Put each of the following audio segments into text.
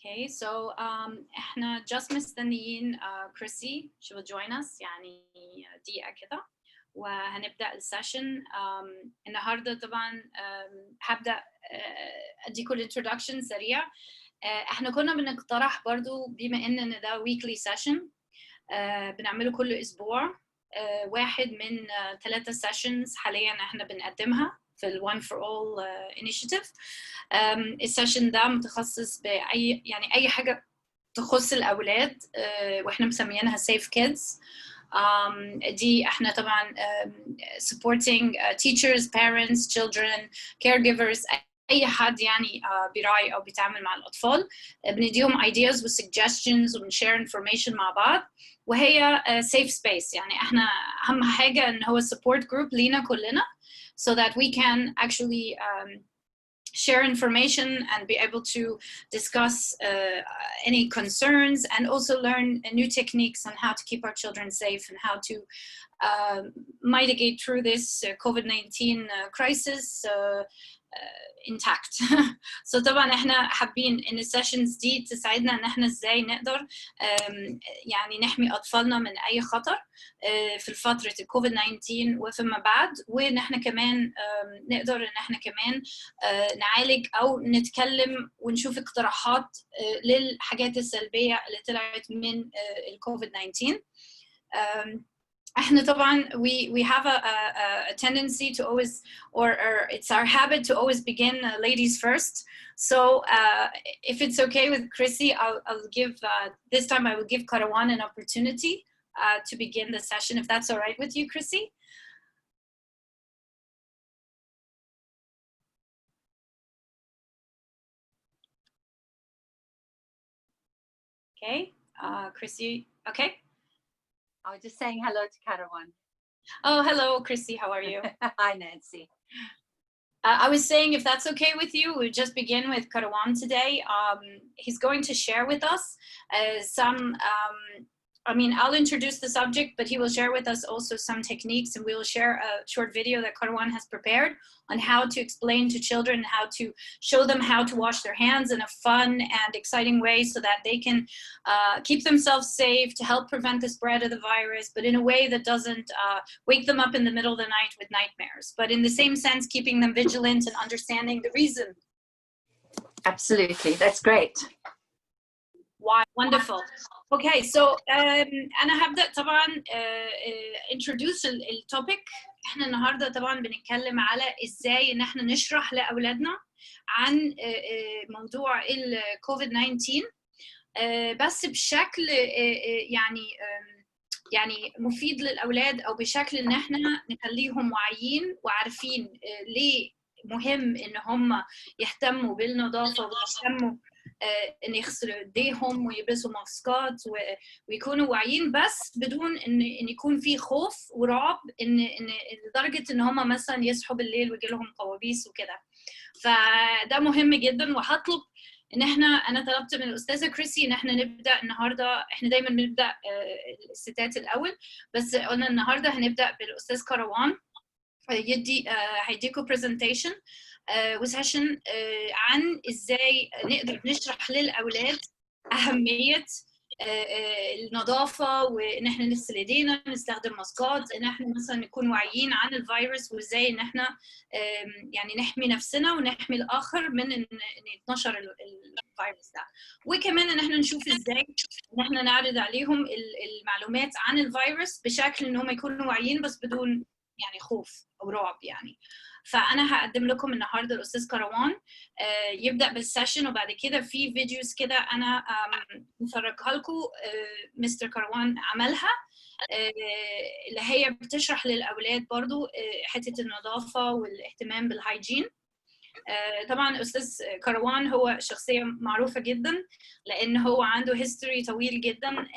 Okay, so احنا just مستنيين Chrissy. She will join us يعني دقيقة كده وهنبدأ السيشن. النهاردة طبعا هبدأ أديكم الانترودكشن سريع. احنا كنا بنقترح برضو بما إن ده weekly session بنعمله كل أسبوع. واحد من 3 sessions حاليا احنا بنقدمها في ال One4All initiative. السيشن ده متخصص بأي يعني أي حاجة تخص الأولاد وإحنا مسميينها safe kids. دي احنا طبعا supporting teachers, parents, children, caregivers, أي حد يعني بيراعي أو بيتعامل مع الأطفال. بنديهم ideas و suggestions وبنشare information مع بعض، وهي safe space. يعني احنا أهم حاجة إن هو support group لينا كلنا so that we can actually share information and be able to discuss any concerns and also learn new techniques on how to keep our children safe and how to mitigate through this COVID-19 crisis intact. So طبعا احنا حابين ان السيشنز دي تساعدنا ان احنا ازاي نقدر يعني نحمي اطفالنا من اي خطر في فترة الكوفيد 19 وفيما بعد، وان احنا كمان نقدر ان احنا كمان نعالج او نتكلم ونشوف اقتراحات للحاجات السلبية اللي طلعت من الكوفيد 19. احنا طبعا we have a tendency to always or it's our habit to always begin ladies first. So if it's okay with Chrissy, I'll give this time I will give Karawan an opportunity to begin the session, if that's all right with you, Chrissy. Okay, Chrissy, okay. I was just saying hello to Karawan. Oh, hello, Chrissy. How are you? Hi, Nancy. I was saying, if that's okay with you, we'll just begin with Karawan today. He's going to share with us some, I mean, I'll introduce the subject, but he will share with us also some techniques, and we will share a short video that Karawan has prepared on how to explain to children, how to show them how to wash their hands in a fun and exciting way so that they can keep themselves safe, to help prevent the spread of the virus, but in a way that doesn't wake them up in the middle of the night with nightmares, but in the same sense, keeping them vigilant and understanding the reason. Absolutely, that's great. Why? Wonderful. Okay, so أنا هبدأ طبعا introduce التوبيك. إحنا النهاردة طبعا بنتكلم على إزاي إن إحنا نشرح لأولادنا عن موضوع الكوفيد 19 بس بشكل يعني مفيد للأولاد، أو بشكل إن إحنا نخليهم واعيين وعارفين ليه مهم إن هم يهتموا بالنظافة ويهتموا ان يغسلوا ايديهم ويلبسوا ماسكات ويكونوا واعيين، بس بدون ان يكون في خوف ورعب ان لدرجه ان هم مثلا يصحوا بالليل ويجي لهم كوابيس وكده. فده مهم جدا، وهطلب ان انا طلبت من الاستاذه كريسي ان احنا نبدا النهارده. احنا دايما بنبدا الستات الاول، بس قلنا النهارده هنبدا بالاستاذ كروان هيديكوا برزنتيشن وسيشن عن ازاي نقدر نشرح للاولاد اهميه النظافه، وان احنا نغسل ايدينا، نستخدم ماسكات، ان احنا مثلا نكون واعيين عن الفيروس، وازاي ان احنا يعني نحمي نفسنا ونحمي الاخر من ان يتنشر الفيروس ده. وكمان ان احنا نشوف ازاي ان احنا نعرض عليهم المعلومات عن الفيروس بشكل ان هم يكونوا واعيين بس بدون يعني خوف او رعب يعني. فانا هقدم لكم النهارده الاستاذ كروان يبدا بالسيشن، وبعد كده في فيديوز كده انا مفرجها لكم مستر كروان عملها اللي هي بتشرح للاولاد برضو حته النظافه والاهتمام بالهايجين. طبعا استاذ كروان هو شخصيه معروفه جدا لان هو عنده هيستوري طويل جدا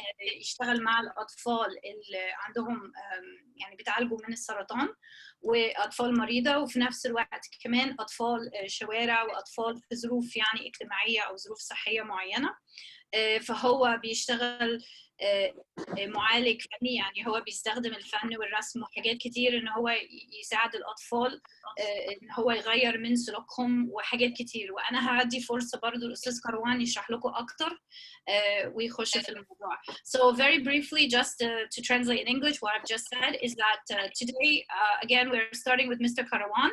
يشتغل مع الاطفال اللي عندهم يعني بيتعالجوا من السرطان، واطفال مريضه، وفي نفس الوقت كمان اطفال شوارع واطفال في ظروف يعني اجتماعيه او ظروف صحيه معينه. فهو بيشتغل معالج فني، يعني هو بيستخدم الفن والرسم وحاجات كتير ان هو يساعد الاطفال ان هو يغير من سلوكهم وحاجات كتير. وانا هدي فرصه برضو الاستاذ كروان يشرح لكم اكتر ويخش في الموضوع. So very briefly, just to translate in English, what I've just said is that today, again, we're starting with Mr. Karawan.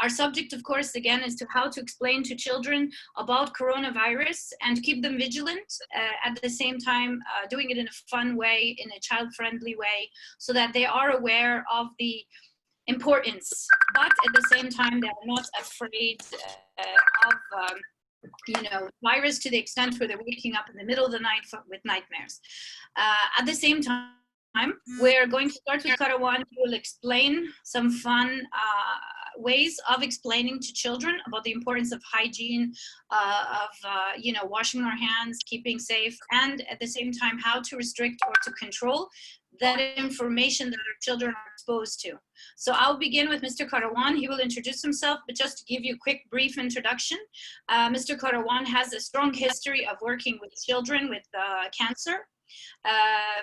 Our subject, of course, again, is to how to explain to children about coronavirus and keep them vigilant, at the same time doing it in a fun way, in a child-friendly way, so that they are aware of the importance, but at the same time they're not afraid of virus to the extent where they're waking up in the middle of the night with nightmares. At the same time, we're going to start with Karawan, who will explain some fun ways of explaining to children about the importance of hygiene, of washing our hands, keeping safe, and at the same time how to restrict or to control that information that our children are exposed to. So I'll begin with Mr. Karawan. He will introduce himself, but just to give you a quick brief introduction, Mr. Karawan has a strong history of working with children with cancer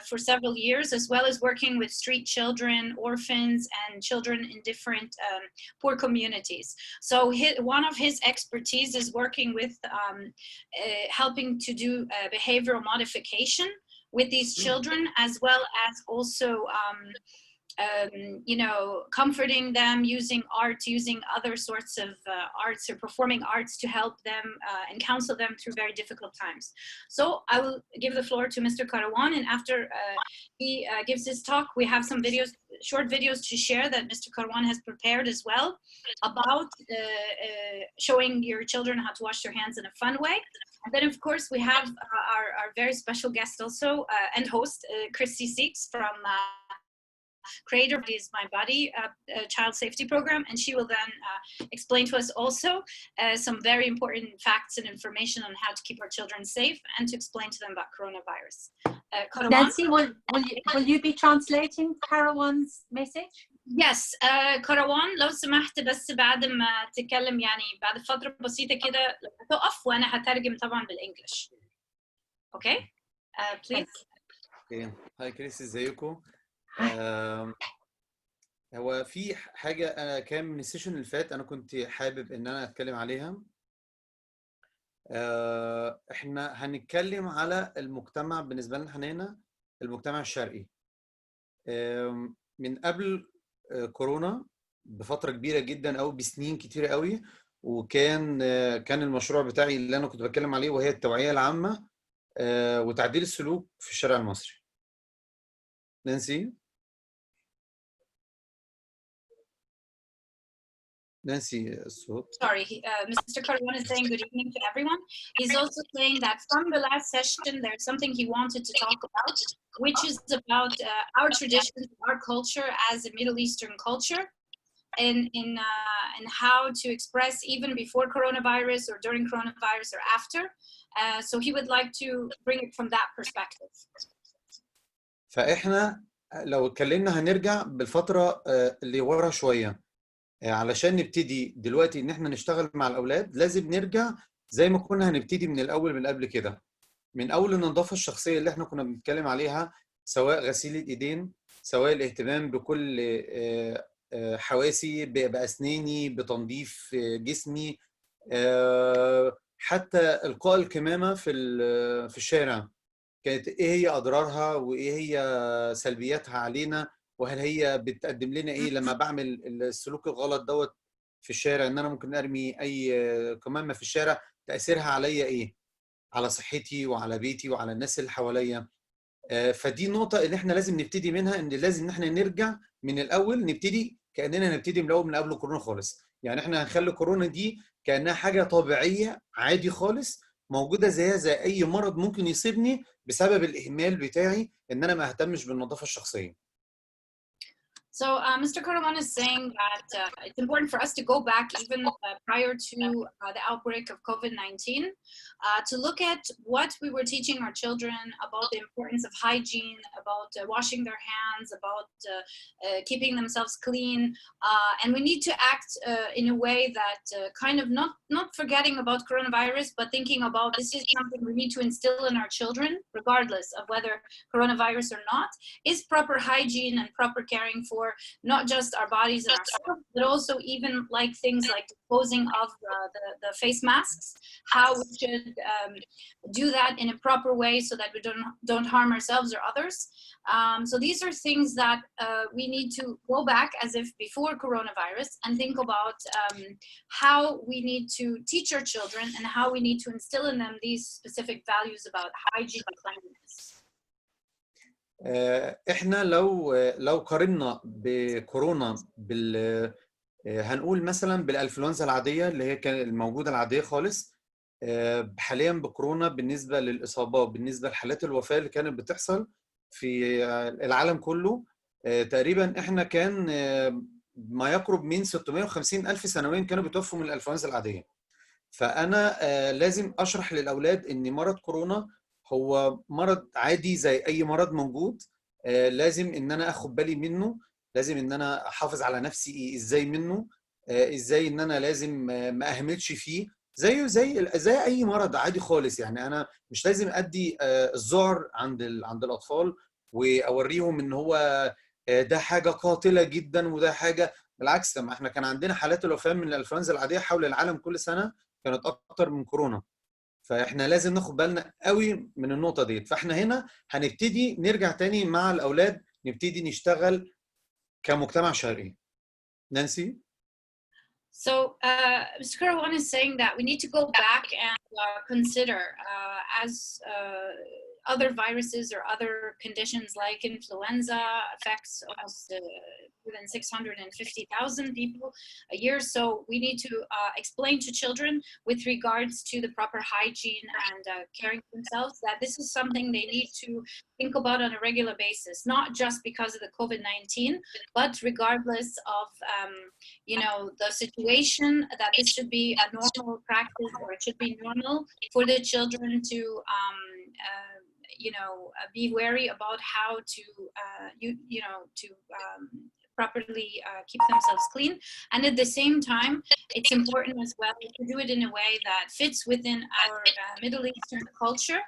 for several years, as well as working with street children, orphans, and children in different poor communities. So one of his expertise is working with helping to do behavioral modification with these children, as well as also comforting them using art, using other sorts of arts or performing arts to help them and counsel them through very difficult times. So I will give the floor to Mr. Karawan, and after he gives his talk, we have some videos, short videos to share that Mr. Karawan has prepared as well about showing your children how to wash their hands in a fun way. And then, of course, we have our very special guest also and host, Chrissy Sykes from creator of Is My Body child safety program, and she will then explain to us also some very important facts and information on how to keep our children safe and to explain to them about coronavirus. Nancy, will you be translating Karawan's message? Yes, كروان لو سمحت بس بعد ما تتكلم يعني بعد فترة بسيطة كده تقف وأنا هترجم طبعا بالإنجلش. Okay? Please. Okay. Hi Chrissy, ازيكم؟ هو في حاجة أنا كان من السيشن اللي فات أنا كنت حابب إن أنا أتكلم عليها. إحنا هنتكلم على المجتمع بالنسبة لنا هنا المجتمع الشرقي. من قبل كورونا بفترة كبيرة جدا أو بسنين كتيرة قوي، وكان المشروع بتاعي اللي أنا كنت بتكلم عليه وهي التوعية العامة وتعديل السلوك في الشارع المصري. نانسي الصوت. Sorry, Mr. Karawan is saying good evening to everyone. He's also saying that from the last session, there's something he wanted to talk about, which is about our traditions, our culture as a Middle Eastern culture, in how to express even before coronavirus or during coronavirus or after. So he would like to bring it from that perspective. فإحنا لو اتكلمنا هنرجع بالفترة اللي ورا شوية علشان نبتدي دلوقتي ان احنا نشتغل مع الاولاد. لازم نرجع زي ما كنا هنبتدي من الاول من قبل كده، من اول النظافه الشخصيه اللي احنا كنا بنتكلم عليها، سواء غسيل الايدين، سواء الاهتمام بكل حواسي، باسناني، بتنظيف جسمي، حتى القاء الكمامه في الشارع. كانت ايه هي اضرارها وايه هي سلبياتها علينا، وهل هي بتقدم لنا ايه لما بعمل السلوك الغلط دوت في الشارع، ان انا ممكن ارمي اي كمامه في الشارع، تاثيرها عليا ايه، على صحتي وعلى بيتي وعلى الناس اللي حواليا. فدي نقطه اللي احنا لازم نبتدي منها، ان لازم ان احنا نرجع من الاول، نبتدي كاننا نبتدي من الاول من قبل كورونا خالص. يعني احنا هنخلي كورونا دي كانها حاجه طبيعيه عادي خالص، موجوده زيها زي اي مرض ممكن يصيبني بسبب الاهمال بتاعي ان انا ما اهتمش بالنظافه الشخصيه. So Mr. Karawan is saying that it's important for us to go back even prior to the outbreak of COVID-19 to look at what we were teaching our children about the importance of hygiene, about washing their hands, about keeping themselves clean. And we need to act in a way that kind of not forgetting about coronavirus, but thinking about this is something we need to instill in our children, regardless of whether coronavirus or not, is proper hygiene and proper caring for not just our bodies and ourselves, but also even like things like disposing of the face masks, how we should do that in a proper way so that we don't harm ourselves or others. So these are things that we need to go back as if before coronavirus and think about how we need to teach our children and how we need to instill in them these specific values about hygiene and cleanliness. احنا لو قارنا بكورونا هنقول مثلا بالانفلونزا العاديه اللي هي كانت الموجوده العاديه خالص، حاليا بكورونا بالنسبه للاصابه وبالنسبه لحالات الوفاه اللي كانت بتحصل في العالم كله، تقريبا احنا كان ما يقرب من 650,000 سنويا كانوا بيتوفوا من الانفلونزا العاديه. فانا لازم اشرح للاولاد ان مرض كورونا هو مرض عادي زي اي مرض موجود، لازم ان انا اخد بالي منه، لازم ان انا احافظ على نفسي ازاي منه، ازاي ان انا لازم ما اهملش فيه زيه زي اي مرض عادي خالص. يعني انا مش لازم ادي الذعر عند الاطفال واوريهم ان هو ده حاجه قاتله جدا وده حاجه بالعكس. لما احنا كان عندنا حالات الوفاه من الانفلونزا العاديه حول العالم كل سنه كانت اكتر من كورونا، فاحنا لازم ناخد بالنا قوي من النقطه ديت. فاحنا هنا هنبتدي نرجع تاني مع الاولاد، نبتدي نشتغل كمجتمع شرقي. نانسي. So Mr. Karawan is saying that we need to go back and consider as other viruses or other conditions like influenza affects almost more than 650,000 people a year. So we need to explain to children with regards to the proper hygiene and caring for themselves that this is something they need to think about on a regular basis, not just because of the COVID-19, but regardless of the situation, that this should be a normal practice, or it should be normal for the children to be wary about how to properly keep themselves clean. And at the same time, it's important as well to do it in a way that fits within our Middle Eastern culture,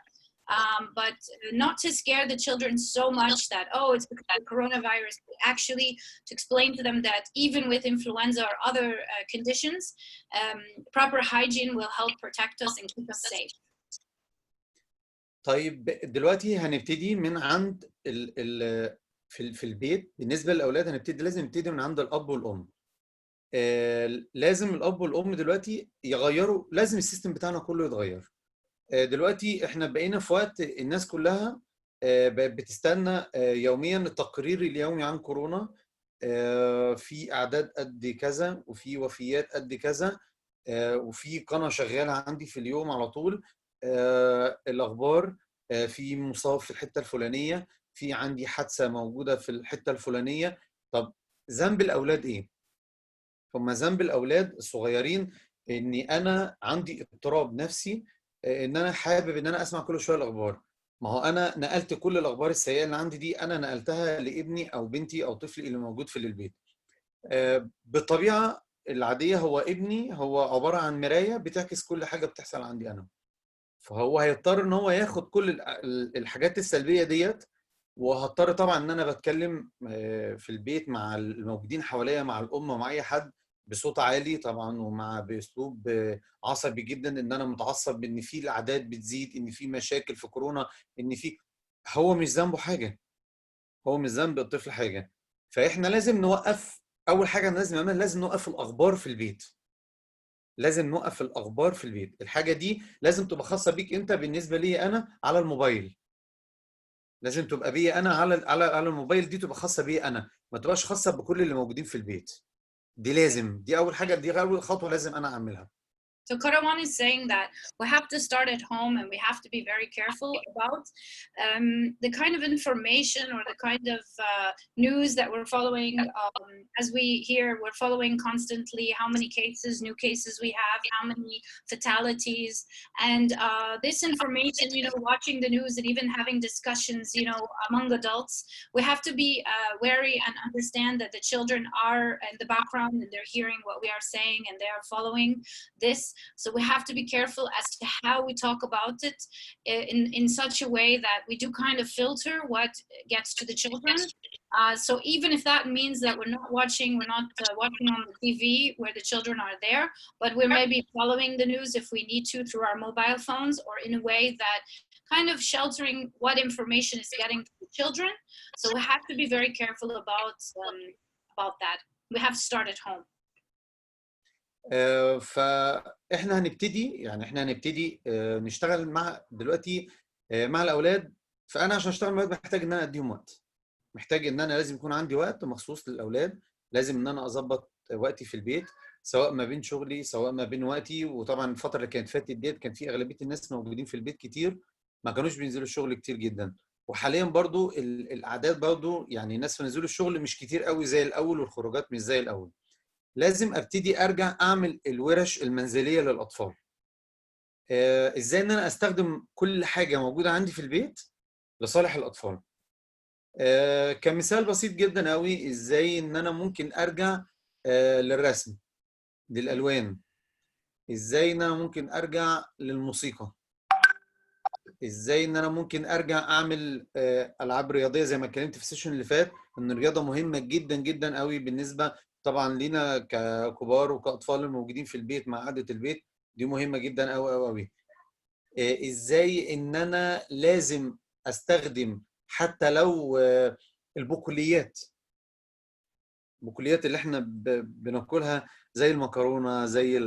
but not to scare the children so much that, oh, it's because of the coronavirus. Actually, to explain to them that even with influenza or other conditions, proper hygiene will help protect us and keep us safe. طيب دلوقتي هنبتدي من عند في البيت. بالنسبه للاولاد لازم نبتدي من عند الاب والام. لازم الاب والام دلوقتي يغيروا، لازم السيستم بتاعنا كله يتغير. دلوقتي احنا بقينا في وقت الناس كلها بتستنى يوميا التقرير اليومي عن كورونا، في اعداد قد كذا وفي وفيات قد كذا، وفي قناه شغاله عندي في اليوم على طول الاخبار، في مصاب في الحته الفلانيه، في عندي حادثه موجوده في الحته الفلانيه. طب ذنب الاولاد ايه؟ هم ذنب الاولاد الصغيرين اني انا عندي اضطراب نفسي، ان انا حابب ان انا اسمع كل شويه الاخبار. ما هو انا نقلت كل الاخبار السيئه اللي عندي دي، انا نقلتها لابني او بنتي او طفلي اللي موجود في البيت. بالطبيعه العاديه هو ابني هو عباره عن مرايه بتعكس كل حاجه بتحصل عندي انا، فهو هيضطر ان هو ياخد كل الحاجات السلبيه ديت، وهضطر طبعا ان انا بتكلم في البيت مع الموجودين حواليا، مع الام ومع اي حد بصوت عالي طبعا ومع باسلوب عصبي جدا، ان انا متعصب ان في الاعداد بتزيد، ان في مشاكل في كورونا، ان في هو مش ذنبه حاجه، هو مش ذنب الطفل حاجه. فاحنا لازم نوقف. اول حاجه لازم نعملها لازم نوقف الاخبار في البيت، لازم نوقف الاخبار في البيت. الحاجه دي لازم تبقى خاصه بيك انت، بالنسبه لي انا على الموبايل لازم تبقى بيا انا على الموبايل، دي تبقى خاصه بيا انا، ما تبقاش خاصه بكل اللي موجودين في البيت. دي لازم، دي اول حاجه، دي اول خطوه لازم انا اعملها. So Karawan is saying that we have to start at home, and we have to be very careful about the kind of information or the kind of news that we're following. As we hear, we're following constantly how many cases, new cases we have, how many fatalities, and this information, you know, watching the news and even having discussions, you know, among adults, we have to be wary and understand that the children are in the background and they're hearing what we are saying and they are following this. So we have to be careful as to how we talk about it in such a way that we do kind of filter what gets to the children. So even if that means that we're not watching on the TV where the children are there, but we're maybe following the news if we need to through our mobile phones, or in a way that kind of sheltering what information is getting to the children. So we have to be very careful about that. We have to start at home. فاحنا هنبتدي نشتغل مع دلوقتي مع الاولاد. فانا عشان اشتغل مع الاولاد محتاج ان انا اديهم وقت، محتاج ان انا لازم يكون عندي وقت مخصوص للاولاد، لازم ان انا اظبط وقتي في البيت سواء ما بين شغلي سواء ما بين وقتي. وطبعا الفتره اللي كانت فاتت ديت كان في اغلبيه الناس موجودين في البيت كتير، ما كانوش بينزلوا الشغل كتير جدا. وحاليا برضو الاعداد برضو يعني الناس في نزول الشغل مش كتير قوي زي الاول، والخروجات مش زي الاول. لازم ابتدي ارجع اعمل الورش المنزليه للاطفال. ازاي ان انا استخدم كل حاجه موجوده عندي في البيت لصالح الاطفال. كمثال بسيط جدا قوي، ازاي ان انا ممكن ارجع للرسم، للالوان، ازاي ان انا ممكن ارجع للموسيقى، ازاي ان انا ممكن ارجع اعمل العاب رياضيه زي ما اتكلمت في السيشن اللي فات، ان الرياضه مهمه جدا جدا قوي بالنسبه طبعا لينا ككبار وكاطفال الموجودين في البيت مع قعده البيت، دي مهمه جدا قوي قوي قوي. ازاي ان انا لازم استخدم حتى لو البقوليات اللي احنا بناكلها زي المكرونه زي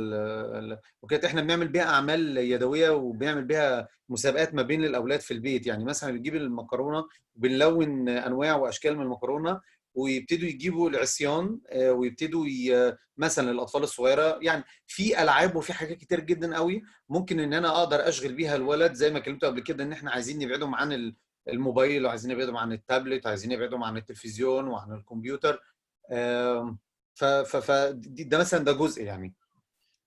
وكانت احنا بنعمل بيها اعمال يدويه وبنعمل بيها مسابقات ما بين الاولاد في البيت. يعني مثلا بنجيب المكرونه وبنلون انواع واشكال من المكرونه، ويبتدوا يجيبوا العصيان ويبتدوا مثلا الاطفال الصغيره. يعني في العاب وفي حاجات كتير جدا قوي ممكن ان انا اقدر اشغل بيها الولد، زي ما كلمت قبل كده ان احنا عايزين نبعدهم عن الموبايل، وعايزين نبعدهم عن التابلت، وعايزين نبعدهم عن التلفزيون وعن الكمبيوتر. ده مثلا ده جزء يعني.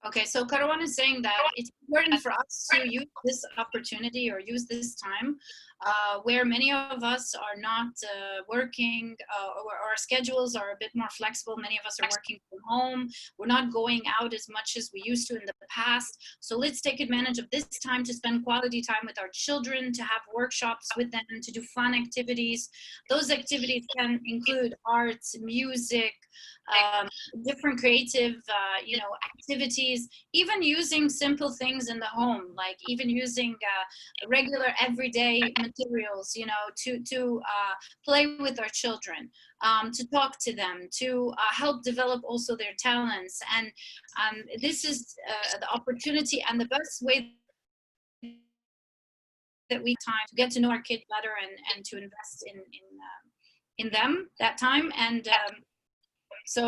Okay, so Karawan is saying that it's important for us to use this opportunity or use this time where many of us are not working, or our schedules are a bit more flexible. Many of us are working from home. We're not going out as much as we used to in the past. So let's take advantage of this time to spend quality time with our children, to have workshops with them, to do fun activities. Those activities can include arts, music, different creative, activities, even using simple things in the home, like even using regular everyday materials, to play with our children, to talk to them, to help develop also their talents. And this is the opportunity and the best way that we time to get to know our kids better and to invest in them that time. And so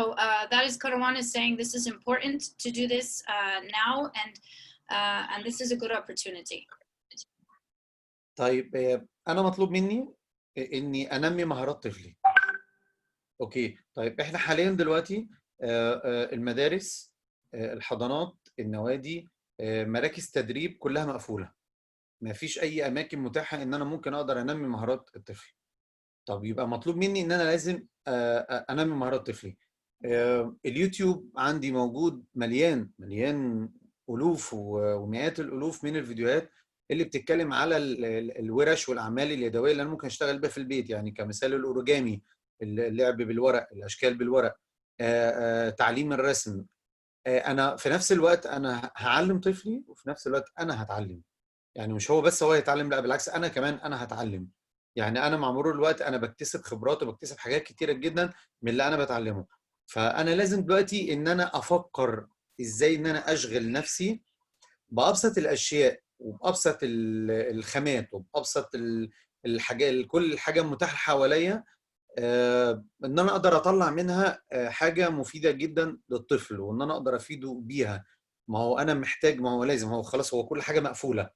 that is Karawan is saying this is important to do this now, and this is a good opportunity. طيب انا مطلوب مني اني انمي مهارات طفلي. اوكي، طيب احنا حاليا دلوقتي المدارس، الحضانات، النوادي، مراكز تدريب كلها مقفوله، ما فيش اي اماكن متاحه ان انا ممكن اقدر انمي مهارات الطفل. طب يبقى مطلوب مني ان انا لازم انمي مهارات طفلي. اليوتيوب عندي موجود مليان الوف ومئات الالوف من الفيديوهات اللي بتتكلم على الورش والاعمال اليدويه اللي انا ممكن اشتغل بيها في البيت. يعني كمثال الاوريجامي، اللعب بالورق، الاشكال بالورق، تعليم الرسم. انا في نفس الوقت انا هعلم طفلي وفي نفس الوقت انا هتعلم. يعني مش هو بس هو يتعلم، لا بالعكس انا كمان انا هتعلم. يعني انا مع مرور الوقت انا بكتسب خبرات وبكتسب حاجات كتيره جدا من اللي انا بتعلمه. فانا لازم دلوقتي ان انا افكر ازاي ان انا اشغل نفسي بابسط الاشياء وبابسط الخامات وبابسط الحاجات، كل حاجه متاحه حواليا، ان انا اقدر اطلع منها حاجه مفيده جدا للطفل وان انا اقدر افيده بيها. ما هو انا محتاج، ما هو لازم، هو خلاص هو كل حاجه مقفوله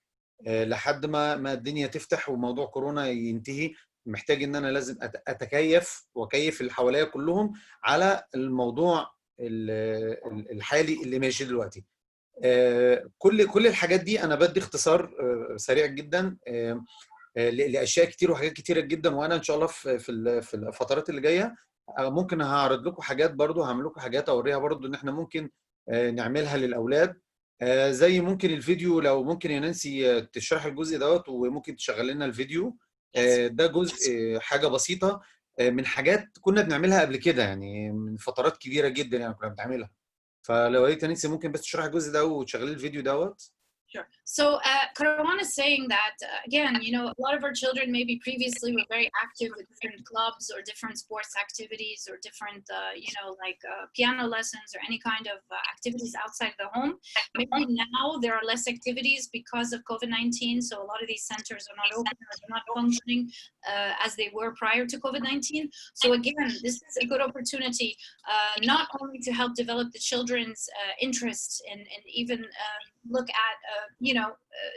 لحد ما الدنيا تفتح وموضوع كورونا ينتهي. محتاج ان انا لازم اتكيف واكيف اللي حواليا كلهم على الموضوع الحالي اللي ماشي دلوقتي. كل الحاجات دي انا بدي اختصار سريع جدا لاشياء كتير وحاجات كتيره جدا. وانا ان شاء الله في الفترات اللي جايه ممكن هعرض لكم حاجات، برضو هعمل لكم حاجات اوريها برضو ان احنا ممكن نعملها للاولاد. زي ممكن الفيديو، لو ممكن يا نانسي تشرح الجزء دوت وممكن تشغل لنا الفيديو. ده جزء حاجه بسيطه من حاجات كنا بنعملها قبل كده، يعني من فترات كبيره جدا يعني كنا بنعملها. فلو يا نانسي ممكن بس تشرح الجزء ده وتشغلي الفيديو دوت. Sure. So Karawan is saying that, again, you know, a lot of our children maybe previously were very active with different clubs or different sports activities or different, you know, like piano lessons or any kind of activities outside the home. Maybe now there are less activities because of COVID-19. So a lot of these centers are not open or they're not functioning as they were prior to COVID-19. So again, this is a good opportunity not only to help develop the children's interest and even look at, you know,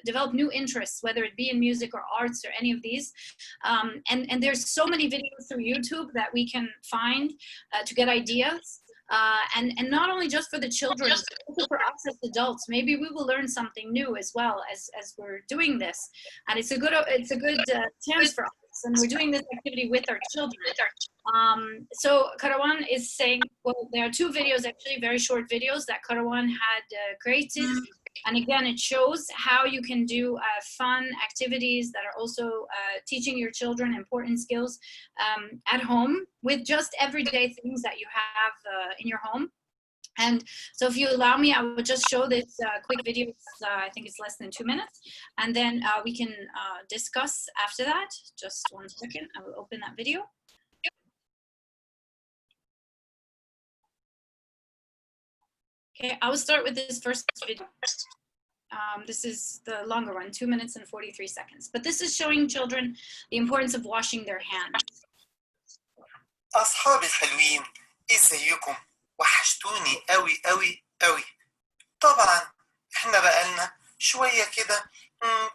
develop new interests, whether it be in music or arts or any of these. And there's so many videos through YouTube that we can find to get ideas. And not only just for the children, but also for us as adults. Maybe we will learn something new as well as we're doing this. And it's a good chance for us. And we're doing this activity with our children. So Karawan is saying, well, there are two videos, actually very short videos that Karawan had created. And again, it shows how you can do fun activities that are also teaching your children important skills at home with just everyday things that you have in your home. And so if you allow me, I will just show this quick video. I think it's less than 2 minutes. And then we can discuss after that. Just 1 second. I will open that video. Okay, I will start with this first video. This is the longer one, 2 minutes and 43 seconds. But this is showing children the importance of washing their hands. أصحابي الحلوين، إزيكم؟ وحشتوني قوي قوي قوي. طبعا إحنا بقالنا شوية كده،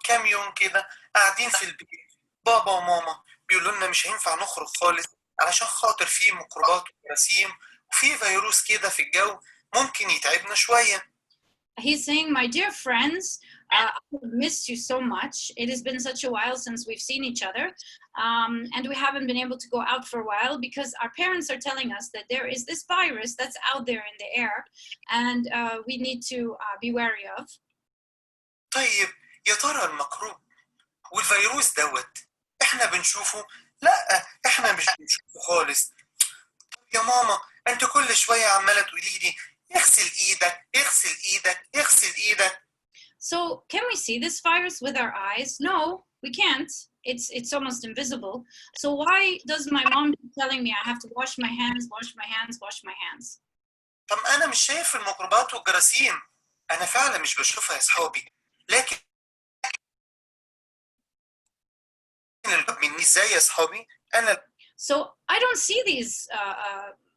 كام يوم كده قاعدين في البيت. بابا وماما بيقولوا لنا مش هينفع نخرج خالص علشان خاطر في ميكروبات وجراثيم وفي فيروس كده في الجو ممكن يتعبنا شوية. He's saying, my dear friends, I've missed you so much. It has been such a while since we've seen each other. And we haven't been able to go out for a while because our parents are telling us that there is this virus that's out there in the air and we need to be wary of. طيب يا ترى الميكروب والفيروس دوت احنا بنشوفه؟ لا احنا مش بنشوفه خالص. يا ماما انت كل شوية عمالة تقولي لي اغسل ايدك اغسل ايدك اغسل ايدك. So can we see this virus with our eyes? No, we can't. It's almost invisible. So why does my mom keep telling me I have to wash my hands, wash my hands, wash my hands? طب انا مش شايف الميكروبات والجراثيم، انا فعلا مش بشوفها يا صحابي، لكن مني ازاي يا صحابي؟ انا So I don't see these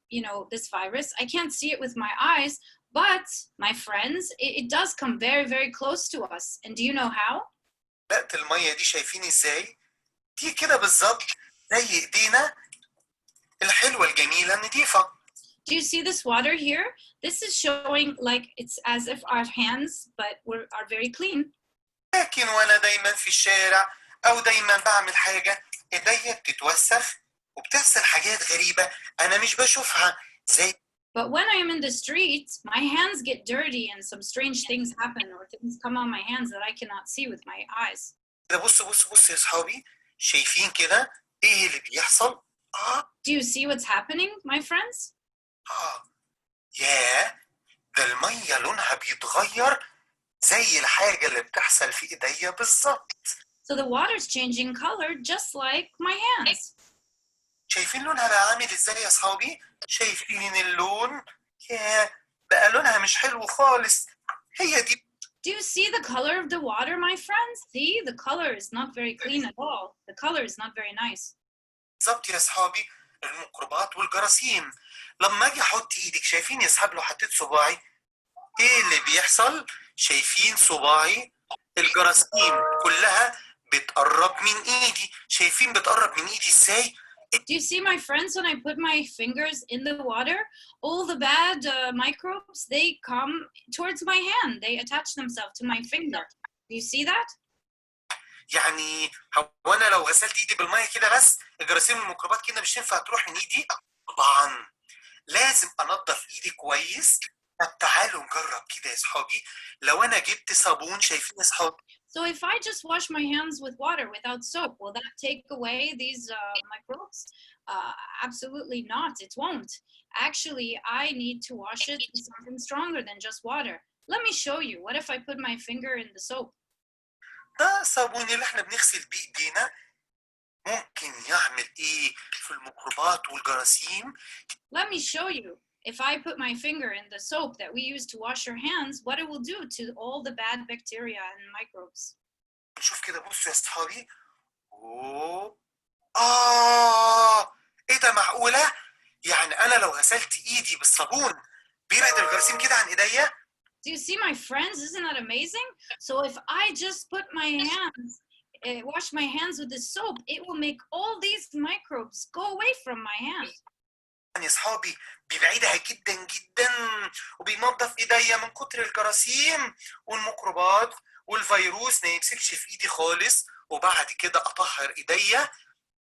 you know, this virus. I can't see it with my eyes, but my friends, it does come very, very close to us. And do you know how? لقت المية دي شايفين ازاي؟ دي كده بالظبط زي ايدينا الحلوة الجميلة النظيفة. Do you see this water here? This is showing like it's as if our hands, but are very clean. لكن وانا دايما في الشارع او دايما بعمل حاجة ايديا بتتوسخ وبتحصل حاجات غريبة أنا مش بشوفها زي. But when I am in the street, my hands get dirty and some strange things happen or things come on my hands that I cannot see with my eyes. بص يا صحابي، شايفين كده إيه اللي بيحصل؟ Do you see what's happening, my friends? ياه، ده المية لونها بيتغير زي الحاجة اللي بتحصل في إيديا بالظبط. So the water's changing color just like my hands. شايفين لونها بقى عامل ازاي يا صحابي؟ شايفين اللون؟ ياه، بقى لونها مش حلو خالص. هي دي. Do you see the color of the water, my friends? See, the color is not very clean at all. The color is not very nice. بالظبط يا صحابي، الميكروبات والجراثيم. لما اجي احط ايدك، شايفين يا صحاب لو حطيت صباعي ايه اللي بيحصل؟ شايفين صباعي؟ الجراثيم كلها بتقرب من ايدي. شايفين بتقرب من ايدي ازاي؟ Do you see, my friends, when I put my fingers in the water, all the bad microbes, they come towards my hand. They attach themselves to my finger. Do you see that? يعني هو انا لو غسلت ايدي بالميه كده بس الجراثيم والميكروبات كده مش هينفع تروح من ايدي؟ طبعا لازم انضف ايدي كويس. طب تعالوا نجرب كده يا اصحابي. لو انا جبت صابون، شايفين يا اصحابي؟ So if I just wash my hands with water without soap, will that take away these microbes? Absolutely not. It won't. Actually, I need to wash it with something stronger than just water. Let me show you. What if I put my finger in the soap? ده صابون اللي احنا بنغسل بيه ايدينا. ممكن يعمل ايه في الميكروبات والجراثيم؟ Let me show you. If I put my finger in the soap that we use to wash our hands, what it will do to all the bad bacteria and microbes. نشوف كده. بصوا يا اصحابي. اوه ايه ده؟ معقولة؟ يعني انا لو غسلت ايدي بالصابون بيبعد الجراثيم كده عن ايديا؟ Do you see, my friends? Isn't that amazing? So if I just put my hands, wash my hands with the soap, it will make all these microbes go away from my hand. يا اصحابي بيبعدها جدا جدا، وبينظف ايديا من كتر الجراثيم والميكروبات والفيروس ما يمسكش في ايدي خالص. وبعد كده اطهر ايديا.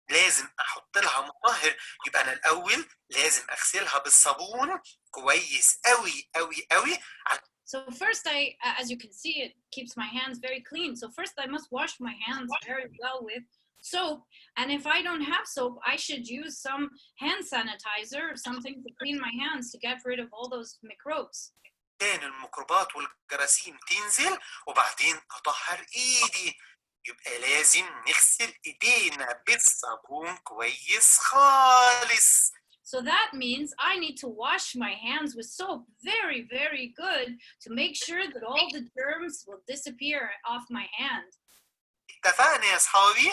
لازم احط لها مطهر. يبقى انا الاول لازم اغسلها بالصابون كويس قوي قوي قوي. So first as you can see, it keeps my hands very clean. So first I must wash my hands very well with soap. And if I don't have soap, I should use some hand sanitizer or something to clean my hands to get rid of all those microbes. كان الميكروبات والجراثيم تنزل وبعدين اطهر ايدي. يبقى لازم نغسل ايدينا بالصابون كويس خالص. So that means I need to wash my hands with soap very, very good to make sure that all the germs will disappear off my hand. اتفقنا يا اصحابي؟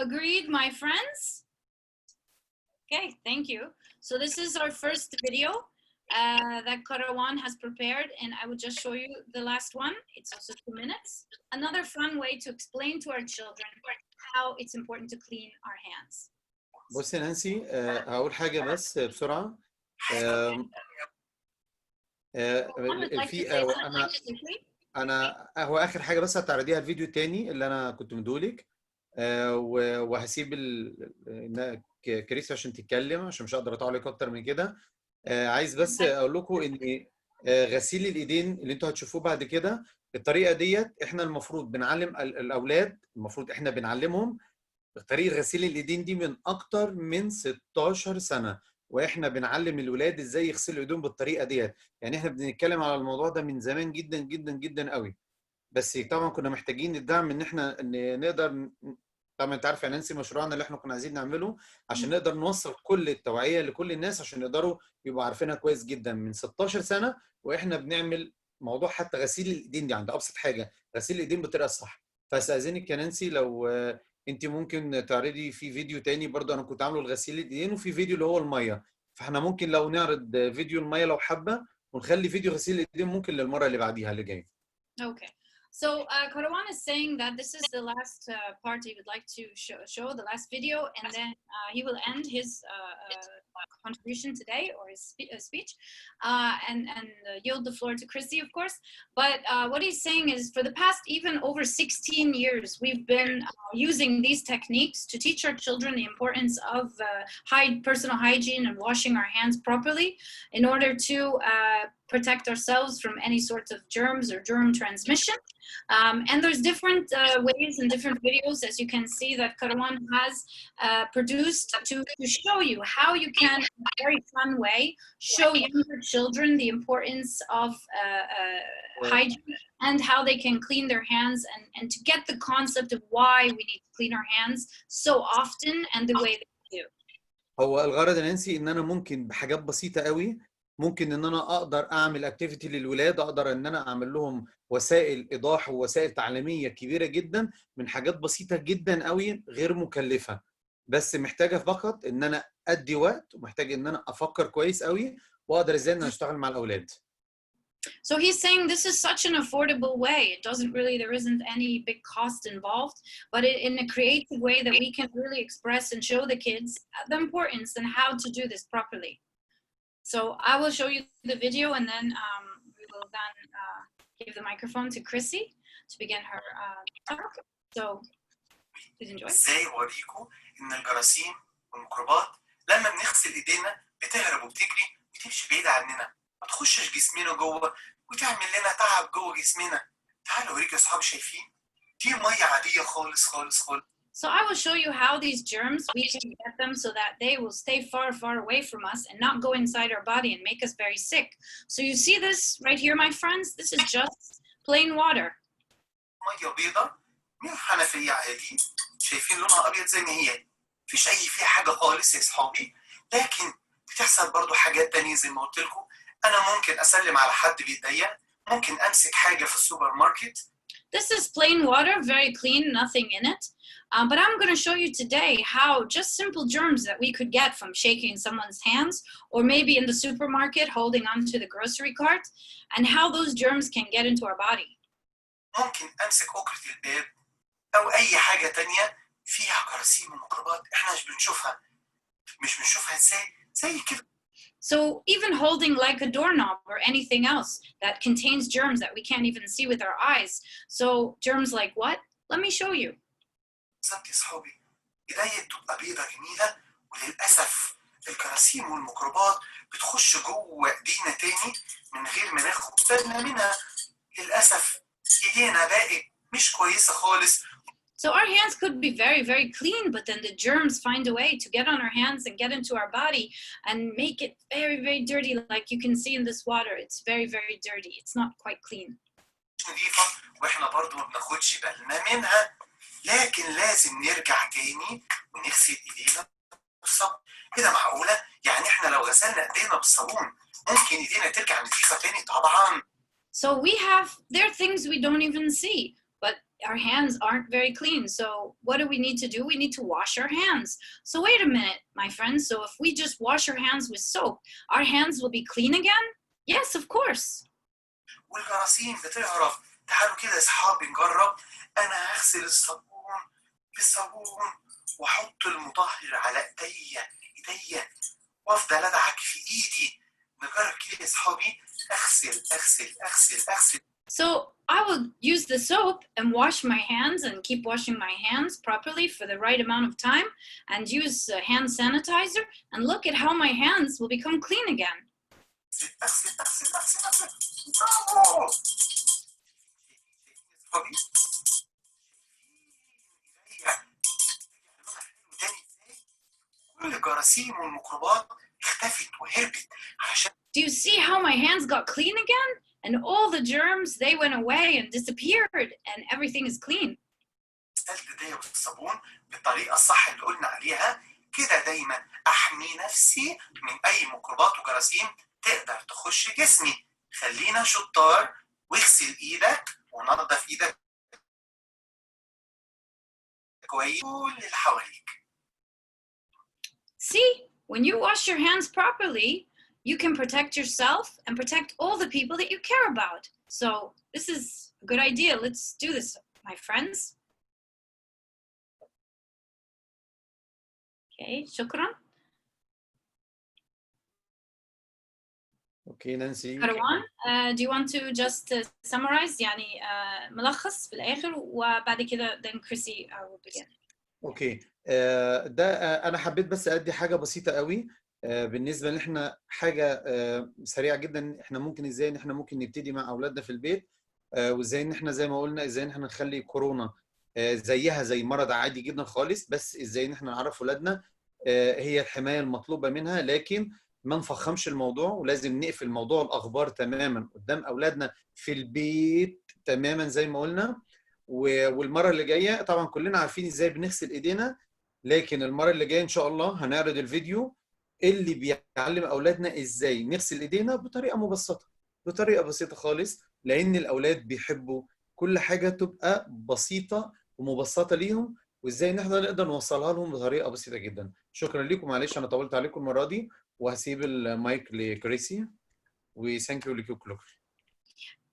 Agreed, my friends? Okay, thank you. So this is our first video that Karawan has prepared, and I will just show you the last one. It's also 2 minutes. Another fun way to explain to our children how it's important to clean our hands. بصي يا نانسي، هقول حاجه بس بسرعه. انا هو اخر حاجه بس هتعرضيها الفيديو التاني اللي انا كنت مديهولك، وهسيب كريس عشان تتكلم، عشان مش هقدر اطول عليك اكتر من كده. عايز بس اقول لكم ان غسيل الايدين اللي انتوا هتشوفوه بعد كده، الطريقه ديت احنا المفروض بنعلم الاولاد، المفروض احنا بنعلمهم طريقه غسيل الايدين دي من اكتر من 16 سنه، واحنا بنعلم الولاد ازاي يغسلوا ايديهم بالطريقه ديت. يعني احنا بنتكلم على الموضوع ده من زمان جدا جدا جدا قوي، بس طبعا كنا محتاجين الدعم ان احنا نقدر. طبعا انت عارف يا نانسي مشروعنا اللي احنا كنا عايزين نعمله عشان نقدر نوصل كل التوعيه لكل الناس، عشان يقدروا يبقوا عارفينها كويس جدا من 16 سنه. واحنا بنعمل موضوع حتى غسيل الايدين دي عند ابسط حاجه، غسيل الايدين بالطريقه الصح. فاستاذنك يا نانسي لو انت ممكن تعرضي في فيديو تاني برضو، انا كنت عامله لغسيل الايدين، وفي فيديو اللي هو الميه، فاحنا ممكن لو نعرض فيديو الميه لو حابه، ونخلي فيديو غسيل الايدين ممكن للمره اللي بعديها اللي جايه. Okay. So Karawan is saying that this is the last part he would like to show, the last video, and then he will end his contribution today, or his speech, and yield the floor to Chrissy, of course. But what he's saying is, for the past even over 16 years, we've been using these techniques to teach our children the importance of personal hygiene and washing our hands properly in order to protect ourselves from any sorts of germs or germ transmission. And there's different ways and different videos, as you can see, that Karawan has produced to show you how you can, in a very fun way, show younger children the importance of hygiene and how they can clean their hands, and to get the concept of why we need to clean our hands so often and the way they do. هو الغرض يا نانسي ان انا ممكن بحاجات بسيطه قوي، ممكن ان انا اقدر اعمل اكتيفيتي للولاد، اقدر ان انا اعمل لهم وسائل ايضاح ووسائل تعليميه كبيره جدا من حاجات بسيطه جدا قوي غير مكلفه، بس محتاجه فقط ان انا ادي وقت، ومحتاج ان انا افكر كويس قوي، واقدر ازاي ان انا اشتغل مع الاولاد. So he's saying this is such an affordable way. It doesn't really, there isn't any big cost involved, but in a creative way that we can really express and show the kids the importance and how to do this properly. So I will show you the video, and then we will then give the microphone to Chrissy to begin her talk. So please enjoy. ازاي اوريكم ان الجراثيم والميكروبات لما بنغسل ايدينا بتهرب وبتجري وتمشي بعيد عننا، ما تخشش جسمنا جوه وتعمل لنا تعب جوه جسمنا. تعالوا اوريك يا اصحابي، شايفين دي ميه عاديه خالص خالص خالص. So I will show you how these germs, we can get them so that they will stay far, far away from us and not go inside our body and make us very sick. So you see this right here, my friends? This is just plain water. ميه بيضاء من الحنفيه عادي، شايفين لونها ابيض زي ما هي، مفيش اي فيها حاجه خالص يا اصحابي. لكن بتحصل برضو حاجات تانية زي ما قلت لكم. انا ممكن اسلم على حد بايديا، ممكن امسك حاجه في السوبر ماركت. This is plain water, very clean, nothing in it. But I'm going to show you today how just simple germs that we could get from shaking someone's hands, or maybe in the supermarket holding onto the grocery cart, and how those germs can get into our body. ممكن امسك أكرة الباب او اي حاجه تانية فيها جراثيم وميكروبات احنا مش بنشوفها ازاي زي كده. So even holding like a doorknob or anything else that contains germs that we can't even see with our eyes. So germs like what? Let me show you. بالظبط يا صحابي، ايديا بتبقى بيضة جميلة، وللأسف الجراثيم والميكروبات بتخش جوه ايدينا تاني من غير ما ناخد بالنا منها. للأسف ايدينا بقت مش كويسة خالص. So our hands could be very, very clean, but then the germs find a way to get on our hands and get into our body and make it very, very dirty, like you can see in this water. It's very, very dirty. It's not quite clean. نظيفة واحنا برضو ما بناخدش بالنا منها، لكن لازم نرجع تاني ونغسل ايدينا بالصابون. كده معقولة؟ يعني احنا لو غسلنا ايدينا بالصابون ممكن ايدينا ترجع نظيفة تاني؟ طبعا. So there are things we don't even see, but our hands aren't very clean. So what do we need to do? We need to wash our hands. So wait a minute, my friends. So if we just wash our hands with soap, our hands will be clean again? Yes, of course. والجراثيم بتهرب. تعالوا كده يا اصحابي نجرب. انا هغسل الصابون بالصابون واحط المطهر على ايديا وافضل ادعك في ايدي. نجرب كده يا اصحابي. اغسل اغسل اغسل اغسل. So I will use the soap and wash my hands and keep washing my hands properly for the right amount of time, and use hand sanitizer, and look at how my hands will become clean again. كل الجراثيم والميكروبات اختفت وهربت عشان. Do you see how my hands got clean again? And all the germs, they went away and disappeared, and everything is clean. غسلت ايديا بالصابون بالطريقه الصح اللي قلنا عليها. كده دايما احمي نفسي من اي ميكروبات وجراثيم تقدر تخش جسمي. خلينا شطار، واغسل ايدك ونظف ايدك كويس كل اللي حواليك. See, when you wash your hands properly, you can protect yourself and protect all the people that you care about. So this is a good idea. Let's do this, my friends. Okay, shukran. اوكي نانسي. Karawan, do you want to just summarize يعني ملخص في الآخر وبعد كده then Chrissy will begin. اوكي ده انا حبيت بس ادي حاجه بسيطه قوي بالنسبه ان احنا حاجه سريعه جدا. احنا ممكن ازاي ان احنا ممكن نبتدي مع اولادنا في البيت، وازاي ان احنا زي ما قلنا ازاي ان احنا نخلي كورونا زيها زي مرض عادي جدا خالص، بس ازاي ان احنا نعرف اولادنا هي الحمايه المطلوبه منها، لكن ما نفخمش الموضوع، ولازم نقفل موضوع الاخبار تماما قدام اولادنا في البيت تماما زي ما قلنا. والمره اللي جايه طبعا كلنا عارفين ازاي بنغسل ايدينا، لكن المره اللي جايه ان شاء الله هنعرض الفيديو اللي بيعلم اولادنا ازاي نغسل ايدينا بطريقه مبسطه، بطريقه بسيطه خالص، لان الاولاد بيحبوا كل حاجه تبقى بسيطه ومبسطه ليهم، وازاي ان احنا نقدر نوصلها لهم بطريقه بسيطه جدا. شكرا لكم، معلش انا طولت عليكم المره دي، وهسيب المايك لكريسي، وثانك يو لكم كلكم.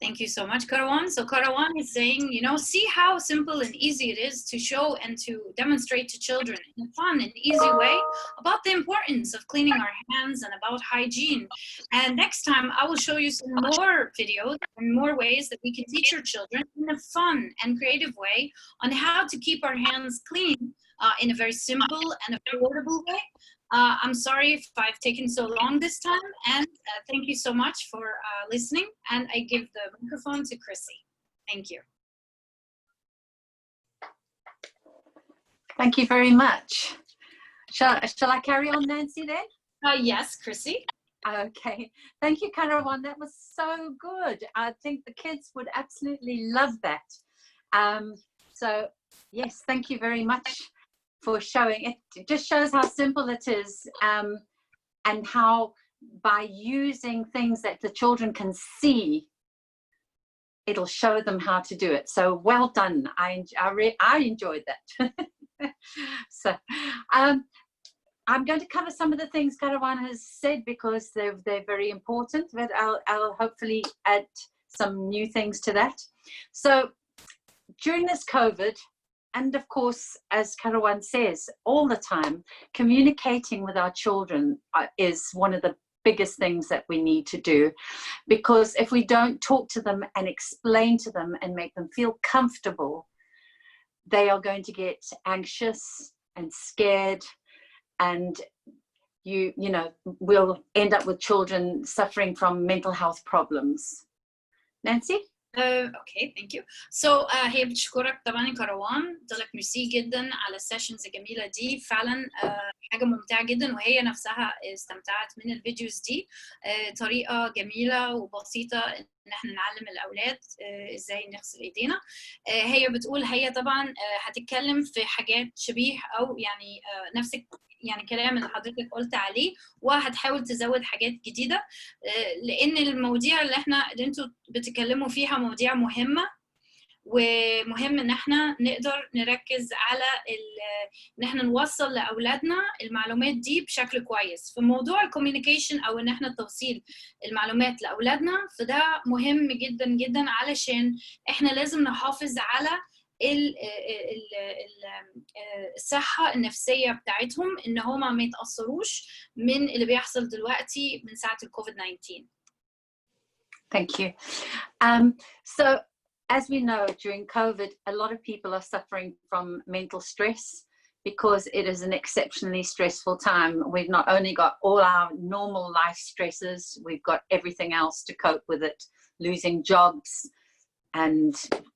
Thank you so much, Karawan. So Karawan is saying, you know, see how simple and easy it is to show and to demonstrate to children in a fun and easy way about the importance of cleaning our hands and about hygiene. And next time I will show you some more videos and more ways that we can teach our children in a fun and creative way on how to keep our hands clean in a very simple and affordable way. I'm sorry if I've taken so long this time, and thank you so much for listening. And I give the microphone to Chrissy. Thank you. Thank you very much. Shall I carry on, Nancy, then? Yes, Chrissy. Okay. Thank you, Karawan. That was so good. I think the kids would absolutely love that. So, yes, thank you very much for showing it. It just shows how simple it is, and how by using things that the children can see, it'll show them how to do it. So well done. I enjoyed that. So I'm going to cover some of the things Karawan has said because they're very important, but I'll hopefully add some new things to that. So during this COVID, and of course, as Karawan says, all the time, communicating with our children is one of the biggest things that we need to do, because if we don't talk to them and explain to them and make them feel comfortable, they are going to get anxious and scared, and you know, we'll end up with children suffering from mental health problems. Nancy? اوكي ثانك يو. سو هي بتشكرك طبعا كروان، بتقول لك ميرسي جدا على السيشنز الجميله دي، فعلا حاجه ممتعه جدا، وهي نفسها استمتعت من الفيديوز دي. طريقه جميله وبسيطه ان احنا نعلم الاولاد ازاي نغسل ايدينا. هي بتقول هي طبعا هتتكلم في حاجات شبيه او يعني نفس يعني كلام اللي حضرتك قلت عليه، وهتحاول تزود حاجات جديده، لان المواضيع اللي انتوا بتتكلموا فيها مواضيع مهمه، ومهم ان احنا نقدر نركز على ان احنا نوصل لاولادنا المعلومات دي بشكل كويس. في موضوع الكوميونيكيشن او ان احنا توصيل المعلومات لاولادنا، فده مهم جدا جدا علشان احنا لازم نحافظ على الصحة النفسية بتاعتهم، ان هما ما يتأثروش من اللي بيحصل دلوقتي من ساعة الكوفيد 19. Thank you. So as we know, during COVID, a lot of people are suffering from mental stress because it is an exceptionally stressful time. We've not only got all our normal life stresses, we've got everything else to cope with it, losing jobs and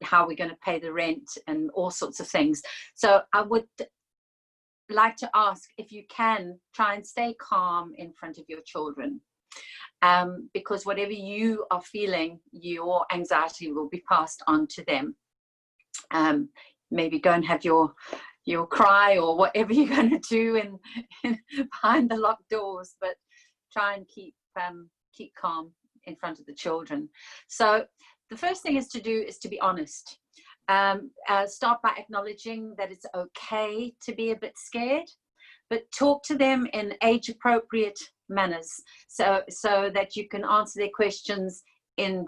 how we're going to pay the rent and all sorts of things. So I would like to ask if you can try and stay calm in front of your children. Because whatever you are feeling, your anxiety will be passed on to them. Maybe go and have your cry or whatever you're going to do in behind the locked doors, but try and keep calm in front of the children. So the first thing is to be honest. Start by acknowledging that it's okay to be a bit scared, but talk to them in age-appropriate manners, so that you can answer their questions in,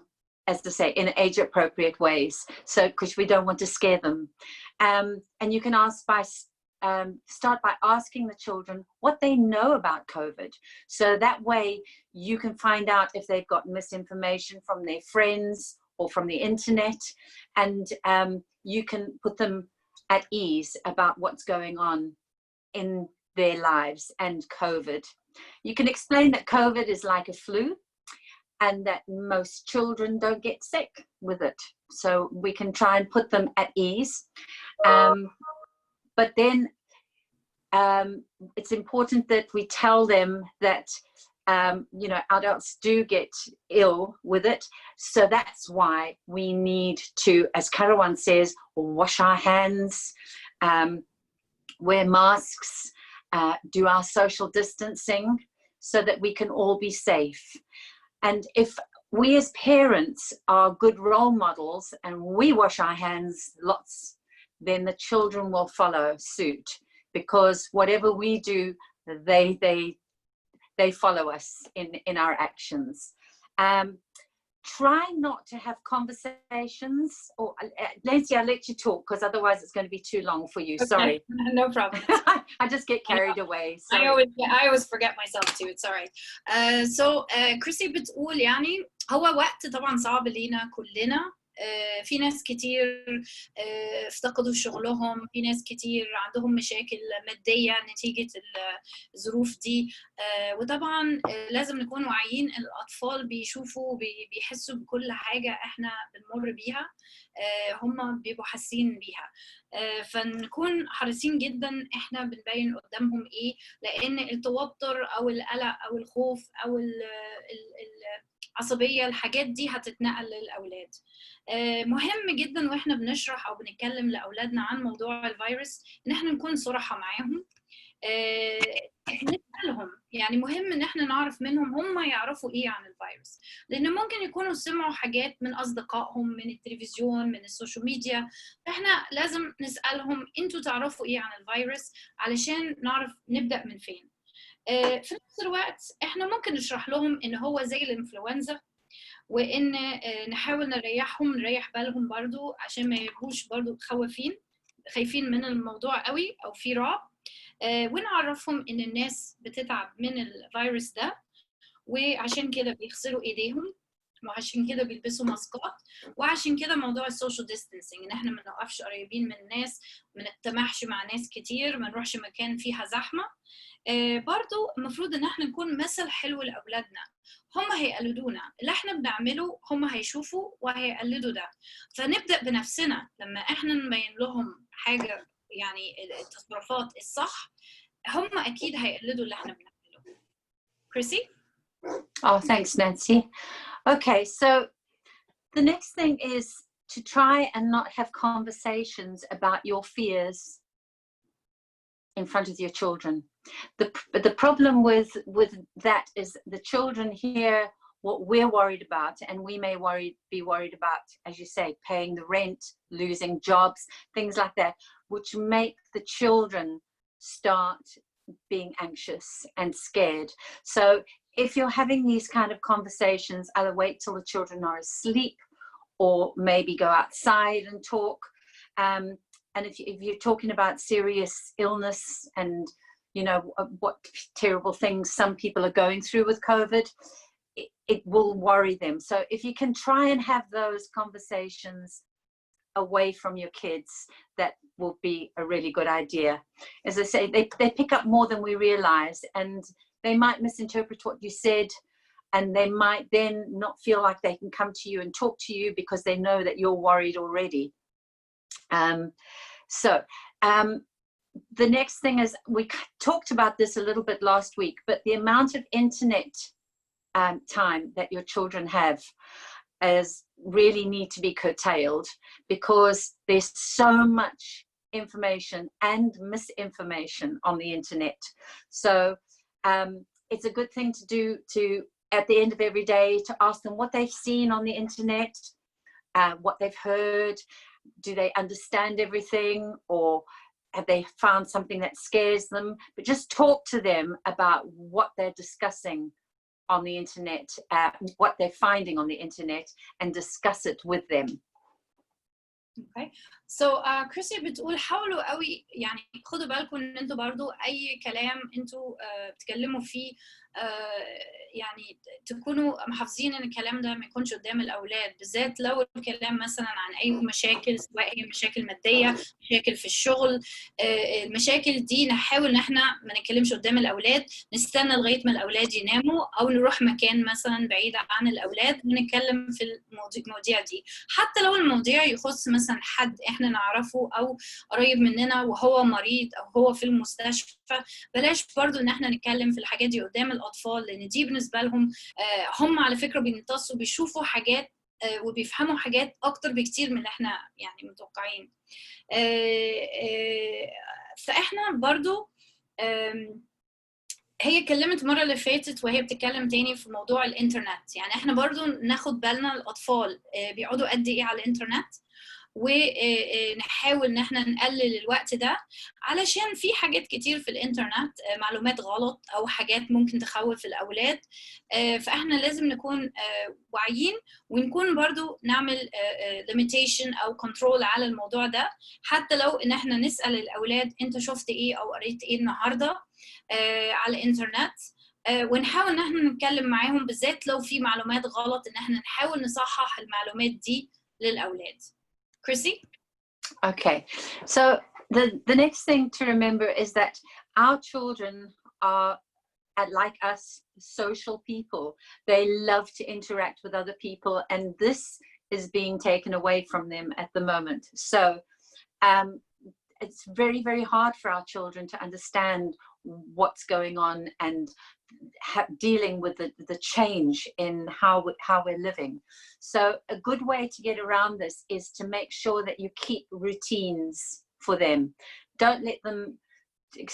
as I say, in age-appropriate ways. So, because we don't want to scare them, and you can start by asking the children what they know about COVID. So that way you can find out if they've got misinformation from their friends or from the internet, and you can put them at ease about what's going on in their lives and COVID. You can explain that COVID is like a flu and that most children don't get sick with it. So we can try and put them at ease. But then it's important that we tell them that you know, adults do get ill with it. So that's why we need to, as Karawan says, wash our hands, wear masks, do our social distancing so that we can all be safe. And if we as parents are good role models and we wash our hands lots, then the children will follow suit, because whatever we do, they follow us in our actions. try not to have conversations, or Nancy, I'll let you talk because otherwise it's going to be too long for you. Okay. Sorry. No problem. I just get carried away. I always forget myself too. It's alright. So Chrissy بتقول يعني هو وقت طبعا صعب لينا كلنا. في ناس كتير افتقدوا شغلهم، في ناس كتير عندهم مشاكل مادية نتيجة الظروف دي، وطبعا لازم نكون واعيين. الأطفال بيشوفوا بيحسوا بكل حاجة احنا بنمر بيها، هم بيبقوا حاسين بيها، فنكون حريصين جدا احنا بنبين قدامهم ايه، لان التوتر او القلق او الخوف او العصبية الحاجات دي هتتنقل للأولاد. مهم جدا واحنا بنشرح او بنتكلم لاولادنا عن موضوع الفيروس ان احنا نكون صراحة معاهم، نسألهم. يعني مهم ان احنا نعرف منهم هم يعرفوا ايه عن الفيروس، لان ممكن يكونوا سمعوا حاجات من اصدقائهم، من التلفزيون، من السوشيال ميديا، فاحنا لازم نسألهم انتوا تعرفوا ايه عن الفيروس علشان نعرف نبدأ من فين. في نفس الوقت احنا ممكن نشرح لهم ان هو زي الانفلونزا، وان نحاول نريح بالهم برضو عشان ما يبقوش برضو خايفين من الموضوع قوي او في رعب، ونعرفهم ان الناس بتتعب من الفيروس ده، وعشان كده بيغسلوا ايديهم، وعشان كده بيلبسوا ماسكات، وعشان كده موضوع السوشيال ديستانسينج ان احنا ما نوقفش قريبين من الناس، ما نجتمعش مع ناس كتير، ما نروحش مكان فيها زحمه. برضو المفروض ان احنا نكون مثل حلو لاولادنا، هم هيقلدونا، اللي احنا بنعمله هم هيشوفوا وهيقلدوا ده، فنبدا بنفسنا. لما احنا نبين لهم حاجه يعني التصرفات الصح، هم اكيد هيقلدوا اللي احنا بنعمله. كريسي. Oh, thanks, Nancy. Okay, so the next thing is to try and not have conversations about your fears in front of your children. The problem with that is the children hear what we're worried about, and we may be worried about, as you say, paying the rent, losing jobs, things like that, which make the children start being anxious and scared. So if you're having these kind of conversations, either wait till the children are asleep or maybe go outside and talk. And if you're talking about serious illness and you know what terrible things some people are going through with COVID, it will worry them. So if you can try and have those conversations away from your kids, that will be a really good idea. As I say, they pick up more than we realize, and they might misinterpret what you said, and they might then not feel like they can come to you and talk to you because they know that you're worried already. The next thing is, we talked about this a little bit last week, but the amount of internet time that your children have is really need to be curtailed, because there's so much information and misinformation on the internet. So it's a good thing to do, to at the end of every day, to ask them what they've seen on the internet, what they've heard. Do they understand everything, or have they found something that scares them? But just talk to them about what they're discussing on the internet, what they're finding on the internet, and discuss it with them. Okay. So Chrissy بتقول حاولوا قوي يعني خدوا بالكم ان انتوا برضو اي كلام انتوا بتكلموا فيه يعني تكونوا محافظين ان الكلام ده ما يكونش قدام الاولاد، بالذات لو الكلام مثلا عن اي مشاكل، سواء هي مشاكل ماديه، مشاكل في الشغل. المشاكل دي نحاول ان احنا ما نتكلمش قدام الاولاد، نستنى لغايه ما الاولاد يناموا، او نروح مكان مثلا بعيد عن الاولاد ونتكلم في المواضيع دي. حتى لو المواضيع يخص مثلا حد احنا نعرفه او قريب مننا وهو مريض او هو في المستشفى، بلاش برضو ان احنا نتكلم في الحاجات دي قدام الاطفال، لان دي بالنسبه لهم هم على فكره بيمتصوا، بيشوفوا حاجات وبيفهموا حاجات اكتر بكتير من اللي احنا يعني متوقعين. فاحنا برضو هي اتكلمت المره اللي فاتت وهي بتتكلم تاني في موضوع الانترنت، يعني احنا برضو ناخد بالنا الاطفال بيقعدوا قد ايه على الانترنت، ونحاول ان احنا نقلل الوقت ده، علشان في حاجات كتير في الانترنت معلومات غلط او حاجات ممكن تخوف الاولاد. فاحنا لازم نكون واعيين، ونكون برضو نعمل limitation او control على الموضوع ده، حتى لو ان احنا نسأل الاولاد انت شفت ايه او قريت ايه النهارده على الانترنت، ونحاول ان احنا نتكلم معاهم، بالذات لو في معلومات غلط ان احنا نحاول نصحح المعلومات دي للاولاد. Chrissy? Okay, so the next thing to remember is that our children are, like us, social people. They love to interact with other people, and this is being taken away from them at the moment. So it's very, very hard for our children to understand what's going on and dealing with the change in how we're living. So a good way to get around this is to make sure that you keep routines for them. Don't let them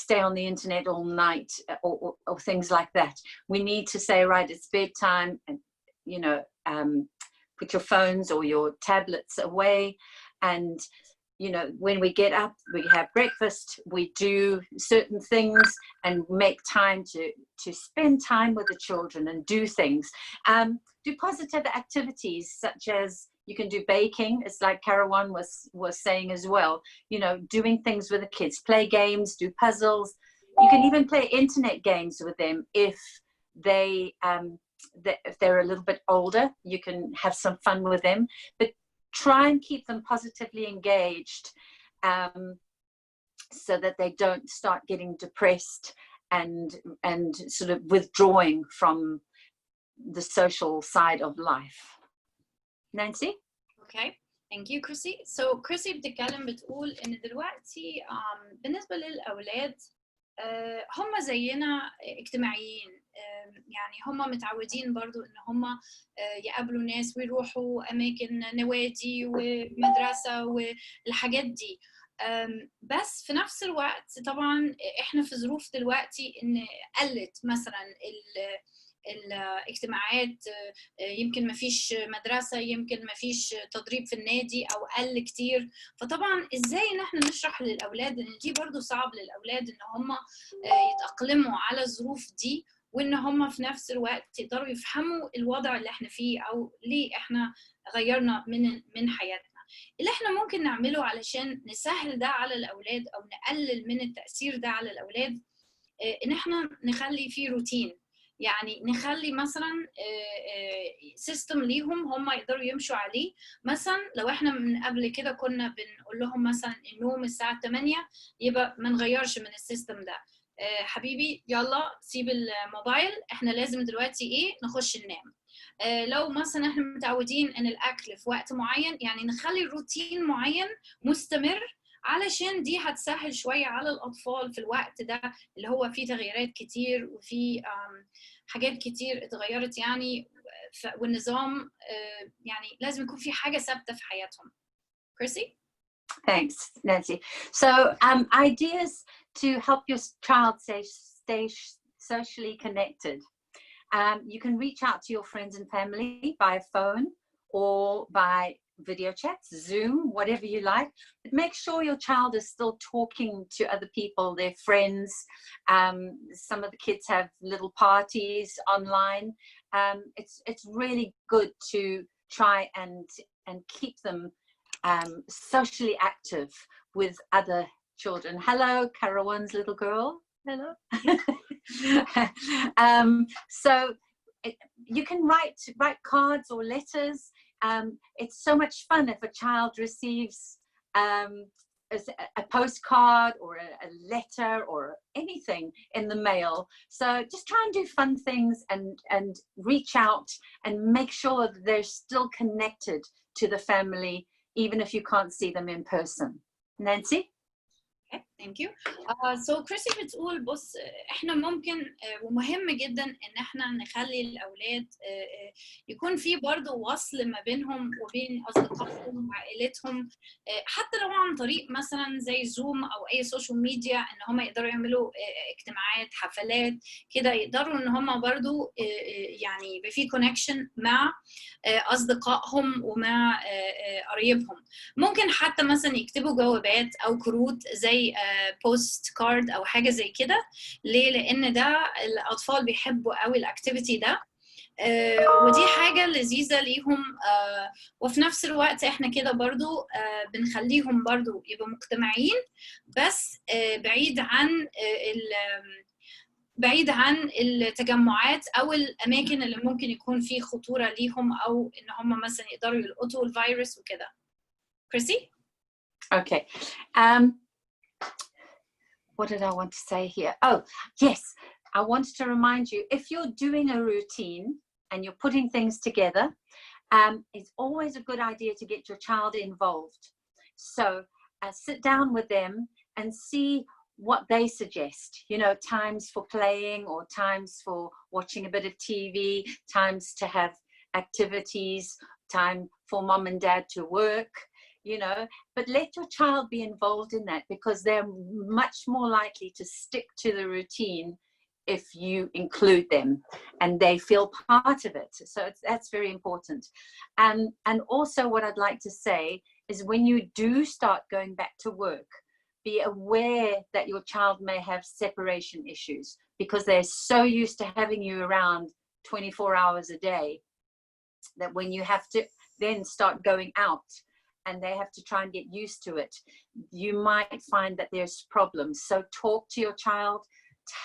stay on the internet all night or things like that. We need to say, right, it's bedtime, and you know, put your phones or your tablets away, and you know, when we get up, we have breakfast, we do certain things and make time to spend time with the children and do things. Do positive activities such as you can do baking. It's like Karawan was saying as well, you know, doing things with the kids, play games, do puzzles. You can even play internet games with them if if they're a little bit older. You can have some fun with them, but try and keep them positively engaged, so that they don't start getting depressed and sort of withdrawing from the social side of life. Nancy? Okay, thank you Chrissy. So Chrissy بتقول ان دلوقتي بالنسبة للأولاد هم زينا اجتماعيين، يعني هم متعودين برضو ان هم يقابلوا ناس ويروحوا اماكن نوادي ومدرسة والحاجات دي، بس في نفس الوقت طبعا احنا في ظروف دلوقتي ان قلت مثلا الاجتماعات، يمكن ما فيش مدرسة، يمكن ما فيش تدريب في النادي او قل كتير. فطبعا ازاي ان احنا نشرح للاولاد ان دي برضو صعب للاولاد ان هم يتأقلموا على الظروف دي، وان هم في نفس الوقت يقدروا يفهموا الوضع اللي احنا فيه او ليه احنا غيرنا من حياتنا. اللي احنا ممكن نعمله علشان نسهل ده على الاولاد او نقلل من التأثير ده على الاولاد، ان احنا نخلي فيه روتين، يعني نخلي مثلا سيستم ليهم هم يقدروا يمشوا عليه. مثلا لو احنا من قبل كده كنا بنقول لهم مثلا النوم الساعة 8، يبقى ما نغيرش من السيستم ده، حبيبي يلا سيب الموبايل، احنا لازم دلوقتي ايه نخش ننام. لو مثلا احنا متعودين ان الاكل في وقت معين، يعني نخلي روتين معين مستمر، علشان دي هتسهل شوية على الأطفال في الوقت ده اللي هو فيه تغييرات كتير وفيه حاجات كتير اتغيرت يعني، والنظام يعني لازم يكون في حاجة ثابتة في حياتهم. Chrissy? Thanks, Nancy. So ideas to help your child stay socially connected. You can reach out to your friends and family by phone or by video chats, Zoom, whatever you like, but make sure your child is still talking to other people, their friends. Some of the kids have little parties online. It's really good to try and keep them socially active with other children. Hello, Karawan's little girl. Hello. So you can write cards or letters. It's so much fun if a child receives a postcard or a letter or anything in the mail. So just try and do fun things and reach out and make sure that they're still connected to the family, even if you can't see them in person. Nancy? Okay. Thank you. So Chrissy بتقول بص احنا ممكن ومهم جدا ان احنا نخلي الاولاد يكون في برضه وصل ما بينهم وبين اصدقائهم وعائلتهم، حتى لو عن طريق مثلا زي زوم او اي سوشيال ميديا، ان هم يقدروا يعملوا اجتماعات حفلات كده، يقدروا ان هم برضه يعني يبقى في كونكشن مع اصدقائهم ومع قرايبهم. ممكن حتى مثلا يكتبوا جوابات او كروت زي بوست كارد او حاجه زي كده. ليه؟ لان ده الاطفال بيحبوا قوي الاكتيفيتي ده، ودي حاجه لذيذه ليهم. وفي نفس الوقت احنا كده برضو بنخليهم برضو يبقوا مجتمعين، بس بعيد عن التجمعات او الاماكن اللي ممكن يكون فيه خطوره ليهم، او ان هم مثلا يقدروا يلقطوا الفيروس وكده. كريسي؟ Okay. What did I want to say here? Oh, yes. I wanted to remind you, if you're doing a routine and you're putting things together, it's always a good idea to get your child involved. So sit down with them and see what they suggest, you know, times for playing or times for watching a bit of TV, times to have activities, time for mom and dad to work, you know, but let your child be involved in that, because they're much more likely to stick to the routine if you include them and they feel part of it. So that's very important. And also what I'd like to say is, when you do start going back to work, be aware that your child may have separation issues, because they're so used to having you around 24 hours a day that when you have to then start going out and they have to try and get used to it, you might find that there's problems. So talk to your child,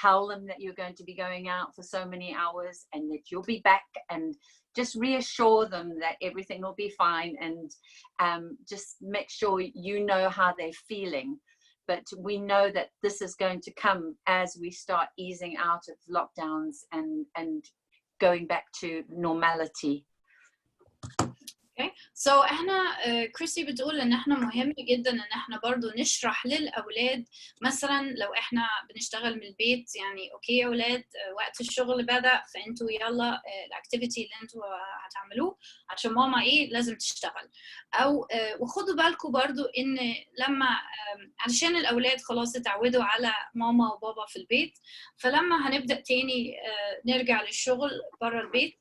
tell them that you're going to be going out for so many hours and that you'll be back, and just reassure them that everything will be fine, and just make sure you know how they're feeling. But we know that this is going to come as we start easing out of lockdowns and going back to normality. Okay. So احنا كريسي بتقول ان احنا مهم جدا ان احنا برضو نشرح للاولاد، مثلا لو احنا بنشتغل من البيت، يعني اوكي يا اولاد وقت الشغل بدأ، فانتوا يلا الاكتيفيتي اللي انتوا هتعملوه عشان ماما لازم تشتغل. او وخدوا بالكم برضو ان لما علشان الاولاد خلاص اتعودوا على ماما وبابا في البيت، فلما هنبدأ تاني نرجع للشغل بره البيت،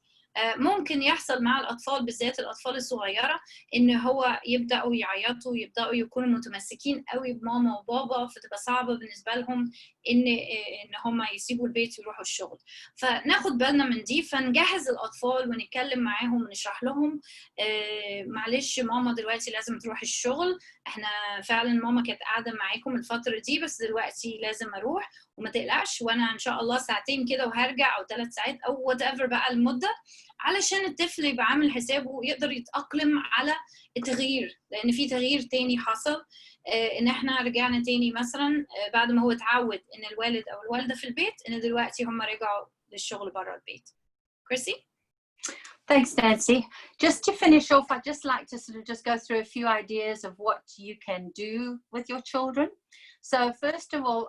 ممكن يحصل مع الأطفال، بالذات الأطفال الصغيرة، إن هو يبدأوا يعيطوا، يبدأوا يكونوا متمسكين قوي بماما وبابا، فتبقى صعبة بالنسبة لهم إن هم يسيبوا البيت ويروحوا الشغل. فناخد بالنا من دي، فنجهز الأطفال ونتكلم معاهم ونشرح لهم معلش ماما دلوقتي لازم تروح الشغل، إحنا فعلا ماما كانت قاعدة معاكم الفترة دي، بس دلوقتي لازم أروح، وما تقلقش وأنا إن شاء الله ساعتين كده وهرجع، أو 3 ساعات أو whatever بقى المدة، علشان الطفل يبقى عامل حسابه ويقدر يتأقلم على التغيير. لأن في تغيير تاني حصل، إن إحنا رجعنا تاني مثلا بعد ما هو اتعود إن الوالد أو الوالدة في البيت، إن دلوقتي هم رجعوا للشغل بره البيت. كريسي؟ Thanks, Nancy. Just to finish off, I'd just like to sort of just go through a few ideas of what you can do with your children. So first of all,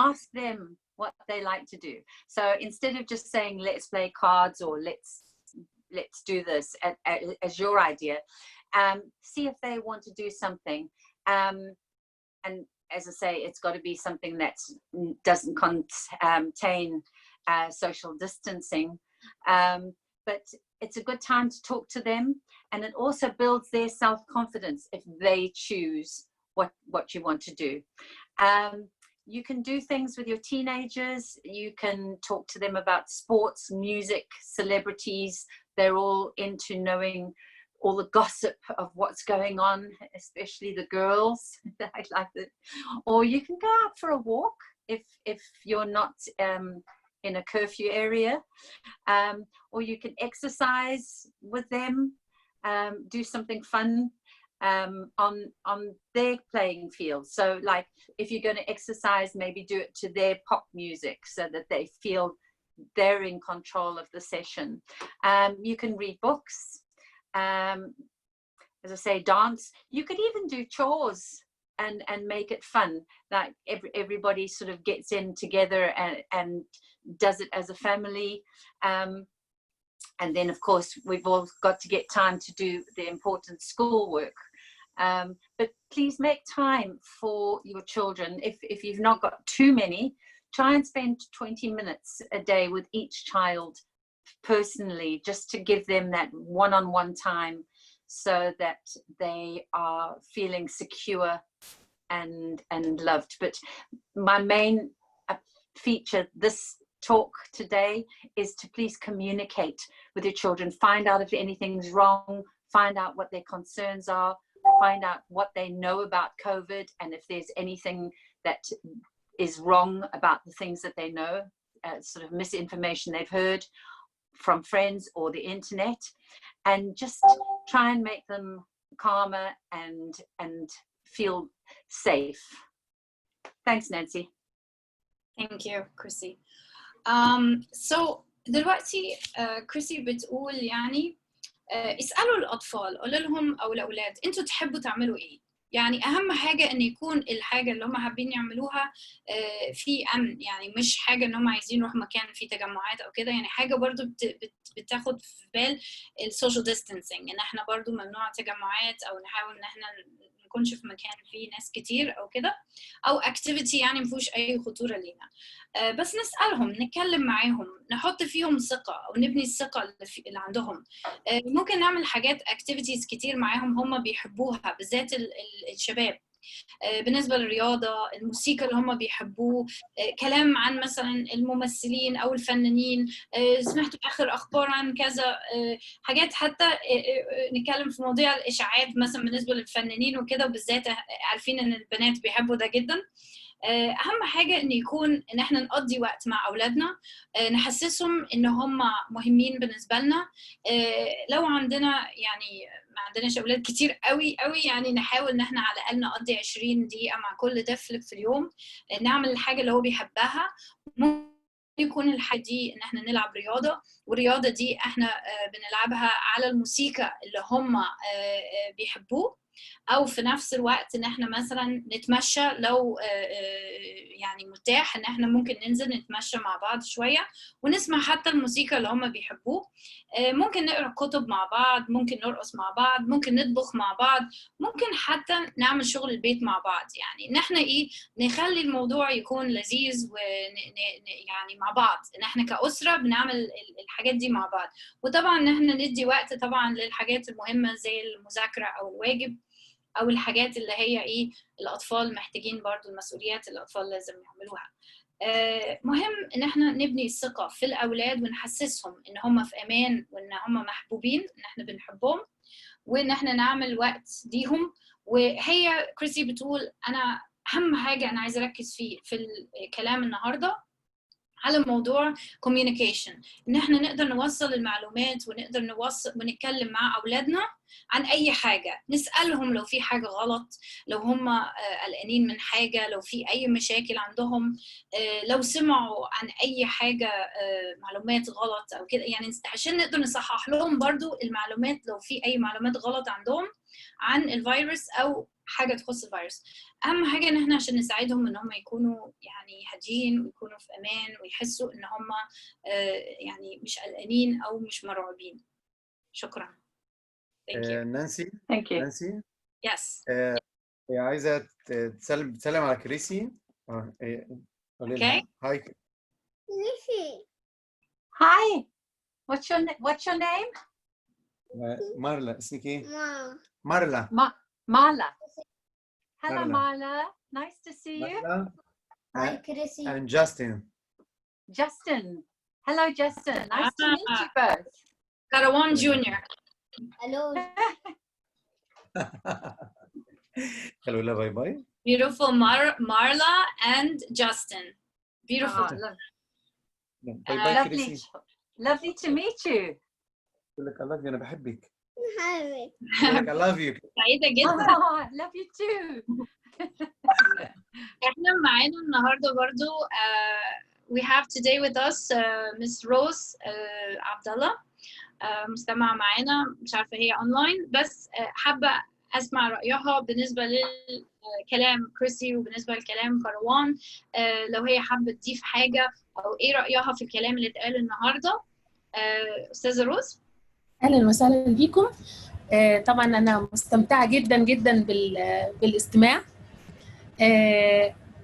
ask them what they like to do. So instead of just saying, let's play cards or let's do this as your idea, see if they want to do something. And as I say, it's got to be something that doesn't contain social distancing. But it's a good time to talk to them, and it also builds their self-confidence if they choose what you want to do. You can do things with your teenagers. You can talk to them about sports, music, celebrities. They're all into knowing all the gossip of what's going on, especially the girls. I like that. Or you can go out for a walk if you're not in a curfew area, or you can exercise with them, do something fun on their playing field. So like if you're going to exercise, maybe do it to their pop music so that they feel they're in control of the session. You can read books, as I say, dance. You could even do chores and make it fun, like everybody sort of gets in together and does it as a family. And then of course we've all got to get time to do the important schoolwork. But please make time for your children. If you've not got too many, try and spend 20 minutes a day with each child personally, just to give them that one-on-one time, so that they are feeling secure and loved. But my main feature this talk today is to please communicate with your children. Find out if anything's wrong, find out what their concerns are, find out what they know about COVID, and if there's anything that is wrong about the things that they know, sort of misinformation they've heard from friends or the internet, and just try and make them calmer and feel safe. Thanks, Nancy. Thank you, Chrissy. So دلوقتي كريسي بتقول يعني اسألوا الأطفال، قولوا لهم أو الأولاد أنتوا تحبوا تعملوا إيه؟ يعني أهم حاجة إن يكون الحاجة اللي هم حابين يعملوها في أمن، يعني مش حاجة إن هم عايزين يروحوا مكان فيه تجمعات أو كده، يعني حاجة برضو بتاخد في بال السوشيال ديستانسينج، إن إحنا برضو ممنوع تجمعات، أو نحاول إن إحنا نكونش في مكان فيه ناس كتير أو كده، أو activity يعني مفيهوش أي خطورة لينا. بس نسألهم، نتكلم معاهم، نحط فيهم ثقة أو نبني الثقة اللي عندهم. ممكن نعمل حاجات activities كتير معاهم هم بيحبوها، بالذات الشباب. بالنسبة للرياضة، الموسيقى اللي هم بيحبوه، كلام عن مثلا الممثلين أو الفنانين، سمعتوا آخر أخبار عن كذا، حاجات حتى نتكلم في مواضيع الإشاعات مثلا بالنسبة للفنانين وكده، وبالذات عارفين إن البنات بيحبوا ده جدا. أهم حاجة إن يكون إن إحنا نقضي وقت مع أولادنا، نحسسهم إن هم مهمين بالنسبة لنا. لو عندنا يعني ما عندناش أولاد كتير قوي قوي، يعني نحاول إن إحنا على الأقل نقضي 20 دقيقة مع كل طفل في اليوم، نعمل الحاجة اللي هو بيحبها. ممكن يكون الحاجة دي إن إحنا نلعب رياضة، والرياضة دي إحنا بنلعبها على الموسيقى اللي هم بيحبوه، او في نفس الوقت ان احنا مثلا نتمشى لو يعني متاح ان احنا ممكن ننزل نتمشى مع بعض شويه ونسمع حتى الموسيقى اللي هم بيحبوه. ممكن نقرا كتب مع بعض، ممكن نرقص مع بعض، ممكن نطبخ مع بعض، ممكن حتى نعمل شغل البيت مع بعض. يعني ان احنا نخلي الموضوع يكون لذيذ يعني مع بعض، ان احنا كأسرة بنعمل الحاجات دي مع بعض. وطبعا ان احنا ندي وقت طبعا للحاجات المهمة زي المذاكرة او الواجب، او الحاجات اللي هي الاطفال محتاجين برضو، المسؤوليات اللي الاطفال لازم يعملوها. مهم ان احنا نبني الثقة في الاولاد ونحسسهم ان هم في امان، وان هم محبوبين، ان احنا بنحبهم، وان احنا نعمل وقت ليهم. وهي كريسي بتقول انا اهم حاجة انا عايزة اركز فيه في الكلام النهاردة على موضوع communication، ان احنا نقدر نوصل المعلومات ونقدر نوصل ونتكلم مع اولادنا عن اي حاجة، نسألهم لو في حاجة غلط، لو هم قلقانين من حاجة، لو في اي مشاكل عندهم، لو سمعوا عن اي حاجة معلومات غلط او كده، يعني عشان نقدر نصحح لهم برضو المعلومات لو في اي معلومات غلط عندهم عن الفيروس او حاجة تخص الفيروس. اهم حاجة ان احنا عشان نساعدهم ان هم يكونوا يعني هاديين ويكونوا في امان ويحسوا ان هم يعني مش قلقانين او مش مرعوبين. شكرا. نانسي. Thank you. نانسي. Yes. هي عايزة تسلم على كريسي. Okay. هاي Chrissy. Hi. What's your name? مارلا. اسمك ايه؟ Mom. مارلا. Marla. Hello, Marla. Marla. Nice to see you. مارلا. Hi, Chrissy. And Justin. Justin. Hello, Justin. Nice to meet you both. Karawan Junior. Hello. خلوا لها باي باي. Beautiful Marla and Justin. Beautiful. باي باي Lovely. كريسي. Lovely to meet you. بقول لك I love you. انا بحبك. Hi. بقول لك I love you. سعيدة جدا. Love you too. احنا معانا النهارده برضو we have today with us Miss Rose عبد الله، مستمعة معانا، مش عارفة هي اونلاين، بس حابة اسمع رايها بالنسبه للكلام كريسي وبالنسبه لكلام كروان، لو هي حابه تضيف حاجه او ايه رايها في الكلام اللي اتقال النهارده. استاذه روز. اهلا وسهلا بيكم. طبعا انا مستمتعه جدا جدا بالاستماع.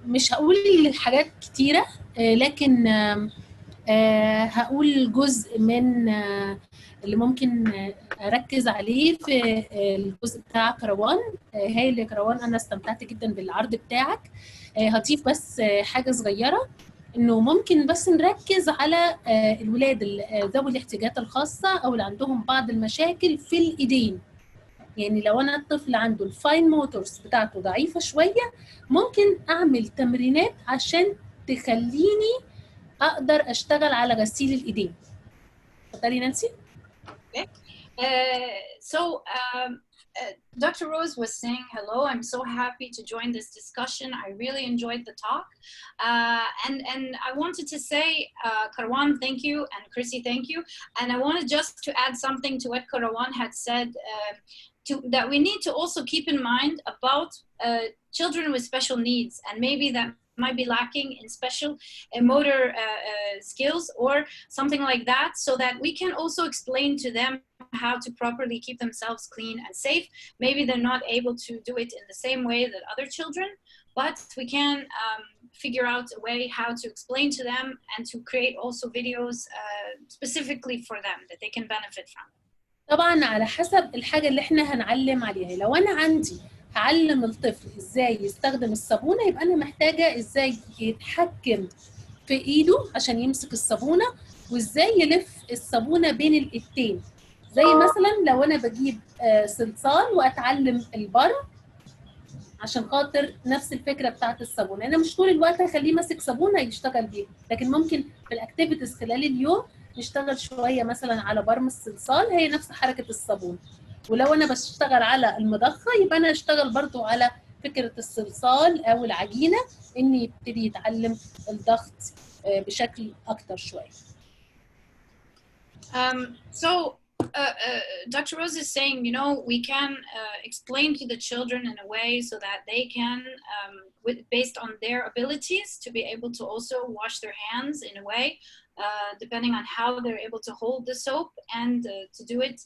مش هقول حاجات كتيره، لكن هقول جزء من اللي ممكن اركز عليه في الجزء بتاع كروان. هايل يا كروان، انا استمتعت جدا بالعرض بتاعك. هضيف بس حاجه صغيره، انه ممكن بس نركز على الولاد ذوي الاحتياجات الخاصه او اللي عندهم بعض المشاكل في الايدين. يعني لو انا الطفل عنده الفاين موتورز بتاعته ضعيفه شويه، ممكن اعمل تمرينات عشان تخليني اقدر اشتغل على غسيل الايدين. اتفضلي نانسي. Dr. Rose was saying hello. I'm so happy to join this discussion. I really enjoyed the talk. And I wanted to say, Karawan, thank you, and Chrissy, thank you. And I wanted just to add something to what Karawan had said, that we need to also keep in mind about children with special needs, and maybe that might be lacking in special motor skills or something like that, so that we can also explain to them how to properly keep themselves clean and safe. Maybe they're not able to do it in the same way that other children, but we can figure out a way how to explain to them and to create also videos specifically for them that they can benefit from. طبعا على حسب الحاجه اللي احنا هنعلم عليها. لو انا عندي هعلم الطفل ازاي يستخدم الصابونه، يبقى انا محتاجه ازاي يتحكم في ايده عشان يمسك الصابونه، وازاي يلف الصابونه بين الايدين. زي مثلا لو انا بجيب صلصال واتعلم البر عشان خاطر نفس الفكره بتاعت الصابونه. انا مش طول الوقت هخليه ماسك صابونه يشتغل بيها، لكن ممكن في الاكتيفيتيز خلال اليوم نشتغل شويه مثلا على برم الصلصال، هي نفس حركه الصابون. ولو انا بشتغل على المضخه يبقى انا اشتغل برضو على فكره الصلصال او العجينه، اني يبتدي يتعلم الضغط بشكل اكتر شويه. Dr. Rose is saying, you know, we can explain to the children in a way so that they can, based on their abilities, to be able to also wash their hands in a way, depending on how they're able to hold the soap and to do it,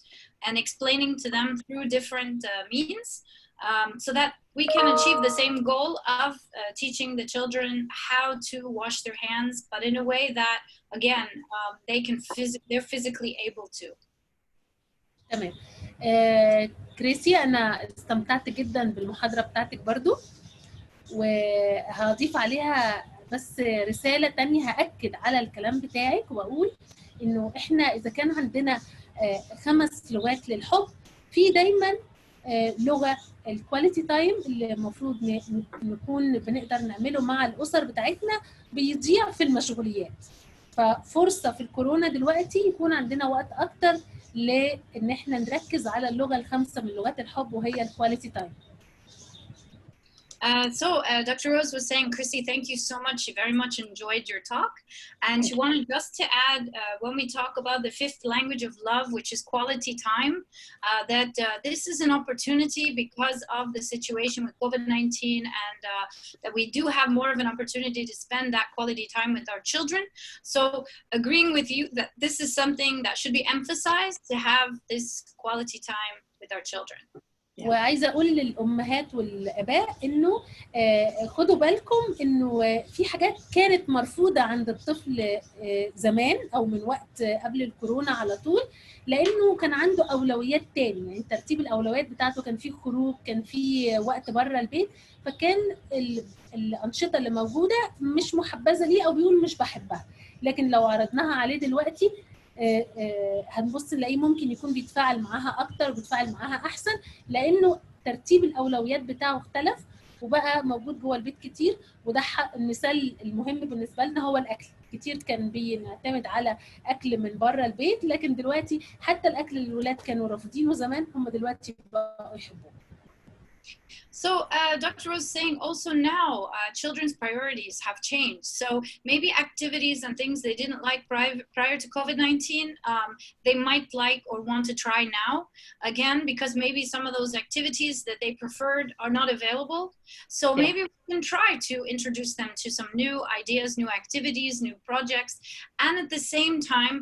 and explaining to them through different means, so that we can achieve the same goal of teaching the children how to wash their hands, but in a way that, again, they're physically able to. تمام. كريسي، انا استمتعت جدا بالمحاضره بتاعتك برضو، وهضيف عليها بس رساله تانية هاكد على الكلام بتاعك واقول انه احنا اذا كان عندنا 5 لغات للحب، في دايما لغه الكواليتي تايم اللي المفروض نكون بنقدر نعمله مع الاسر بتاعتنا بيضيع في المشغوليات. ففرصه في الكورونا دلوقتي يكون عندنا وقت اكتر لان احنا نركز على اللغه ال5 من لغات الحب، وهي الكواليتي تايم. Dr. Rose was saying, Chrissy, thank you so much. She very much enjoyed your talk. And she wanted just to add, when we talk about the 5th language of love, which is quality time, that this is an opportunity because of the situation with COVID-19, and that we do have more of an opportunity to spend that quality time with our children. So agreeing with you that this is something that should be emphasized, to have this quality time with our children. وعايزه اقول للامهات والاباء انه خدوا بالكم انه في حاجات كانت مرفوضه عند الطفل زمان او من وقت قبل الكورونا على طول، لانه كان عنده اولويات تاني. يعني ترتيب الاولويات بتاعته كان فيه خروج، كان فيه وقت بره البيت، فكان الانشطه اللي موجوده مش محبذه ليه او بيقول مش بحبها. لكن لو عرضناها عليه دلوقتي هنبص نلاقيه ممكن يكون بيتفاعل معاها اكتر وبيتفاعل معاها احسن، لانه ترتيب الاولويات بتاعه اختلف وبقى موجود جوه البيت كتير. وده المثال المهم بالنسبه لنا هو الاكل. كتير كان بنعتمد على اكل من بره البيت، لكن دلوقتي حتى الاكل اللي الولاد كانوا رافضينه زمان هم دلوقتي بقوا يحبوه. So Dr. Rose is saying also now children's priorities have changed. So maybe activities and things they didn't like prior to COVID-19, they might like or want to try now. Again, because maybe some of those activities that they preferred are not available. So maybe we can try to introduce them to some new ideas, new activities, new projects, and at the same time,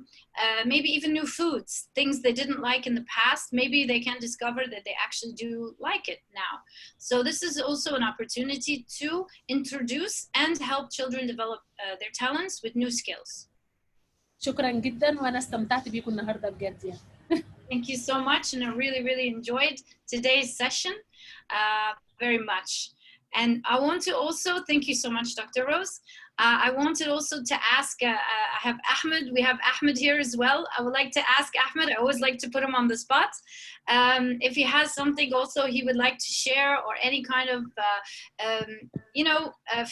maybe even new foods, things they didn't like in the past. Maybe they can discover that they actually do like it now. So this is also an opportunity to introduce and help children develop their talents with new skills. شكرا جدا وانا استمتعت بيكم النهارده بجد يعني. Thank you so much, and I really enjoyed today's session very much. And I want to also thank you so much, Dr. Rose. I wanted also to ask, I have Ahmed, we have Ahmed here as well. I would like to ask Ahmed, I always like to put him on the spot, if he has something also he would like to share or any kind of,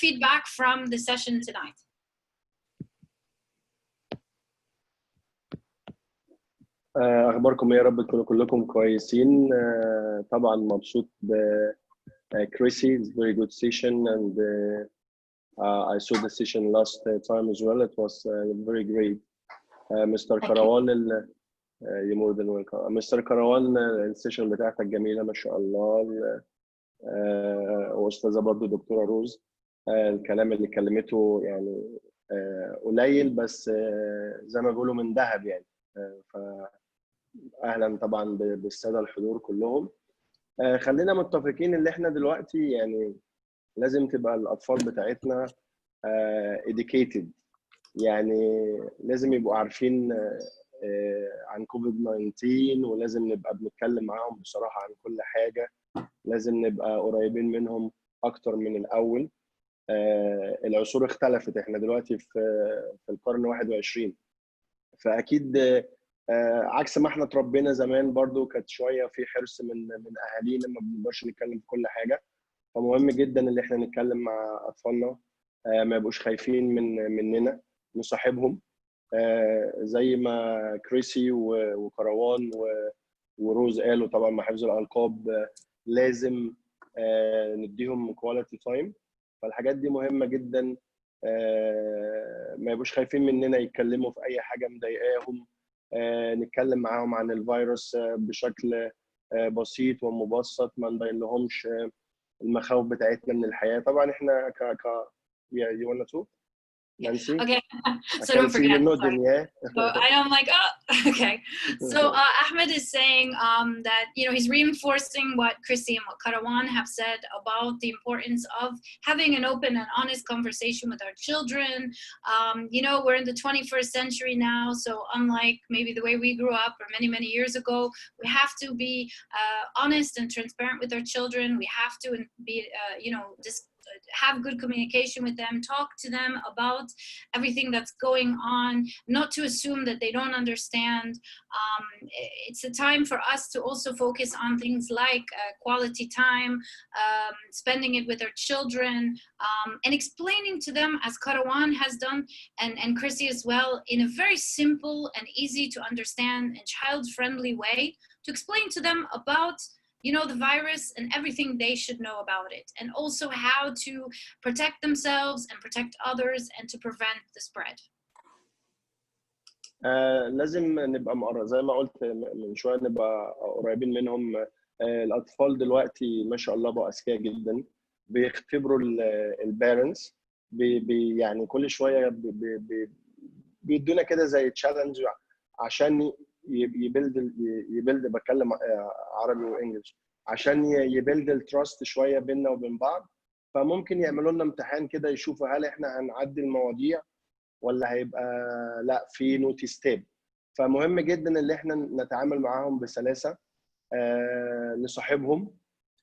feedback from the session tonight. اخباركم ايه؟ يا رب تكونوا كلكم كويسين. طبعا مبسوط ب Chrissy. It's very good session, and I saw the session last time as well. It was very great. Mr. Karawan, you're more than welcome. Mr. Karawan, السيشن بتاعتك جميلة ما شاء الله. واستاذة برضه دكتورة روز، الكلام اللي كلمته يعني قليل بس زي ما بيقولوا من ذهب يعني. فأهلا طبعا بالسادة الحضور كلهم. خلينا متفقين ان احنا دلوقتي يعني لازم تبقى الاطفال بتاعتنا educated، يعني لازم يبقوا عارفين عن كوفيد 19، ولازم نبقى بنتكلم معاهم بصراحة عن كل حاجة. لازم نبقى قريبين منهم اكتر من الاول. العصور اختلفت، احنا دلوقتي في القرن 21، فاكيد عكس ما احنا اتربينا زمان برضو كانت شويه في حرص من اهالينا، ما بنقدرش نتكلم في كل حاجه. فمهم جدا ان احنا نتكلم مع اطفالنا، ما يبقوش خايفين مننا، نصاحبهم زي ما كريسي وكروان وروز قالوا. طبعا مع حفظ الالقاب لازم نديهم كواليتي تايم، فالحاجات دي مهمه جدا. ما يبقوش خايفين مننا، يتكلموا في اي حاجه مضايقاهم، نتكلم معاهم عن الفيروس بشكل بسيط ومبسط، ما نبين لهمش المخاوف بتاعتنا من الحياه. طبعا احنا you wanna talk? Nancy? Okay, so I don't can see you forget. nodding, yeah? So I'm like, oh, okay. So Ahmed is saying that, he's reinforcing what Chrissy and what Karawan have said about the importance of having an open and honest conversation with our children. We're in the 21st century now, so unlike maybe the way we grew up or many years ago, we have to be honest and transparent with our children. We have to be, have good communication with them, talk to them about everything that's going on, not to assume that they don't understand. It's a time for us to also focus on things like quality time, spending it with our children, and explaining to them, as Karawan has done, and Chrissy as well, in a very simple and easy to understand and child-friendly way, to explain to them about the virus and everything they should know about it, and also how to protect themselves and protect others and to prevent the spread. لازم نبقى زي ما قلت من شويه، نبقى قريبين منهم. الاطفال دلوقتي ما شاء الله بقوا اذكياء جدا، بيختبروا البيرنتس، يعني كل شويه بيدونا كده زي تشالنج عشان يبلد بتكلم عربي وانجلش، عشان يبلد التراست شويه بيننا وبين بعض. فممكن يعملوا لنا امتحان كده يشوفوا هل احنا هنعدي المواضيع ولا هيبقى لا في نوتي ستيب. فمهم جدا ان احنا نتعامل معاهم بسلاسه، نصاحبهم.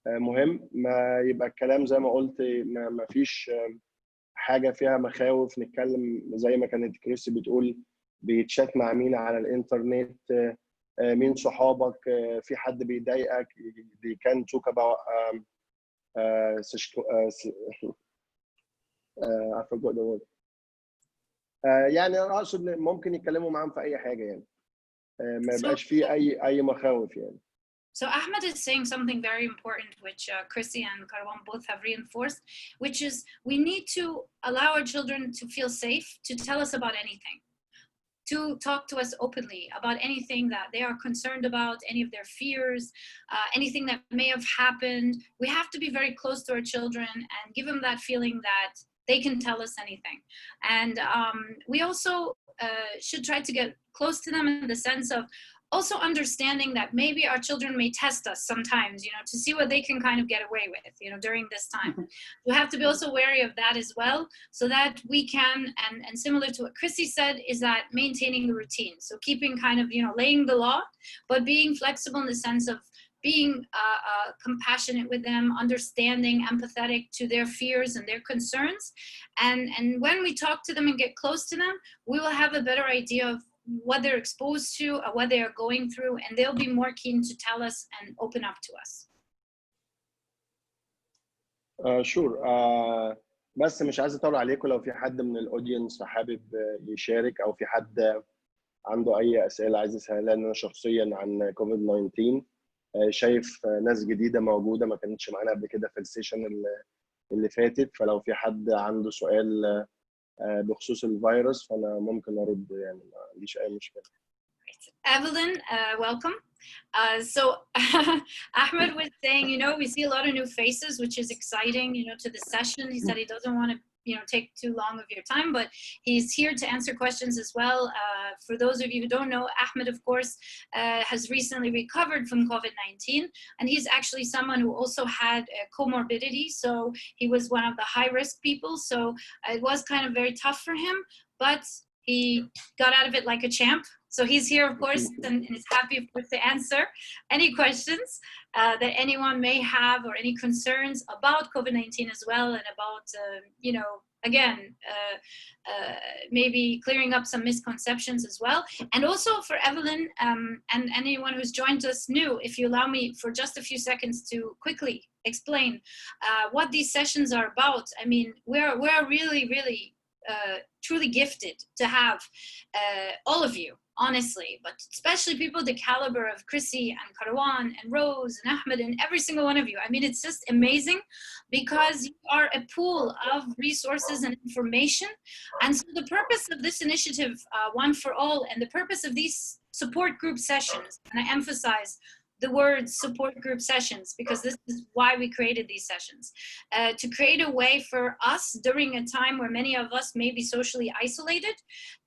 مهم ما يبقى الكلام زي ما قلت ما فيش حاجه فيها مخاوف. نتكلم زي ما كانت كريسي بتقول، بيتشات مع مين على الانترنت، مين صحابك، في حد بيضايقك، they can talk about I forgot the word. يعني انا اقصد ممكن يتكلموا معاهم في اي حاجه يعني، ما يبقاش فيه اي مخاوف يعني. So Ahmed is saying something very important, which Chrissy and Karawan both have reinforced, which is we need to allow our children to feel safe, to tell us about anything, to talk to us openly about anything that they are concerned about, any of their fears, anything that may have happened. We have to be very close to our children and give them that feeling that they can tell us anything. And we also should try to get close to them in the sense of also understanding that maybe our children may test us sometimes, to see what they can kind of get away with, during this time. We have to be also wary of that as well, so that we can, and similar to what Chrissy said, is that maintaining the routine. So keeping kind of, laying the law, but being flexible in the sense of being compassionate with them, understanding, empathetic to their fears and their concerns. And when we talk to them and get close to them, we will have a better idea of what they're exposed to or what they are going through, and they'll be more keen to tell us and open up to us. شور بس مش عايز اطول عليكم. لو في حد من الاودينس حابب يشارك او في حد عنده اي اسئله عايز يسالها لنا شخصيا عن كوفيد 19، شايف ناس جديده موجوده ما كانتش معانا قبل كده في السيشن اللي فاتت، فلو في حد عنده سؤال بخصوص الفيروس فانا ممكن ارد، يعني ما عنديش اي مشكله. Evelyn, welcome. So Ahmed was saying, we see a lot of new faces, which is exciting, to the session. He said he doesn't want to, take too long of your time, but he's here to answer questions as well. For those of you who don't know, Ahmed, of course, has recently recovered from COVID-19, and he's actually someone who also had a comorbidity. So he was one of the high-risk people. So it was kind of very tough for him, but he got out of it like a champ. So he's here, of course, and is happy, of course, to answer any questions that anyone may have or any concerns about COVID-19 as well, and about, again, maybe clearing up some misconceptions as well. And also for Evelyn and anyone who's joined us new, if you allow me for just a few seconds to quickly explain what these sessions are about. I mean, we're really, really truly gifted to have all of you, honestly, but especially people the caliber of Chrissy and Karawan and Rose and Ahmed and every single one of you. I mean, it's just amazing because you are a pool of resources and information. And so the purpose of this initiative, One4All, and the purpose of these support group sessions, and I emphasize the word support group sessions because this is why we created these sessions, to create a way for us during a time where many of us may be socially isolated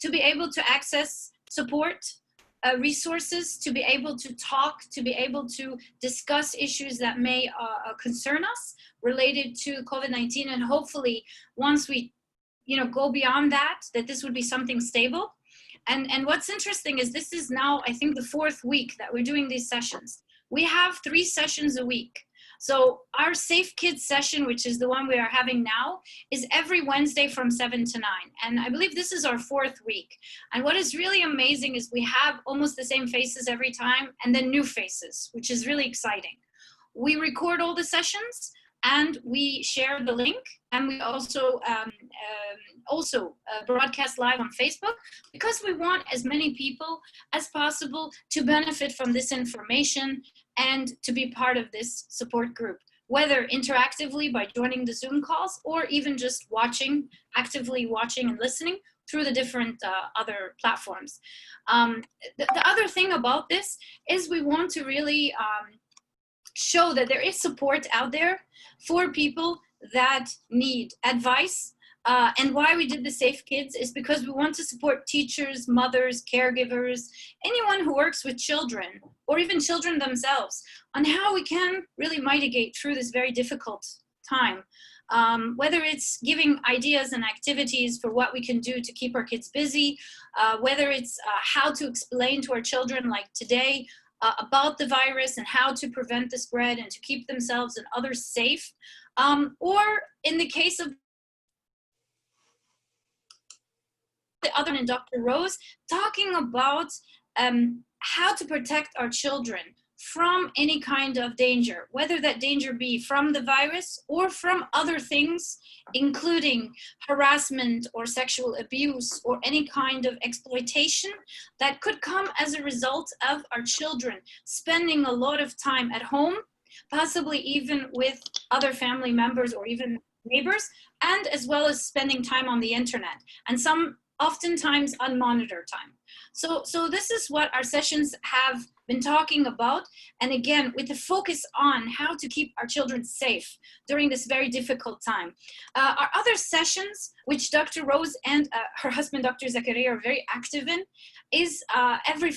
to be able to access support, resources, to be able to talk, to be able to discuss issues that may concern us related to COVID-19, and hopefully once we go beyond that this would be something stable. And what's interesting is this is now, I think, the 4th week that we're doing these sessions. We have 3 sessions a week. So our Safe Kids session, which is the one we are having now, is every Wednesday from 7 to 9. And I believe this is our 4th week. And what is really amazing is we have almost the same faces every time, and then new faces, which is really exciting. We record all the sessions and we share the link, and we also broadcast live on Facebook, because we want as many people as possible to benefit from this information and to be part of this support group, whether interactively by joining the Zoom calls or even just actively watching and listening through the different other platforms. The other thing about this is we want to really show that there is support out there for people that need advice. And why we did the Safe Kids is because we want to support teachers, mothers, caregivers, anyone who works with children or even children themselves on how we can really mitigate through this very difficult time. Whether it's giving ideas and activities for what we can do to keep our kids busy, whether it's how to explain to our children, like today, about the virus and how to prevent the spread and to keep themselves and others safe. Or in the case of the other and Dr. Rose, talking about how to protect our children from any kind of danger, whether that danger be from the virus or from other things, including harassment or sexual abuse or any kind of exploitation that could come as a result of our children spending a lot of time at home, possibly even with other family members or even neighbors, and as well as spending time on the internet, and some oftentimes unmonitored time. So this is what our sessions have been talking about, and again with the focus on how to keep our children safe during this very difficult time. Our other sessions, which Dr. Rose and her husband Dr. Zakaria are very active in, is every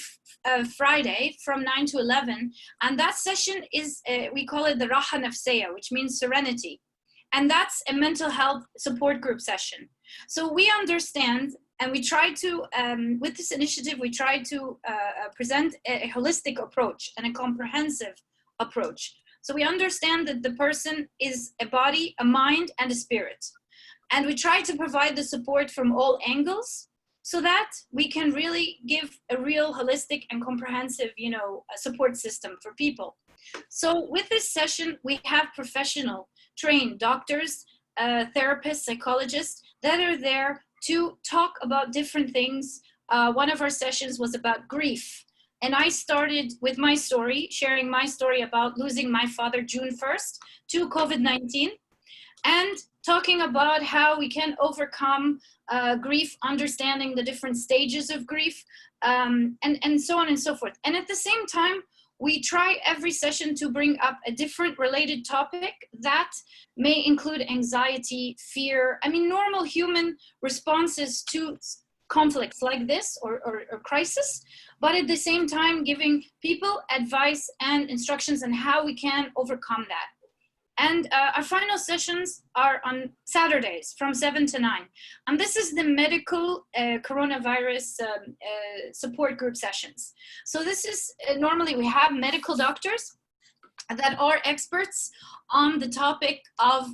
Friday from 9 to 11, and that session is we call it the Raha Nafseya, which means serenity, and that's a mental health support group session. So we understand, and we try to, with this initiative, we try to present a holistic approach and a comprehensive approach. So we understand that the person is a body, a mind, and a spirit. And we try to provide the support from all angles so that we can really give a real holistic and comprehensive, support system for people. So with this session, we have professional trained doctors, therapists, psychologists that are there to talk about different things. One of our sessions was about grief. And I started with my story, sharing my story about losing my father June 1st to COVID-19, and talking about how we can overcome grief, understanding the different stages of grief, and so on and so forth. And at the same time, we try every session to bring up a different related topic that may include anxiety, fear, normal human responses to conflicts like this or crisis, but at the same time giving people advice and instructions on how we can overcome that. And our final sessions are on Saturdays from 7 to 9. And this is the medical coronavirus support group sessions. So this is, normally we have medical doctors that are experts on the topic of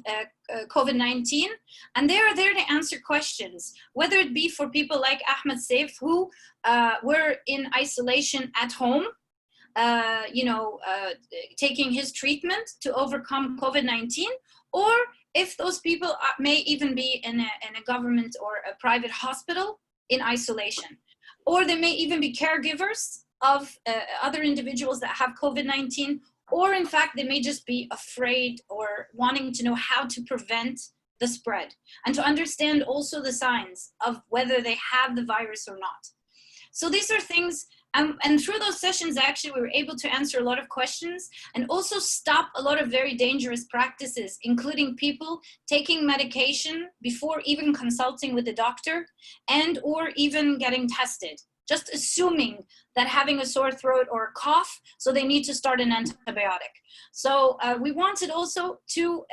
COVID-19, and they are there to answer questions, whether it be for people like Ahmed Saif, who were in isolation at home, taking his treatment to overcome COVID-19, or if those people may even be in a government or a private hospital in isolation, or they may even be caregivers of other individuals that have COVID-19, or in fact, they may just be afraid or wanting to know how to prevent the spread and to understand also the signs of whether they have the virus or not. So these are things, and through those sessions, actually, we were able to answer a lot of questions and also stop a lot of very dangerous practices, including people taking medication before even consulting with the doctor and or even getting tested, just assuming that having a sore throat or a cough, so they need to start an antibiotic. So we wanted also to,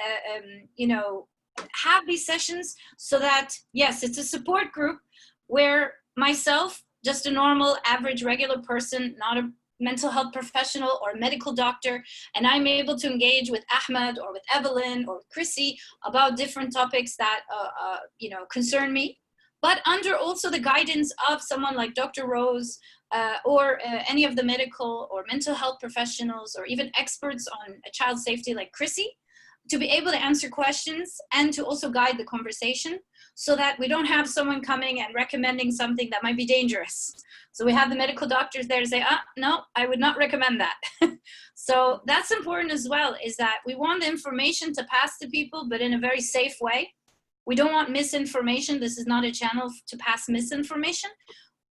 have these sessions so that, yes, it's a support group where myself, just a normal, average, regular person, not a mental health professional or medical doctor, and I'm able to engage with Ahmed or with Evelyn or with Chrissy about different topics that concern me, but under also the guidance of someone like Dr. Rose or any of the medical or mental health professionals or even experts on child safety like Chrissy, to be able to answer questions and to also guide the conversation so that we don't have someone coming and recommending something that might be dangerous. So we have the medical doctors there to say, no, I would not recommend that. So that's important as well, is that we want the information to pass to people, but in a very safe way. We don't want misinformation. This is not a channel to pass misinformation.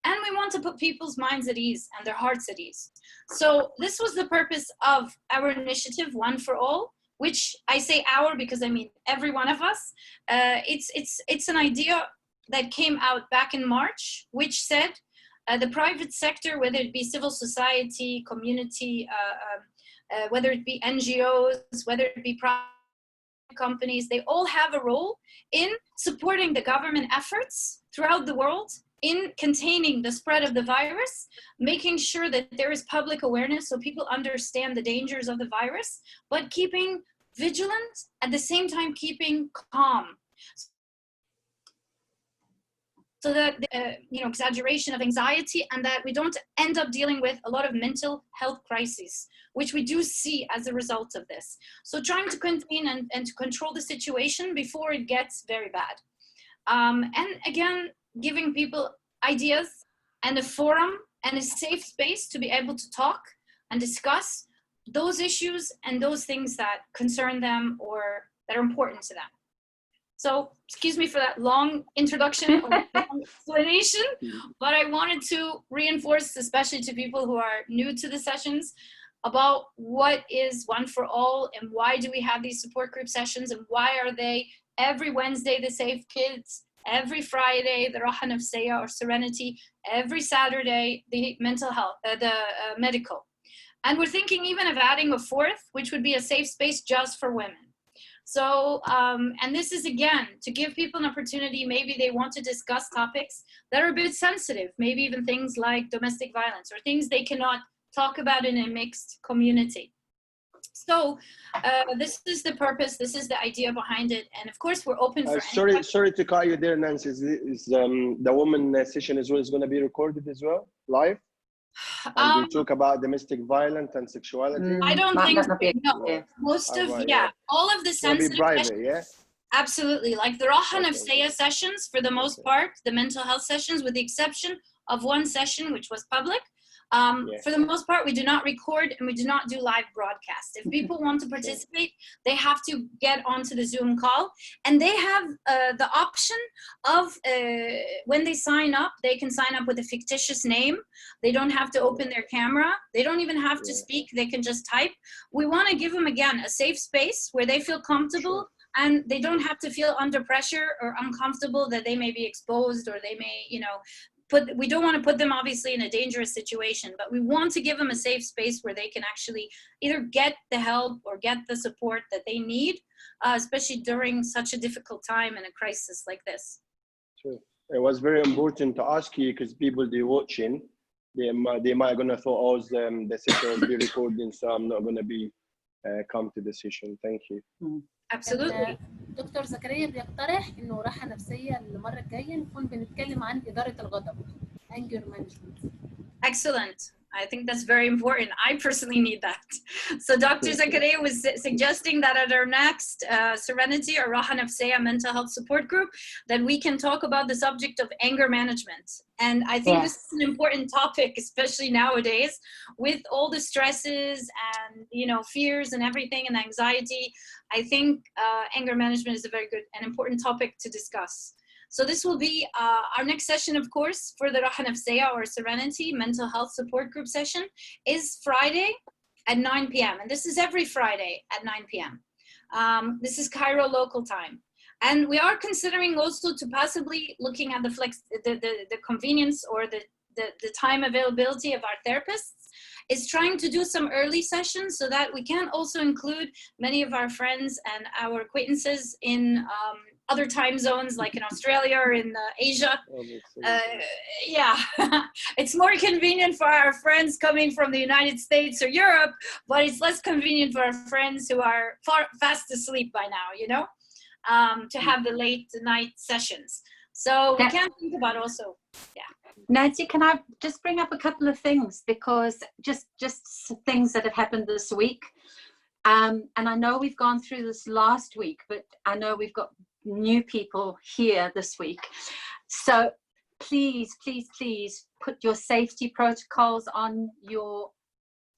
And we want to put people's minds at ease and their hearts at ease. So this was the purpose of our initiative, One4All, which I say our because I mean every one of us. It's an idea that came out back in March, which said the private sector, whether it be civil society, community, whether it be NGOs, whether it be private companies, they all have a role in supporting the government efforts throughout the world in containing the spread of the virus, making sure that there is public awareness so people understand the dangers of the virus, but keeping vigilant, at the same time keeping calm. so that exaggeration of anxiety, and that we don't end up dealing with a lot of mental health crises, which we do see as a result of this. So trying to contain and to control the situation before it gets very bad. And again, giving people ideas and a forum and a safe space to be able to talk and discuss those issues and those things that concern them or that are important to them. So, excuse me for that long introduction or long explanation, but I wanted to reinforce, especially to people who are new to the sessions, about what is One4All and why do we have these support group sessions and why are they every Wednesday the Safe Kids, every Friday the Raha Nafsiya or Serenity, every Saturday the mental health, medical. And we're thinking even of adding a fourth, which would be a safe space just for women. So, and this is again, to give people an opportunity, maybe they want to discuss topics that are a bit sensitive, maybe even things like domestic violence or things they cannot talk about in a mixed community. So this is the purpose, this is the idea behind it. And of course, we're open for sorry to cut you there, Nancy. Is the woman session as well is going to be recorded as well, live? And we talk about domestic violence and sexuality. I don't think so. No. Yeah. Most of yeah. all of the sensitive private, sessions, yeah. Absolutely, like the Raha Nafsiya sessions for the most part, the mental health sessions, with the exception of one session which was public. For the most part, we do not record and we do not do live broadcasts. If people want to participate, they have to get onto the Zoom call, and they have the option of when they sign up, they can sign up with a fictitious name. They don't have to open their camera. They don't even have to speak. They can just type. We want to give them, again, a safe space where they feel comfortable and they don't have to feel under pressure or uncomfortable that they may be exposed or they may, we don't want to put them obviously in a dangerous situation, but we want to give them a safe space where they can actually either get the help or get the support that they need, especially during such a difficult time in a crisis like this. True. It was very important to ask you because people they're watching, they might gonna thought, oh, the session will be recording, so I'm not gonna be come to the session. Thank you. Absolutely. دكتور زكريا بيقترح انه راحه نفسيه المره الجايه نكون بنتكلم عن اداره الغضب anger management. Excellent. I think that's very important. I personally need that. So Dr. Zakaria was suggesting that at our next Serenity or Raha Nafsiya mental health support group, that we can talk about the subject of anger management. And I think this is an important topic, especially nowadays, with all the stresses and, fears and everything and anxiety. I think anger management is a very good and important topic to discuss. So this will be our next session, of course, for the Raha Nafsiya or Serenity mental health support group session is Friday at 9 p.m. And this is every Friday at 9 p.m. This is Cairo local time. And we are considering also to possibly looking at the convenience or the time availability of our therapists, is trying to do some early sessions so that we can also include many of our friends and our acquaintances in other time zones, like in Australia or in Asia. It's more convenient for our friends coming from the United States or Europe, but it's less convenient for our friends who are fast asleep by now, to have the late night sessions. So we can think about also, Nancy, can I just bring up a couple of things, because just things that have happened this week. And I know we've gone through this last week, but I know we've got new people here this week. So please, please, please put your safety protocols on your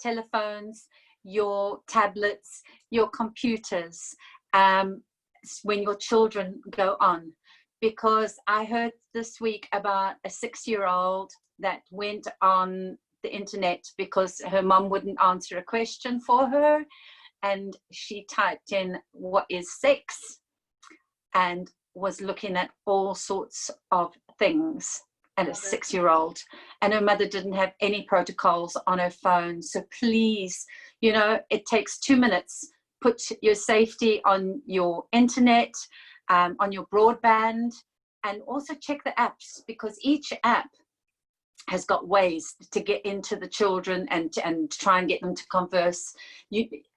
telephones, your tablets, your computers, when your children go on. Because I heard this week about a 6-year-old that went on the internet because her mom wouldn't answer a question for her, and she typed in what is sex and was looking at all sorts of things at a 6-year-old, and her mother didn't have any protocols on her phone. So please, it takes 2 minutes. Put your safety on your internet, on your broadband, and also check the apps, because each app has got ways to get into the children and try and get them to converse.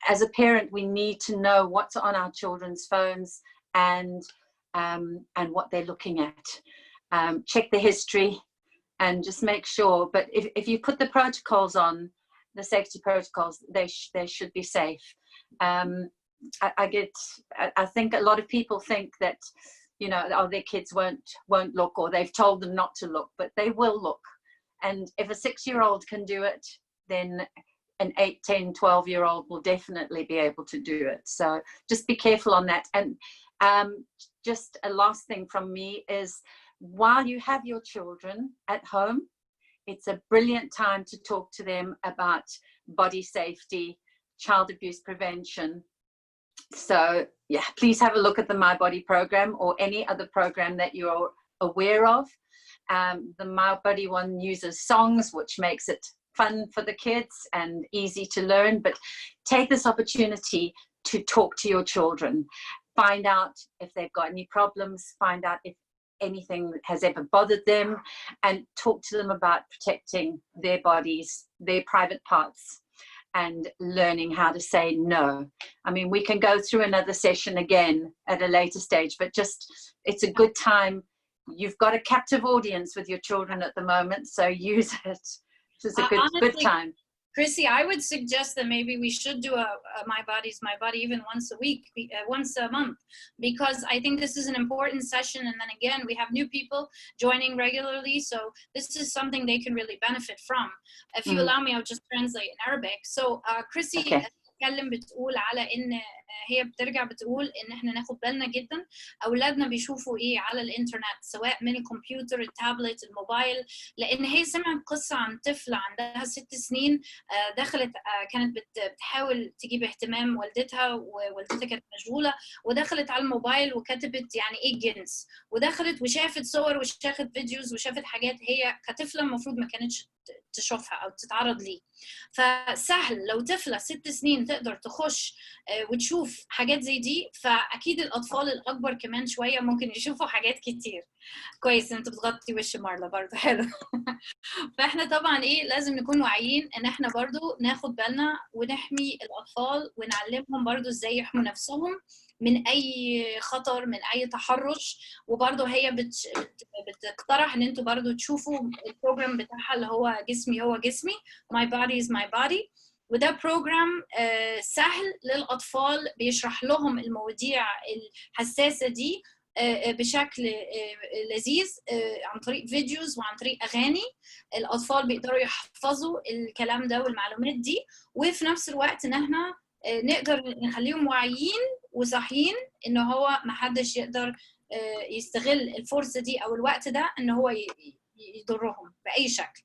As a parent, we need to know what's on our children's phones and what they're looking at. check the history, and just make sure. But if you put the protocols on, the safety protocols, they should be safe. I think a lot of people think that, you know, oh, their kids won't look, or they've told them not to look, but they will look. And if a 6-year-old can do it, then an 8, 10, 12-year-old will definitely be able to do it. So just be careful on that. And just a last thing from me is, while you have your children at home, it's a brilliant time to talk to them about body safety, child abuse prevention. So yeah, please have a look at the My Body program, or any other program that you're aware of. The My Body one uses songs, which makes it fun for the kids and easy to learn. But take this opportunity to talk to your children, find out if they've got any problems, find out if anything has ever bothered them, and talk to them about protecting their bodies, their private parts, and learning how to say no. I mean, we can go through another session again at a later stage, but just, it's a good time. You've got a captive audience with your children at the moment, so use it. It's a good time. Chrissy, I would suggest that maybe we should do a My Body's My Body even once a week, once a month, because I think this is an important session. And then again, we have new people joining regularly, so this is something they can really benefit from. If you allow me, I'll just translate in Arabic. So Chrissy, بتتكلم بتقول على ان هي بترجع بتقول ان احنا ناخد بالنا جدا اولادنا بيشوفوا ايه على الانترنت، سواء من الكمبيوتر، التابلت، الموبايل. لان هي سمعت قصه عن طفله عندها 6 سنين دخلت، كانت بتحاول تجيب اهتمام والدتها، ووالدتها كانت مشغوله، ودخلت على الموبايل وكتبت يعني ايه جنس، ودخلت وشافت صور وشافت فيديوز وشافت حاجات هي كطفله المفروض ما كانتش تشوفها او تتعرض ليه. فسهل لو طفله 6 سنين تقدر تخش وتشوف حاجات زي دي، فاكيد الاطفال الاكبر كمان شويه ممكن يشوفوا حاجات كتير. كويس انت بتغطي وش مارلا برضه، حلو. فاحنا طبعا ايه لازم نكون واعيين ان احنا برضه ناخد بالنا ونحمي الاطفال ونعلمهم برضه ازاي يحموا نفسهم من اي خطر، من اي تحرش. وبرضه هي بتقترح ان انتوا برضه تشوفوا البروجرام بتاعها اللي هو جسمي هو جسمي، My Body is My Body. وده بروجرام سهل للاطفال، بيشرح لهم المواضيع الحساسه دي بشكل لذيذ عن طريق فيديوز وعن طريق اغاني. الاطفال بيقدروا يحفظوا الكلام ده والمعلومات دي، وفي نفس الوقت ان احنا نقدر نخليهم واعيين وصاحيين ان هو ما حدش يقدر يستغل الفرصه دي او الوقت ده ان هو يضرهم باي شكل.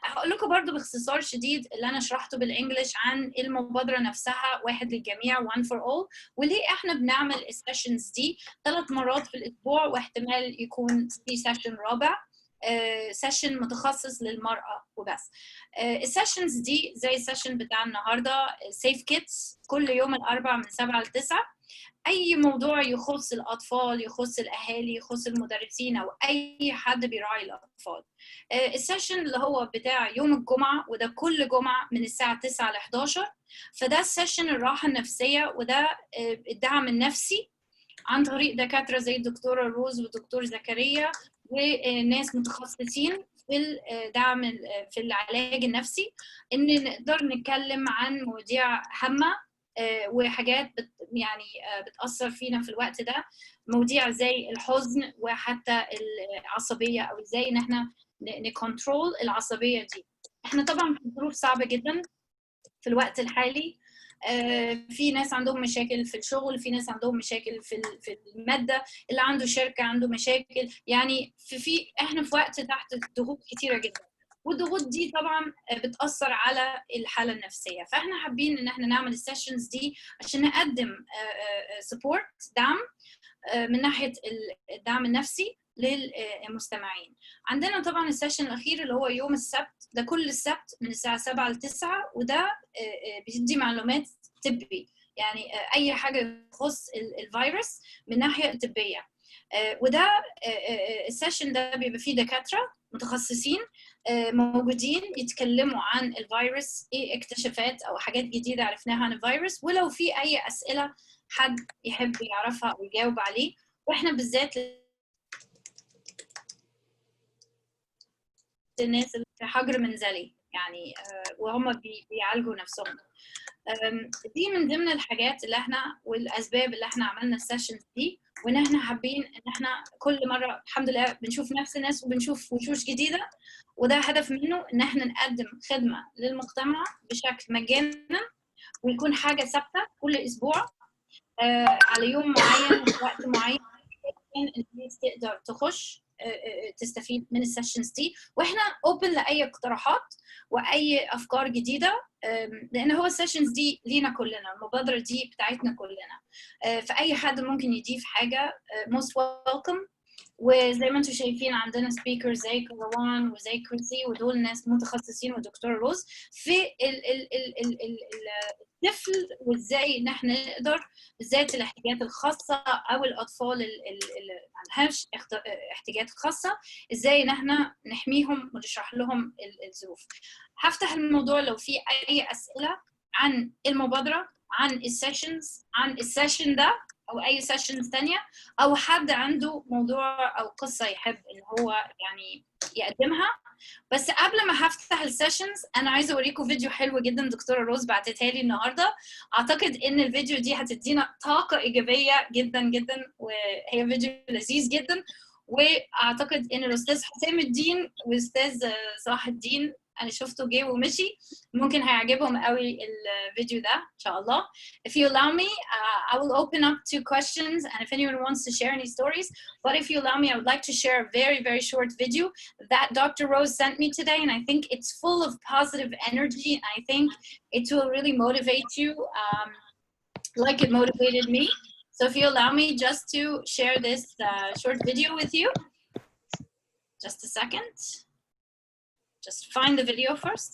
هقول لكم برضو باختصار شديد اللي انا شرحته بالانجلش عن المبادره نفسها، واحد للجميع One4All، وليه احنا بنعمل السيشنز دي 3 مرات في الاسبوع، واحتمال يكون في سيشن رابع، سيشن متخصص للمرأة وبس. السيشنز دي زي السيشن بتاع النهارده سيف كيدز، كل يوم الاربعاء من 7 ل 9. اي موضوع يخص الاطفال، يخص الاهالي، يخص المدرسين او اي حد بيراعي الاطفال. السيشن اللي هو بتاع يوم الجمعه، وده كل جمعه من الساعه 9 ل 11، فده السيشن الراحه النفسيه، وده الدعم النفسي عن طريق دكاتره زي الدكتوره روز والدكتور زكريا وناس متخصصين في الدعم في العلاج النفسي، ان نقدر نتكلم عن مواضيع هامه وحاجات يعني بتأثر فينا في الوقت ده، مواضيع زي الحزن وحتى العصبية، او ازاي ان احنا نكنترول العصبية دي. احنا طبعا في ظروف صعبة جدا في الوقت الحالي، في ناس عندهم مشاكل في الشغل، في ناس عندهم مشاكل في المادة، اللي عنده شركة عنده مشاكل، يعني احنا في وقت تحت ضغوط كتيرة جدا، والضغوط دي طبعا بتأثر على الحالة النفسية. فاحنا حابين ان احنا نعمل السيشنز دي عشان نقدم سبورت، دعم من ناحية الدعم النفسي للمستمعين. عندنا طبعا السيشن الأخير اللي هو يوم السبت، ده كل السبت من الساعة 7 ل 9، وده بيدي معلومات طبي، يعني أي حاجة تخص الفيروس من ناحية طبية. وده السيشن ده بيبقى فيه دكاترة متخصصين موجودين يتكلموا عن الفيروس، ايه اكتشافات او حاجات جديدة عرفناها عن الفيروس، ولو في اي اسئلة حد يحب يعرفها او يجاوب عليه. واحنا بالذات الناس اللي في حجر منزلي يعني وهم بيعالجوا نفسهم. دي من ضمن الحاجات اللي احنا والاسباب اللي احنا عملنا السيشنز دي، وان احنا حابين ان احنا كل مره الحمد لله بنشوف نفس الناس وبنشوف وشوش جديده، وده هدف منه ان احنا نقدم خدمه للمجتمع بشكل مجانا، ويكون حاجه ثابته كل اسبوع على يوم معين وقت معين الناس تقدر تخش تستفيد من السيشنز دي، واحنا اوبن لاي اقتراحات واي افكار جديده، لان هو السيشنز دي لينا كلنا، المبادره دي بتاعتنا كلنا، فاي حد ممكن يضيف حاجه most welcome. وزي ما انتم شايفين عندنا سبيكرز زي كاروان وزي كريسي، ودول ناس متخصصين، ودكتور روز في الطفل، وازاي ان احنا نقدر بالذات الاحتياجات الخاصه او الاطفال اللي ما عندهمش احتياجات خاصه، ازاي ان احنا نحميهم ونشرح لهم الظروف. هفتح الموضوع لو في اي اسئله عن المبادره، عن السيشنز، عن السيشن ده او اي سيشنز ثانيه، او حد عنده موضوع او قصه يحب ان هو يعني يقدمها. بس قبل ما هفتح السيشنز انا عايزه اوريكم فيديو حلو جدا دكتوره روز بعتتها لي النهارده. اعتقد ان الفيديو دي هتدينا طاقه ايجابيه جدا جدا، وهي فيديو لذيذ جدا، واعتقد ان الاستاذ حسام الدين والاستاذ صلاح الدين انا شفته جه ومشي، ممكن هيعجبهم قوي الفيديو ده ان شاء الله. If you allow me, I will open up to questions, and if anyone wants to share any stories, but if you allow me, I would like to share a very, very short video that Dr. Rose sent me today, and I think it's full of positive energy, and I think it will really motivate you like it motivated me. So if you allow me just to share this short video with you. Just a second. Just find the video first.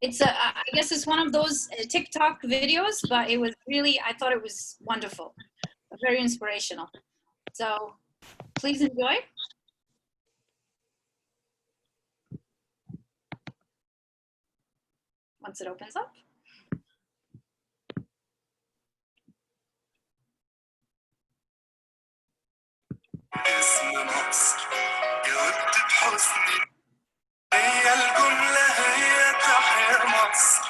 It's I guess it's one of those TikTok videos, but it was really, I thought it was wonderful, very inspirational. So please enjoy. Once it opens up. اسم مصر جاوبت بحسن، هي الجملة هي تحيا مصر،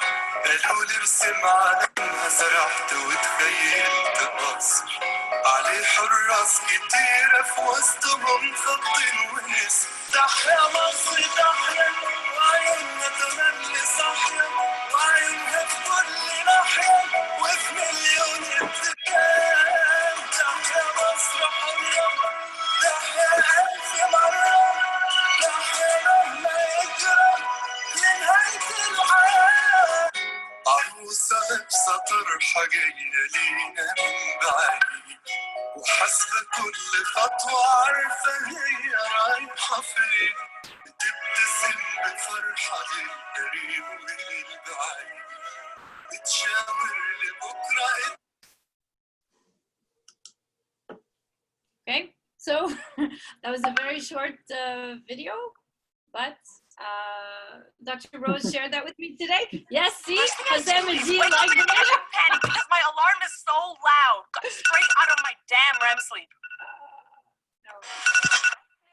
قالوا لي ارسم علمها سرحت وتخيلت قصر عليه حراس كتيرة في وسطهم خط ونسر، تحيا مصر تحيا وعيوننا تملي صاحية، وعيونها في كل ناحية وفي مليون اتجاه، تحيا مصر حرة تحيا ألف مرة، تحيا مهما يجرى لنهاية الحياة، عروسة لابسة طرحة جاية لينا من بعيد، وحاسبة كل خطوة عارفة هي رايحة فين، بتبتسم بفرحة للقريب وللبعيد، بتشاور لبكرة. Okay, so that was a very short video, but Dr. Rose shared that with me today. Yes, see, Hassan and Gia like the video. Panic because my alarm is so loud. Got straight out of my damn REM sleep.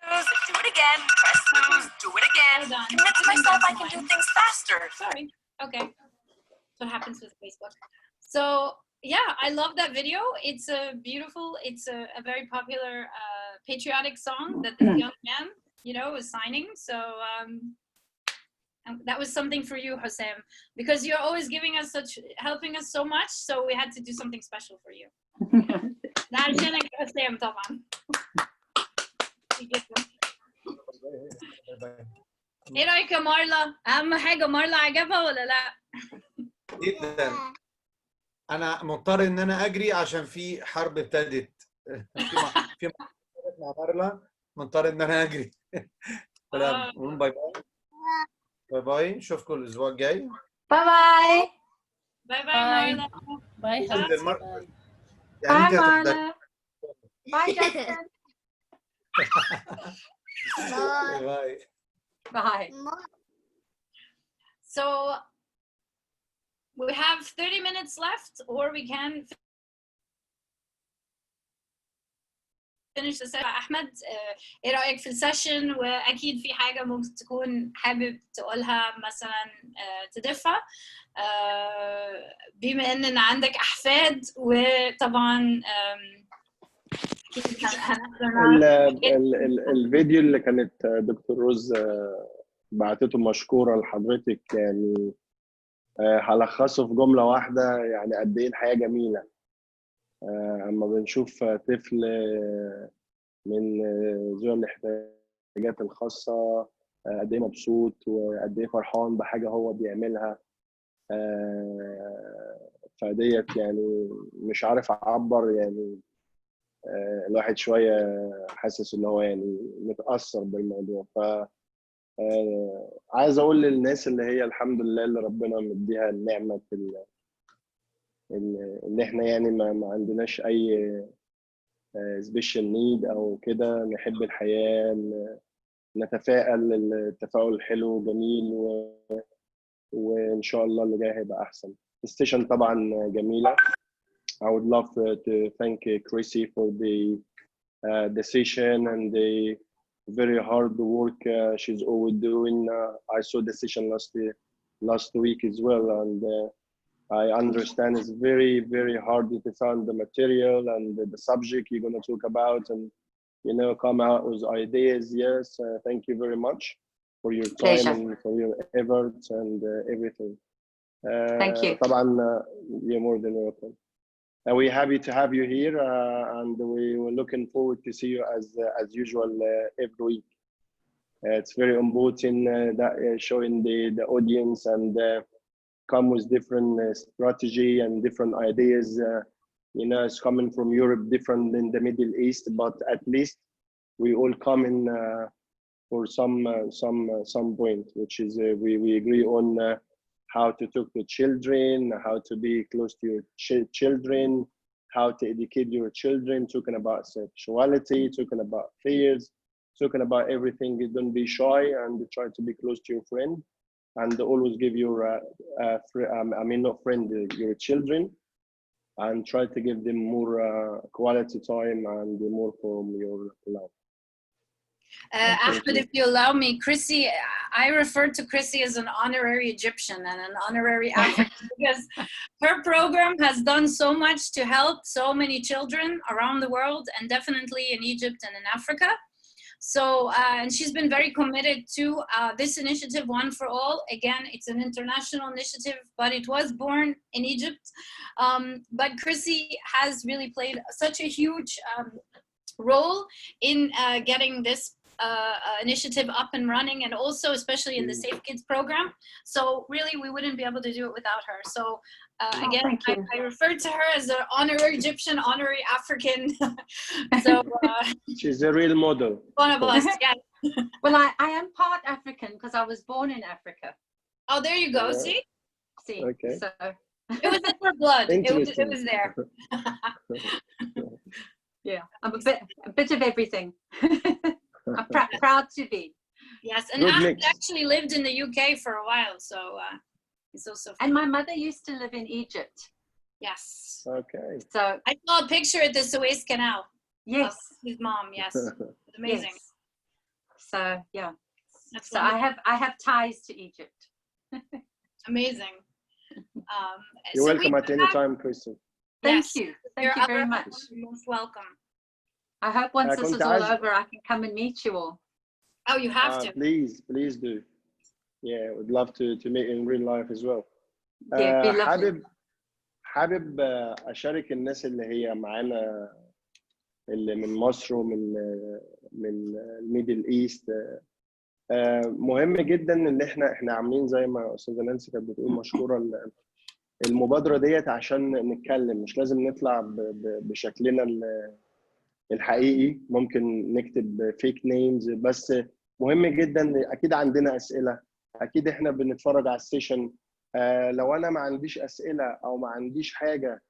Snooze, do it again. Press snooze, do it again. Hold on. Convince myself I can do things faster. Sorry. Okay. That's what happens with Facebook. So yeah, I love that video. It's a beautiful, it's a very popular patriotic song that this young man, you know, is signing. So that was something for you, Hosam, because you're always giving us helping us so much. So we had to do something special for you. عشانك Hosam طبعا. ايه رايك يا مارلا؟ اهم حاجه مارلا عجبها ولا لا؟ جدا. انا مضطر ان انا اجري عشان في حرب ابتدت في مع مارلا، مضطر ان انا اجري. باي باي باي باي، نشوفكم الاسبوع الجاي. باي باي باي باي مارلا. باي حبيبتي. باي. يعني باي انت مارلا. باي جاستن. باي باي. So we have 30 minutes left, or we can finish the session. أحمد إيه رأيك في السيشن؟ وأكيد في حاجة ممكن تكون حابب تقولها مثلا تضيفها بما إن عندك أحفاد وطبعا الفيديو اللي كانت دكتور روز بعتته مشكورة لحضرتك، يعني هلخصه في جملة واحدة، يعني قد إيه الحياة جميلة أما بنشوف طفل من ذوي الاحتياجات الخاصة قد إيه مبسوط وقد إيه فرحان بحاجة هو بيعملها. فديت يعني مش عارف أعبر، يعني الواحد شوية حاسس إن هو يعني متأثر بالموضوع. ف عايز أقول للناس اللي هي الحمد لله اللي ربنا مديها النعمة إن إحنا يعني ما عندناش أي سبيشال نيد أو كده، نحب الحياة، نتفائل، التفاؤل الحلو جميل، وإن شاء الله اللي جاي هيبقى أحسن. الستيشن طبعا جميلة. I would love to thank Chrissy for the session and the very hard work she's always doing. I saw the session last week as well, and I understand it's very, very hard to find the material and the subject you're going to talk about, and come out with ideas. Yes, thank you very much for your time Pleasure. and for your efforts and everything. Thank you. طبعا you're more than welcome. We're happy to have you here, and we're looking forward to see you as usual every week. It's very important that showing the audience and come with different strategy and different ideas. It's coming from Europe, different than the Middle East, but at least we all come in for some point, which is we agree on how to talk to children, how to be close to your children, how to educate your children, talking about sexuality, talking about fears, talking about everything. Don't be shy and try to be close to your friend, and always give your your children, and try to give them more quality time and more from your life. Ahmed, if you allow me, Chrissy, I refer to Chrissy as an honorary Egyptian and an honorary African because her program has done so much to help so many children around the world, and definitely in Egypt and in Africa. So, and she's been very committed to this initiative, One4All. Again, it's an international initiative, but it was born in Egypt. But Chrissy has really played such a huge role in getting this initiative up and running, and also especially in the Safe Kids program. So really we wouldn't be able to do it without her. So again, I refer to her as an honorary Egyptian, honorary African. So she's a real model. One of us, yeah. Well, I am part African because I was born in Africa. Oh, there you go. See? Okay. So it was in her blood. It was there. Yeah, I'm a bit of everything. I'm proud to be. Yes, and Ahmed actually lived in the UK for a while, so he's also. And my mother used to live in Egypt. Yes. Okay. So I saw a picture at the Suez Canal. Yes. His mom. Yes. It's amazing. Yes. So yeah. That's so I have ties to Egypt. Amazing. You're welcome at any time, Chrissy. Thank you. Thank you very much. You're most welcome. I hope once this is all over, I can come and meet you all. Oh, you have to. Please do. Yeah, would love to meet in real life as well. Yeah, be lovely. حابب أشارك الناس اللي هي معانا اللي من مصر ومن الميدل ايست. مهم جدا ان احنا عاملين زي ما استاذه نانسي كانت بتقول، مشكوره المبادره ديت عشان نتكلم، مش لازم نطلع بشكلنا الحقيقي، ممكن نكتب فيك نيمز، بس مهم جدا. اكيد عندنا اسئله، اكيد احنا بنتفرج على السيشن. لو انا ما عنديش اسئله او ما عنديش حاجه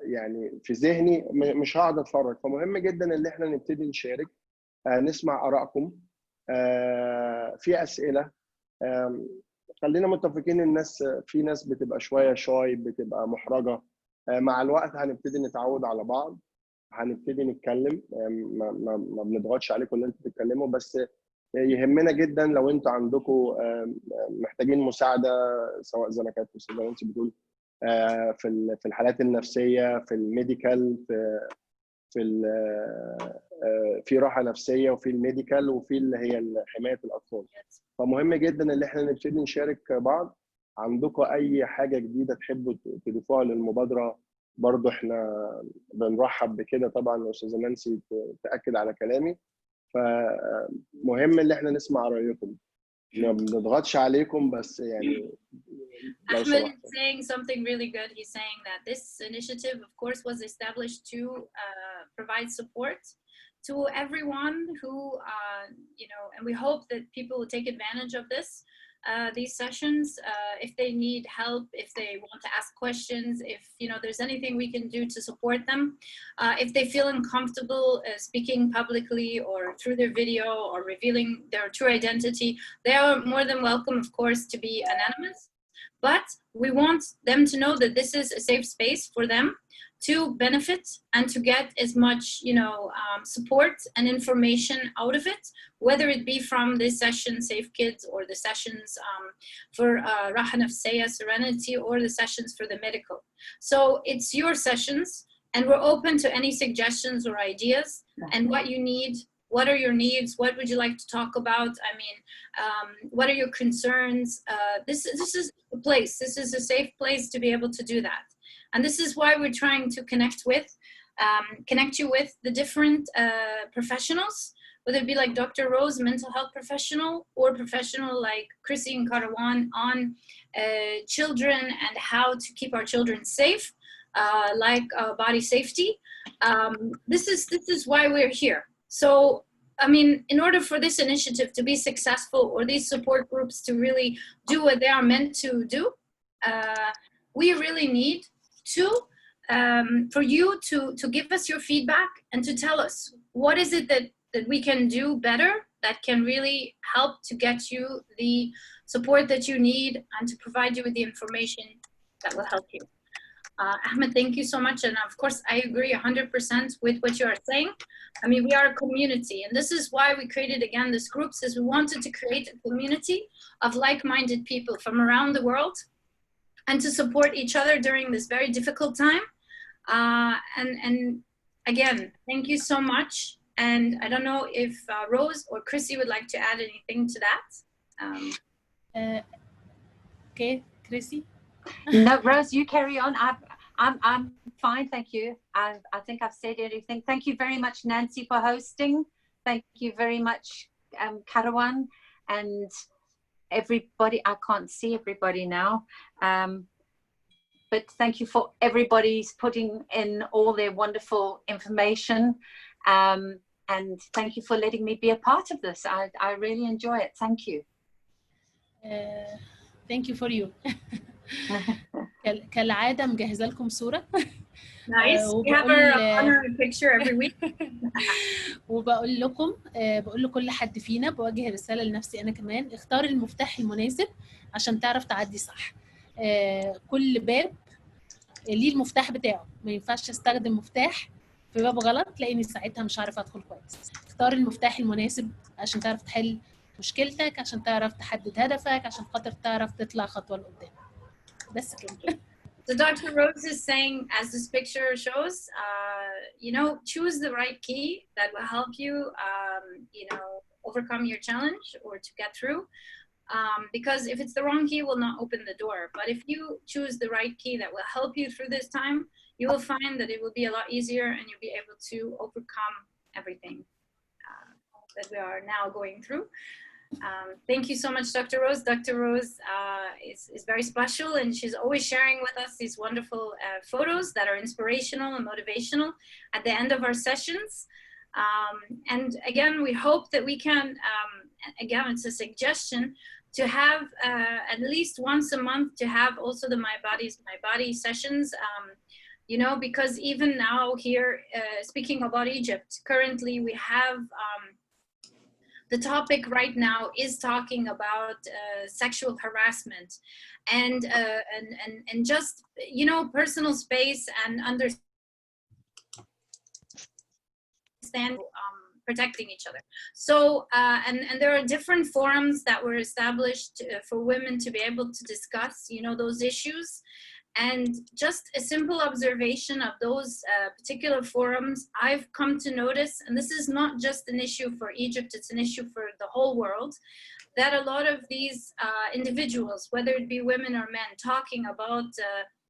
يعني في ذهني مش هقعد اتفرج. فمهم جدا ان احنا نبتدي نشارك، نسمع ارائكم. في اسئله، خلينا متفقين الناس، في ناس بتبقى شويه شاي، بتبقى محرجه. مع الوقت هنبتدي نتعود على بعض. هنبتدي نتكلم. ما بنضغطش عليكم ان انتوا تتكلموا، بس يهمنا جدا لو انتوا عندكم محتاجين مساعده، سواء زي ما كانت استاذه نانسي بتقول في الحالات النفسيه، في الميديكال، في راحه نفسيه، وفي الميديكال، وفي اللي هي حمايه الاطفال. فمهم جدا ان احنا نبتدي نشارك بعض. عندكم اي حاجه جديده تحبوا تضيفوها للمبادره برضو احنا بنرحب بكده طبعا. استاذه نانسي تاكد على كلامي. فمهم ان احنا نسمع رايكم، ما بنضغطش عليكم، بس يعني لو Ahmed سمحتوا. is saying something really good. He's saying that this initiative, of course, was established to provide support to everyone who, you know, and we hope that people will take advantage of these sessions, if they need help, if they want to ask questions, if, you know, there's anything we can do to support them. If they feel uncomfortable speaking publicly or through their video or revealing their true identity, they are more than welcome, of course, to be anonymous. But we want them to know that this is a safe space for them to benefit and to get as much, you know, support and information out of it, whether it be from this session, Safe Kids, or the sessions for Raha Nafsaya, Serenity, or the sessions for the medical. So it's your sessions, and we're open to any suggestions or ideas and what you need. What are your needs? What would you like to talk about? I mean, what are your concerns? This is a place. This is a safe place to be able to do that. And this is why we're trying to connect you with the different professionals, whether it be like Dr. Rose, mental health professional, or professional like Chrissy and Karawan on children and how to keep our children safe, like body safety. This is why we're here. So, I mean, in order for this initiative to be successful, or these support groups to really do what they are meant to do, we really need for you to give us your feedback and to tell us what is it that we can do better that can really help to get you the support that you need and to provide you with the information that will help you. Ahmed, thank you so much. And of course, I agree 100% with what you are saying. I mean, we are a community, and this is why we created, again, this group, is we wanted to create a community of like-minded people from around the world and to support each other during this very difficult time. And again, thank you so much. And I don't know if Rose or Chrissy would like to add anything to that. Okay, Chrissy? No, Rose, you carry on. I'm fine, thank you. I think I've said everything. Thank you very much, Nancy, for hosting. Thank you very much, Karawan, and everybody. I can't see everybody now, but thank you for everybody's putting in all their wonderful information, and thank you for letting me be a part of this. I really enjoy it. Thank you. Thank you for you. كالعادة مجهزة لكم صورة. Nice. We have our honor picture every week. وبقول لكم بقول لكل حد فينا بوجه رسالة لنفسي أنا كمان، اختار المفتاح المناسب عشان تعرف تعدي صح. كل باب ليه المفتاح بتاعه، ما ينفعش استخدم مفتاح في باب غلط لأني ساعتها مش عارف أدخل كويس. اختار المفتاح المناسب عشان تعرف تحل مشكلتك، عشان تعرف تحدد هدفك، عشان خاطر تعرف تطلع خطوة لقدام. بس كده. So Dr. Rose is saying, as this picture shows, you know, choose the right key that will help you, you know, overcome your challenge or to get through. Because if it's the wrong key, it will not open the door. But if you choose the right key that will help you through this time, you will find that it will be a lot easier and you'll be able to overcome everything that we are now going through. Thank you so much, Dr. Rose. Dr. Rose is very special, and she's always sharing with us these wonderful photos that are inspirational and motivational at the end of our sessions. And again, we hope that we can, again, it's a suggestion to have at least once a month to have also the My Body sessions, you know, because even now here, speaking about Egypt, currently we have the topic right now is talking about sexual harassment and just, you know, personal space and stand protecting each other. So, and there are different forums that were established for women to be able to discuss, you know, those issues. And just a simple observation of those particular forums, I've come to notice, and this is not just an issue for Egypt, it's an issue for the whole world, that a lot of these individuals, whether it be women or men, talking about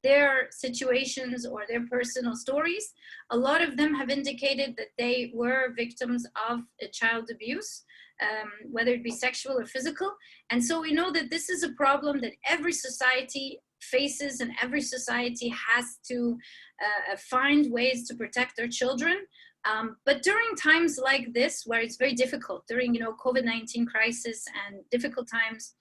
their situations or their personal stories, a lot of them have indicated that they were victims of child abuse, whether it be sexual or physical. And so we know that this is a problem that every society faces, and every society has to find ways to protect their children. But during times like this, where it's very difficult, during, you know, COVID-19 crisis and difficult times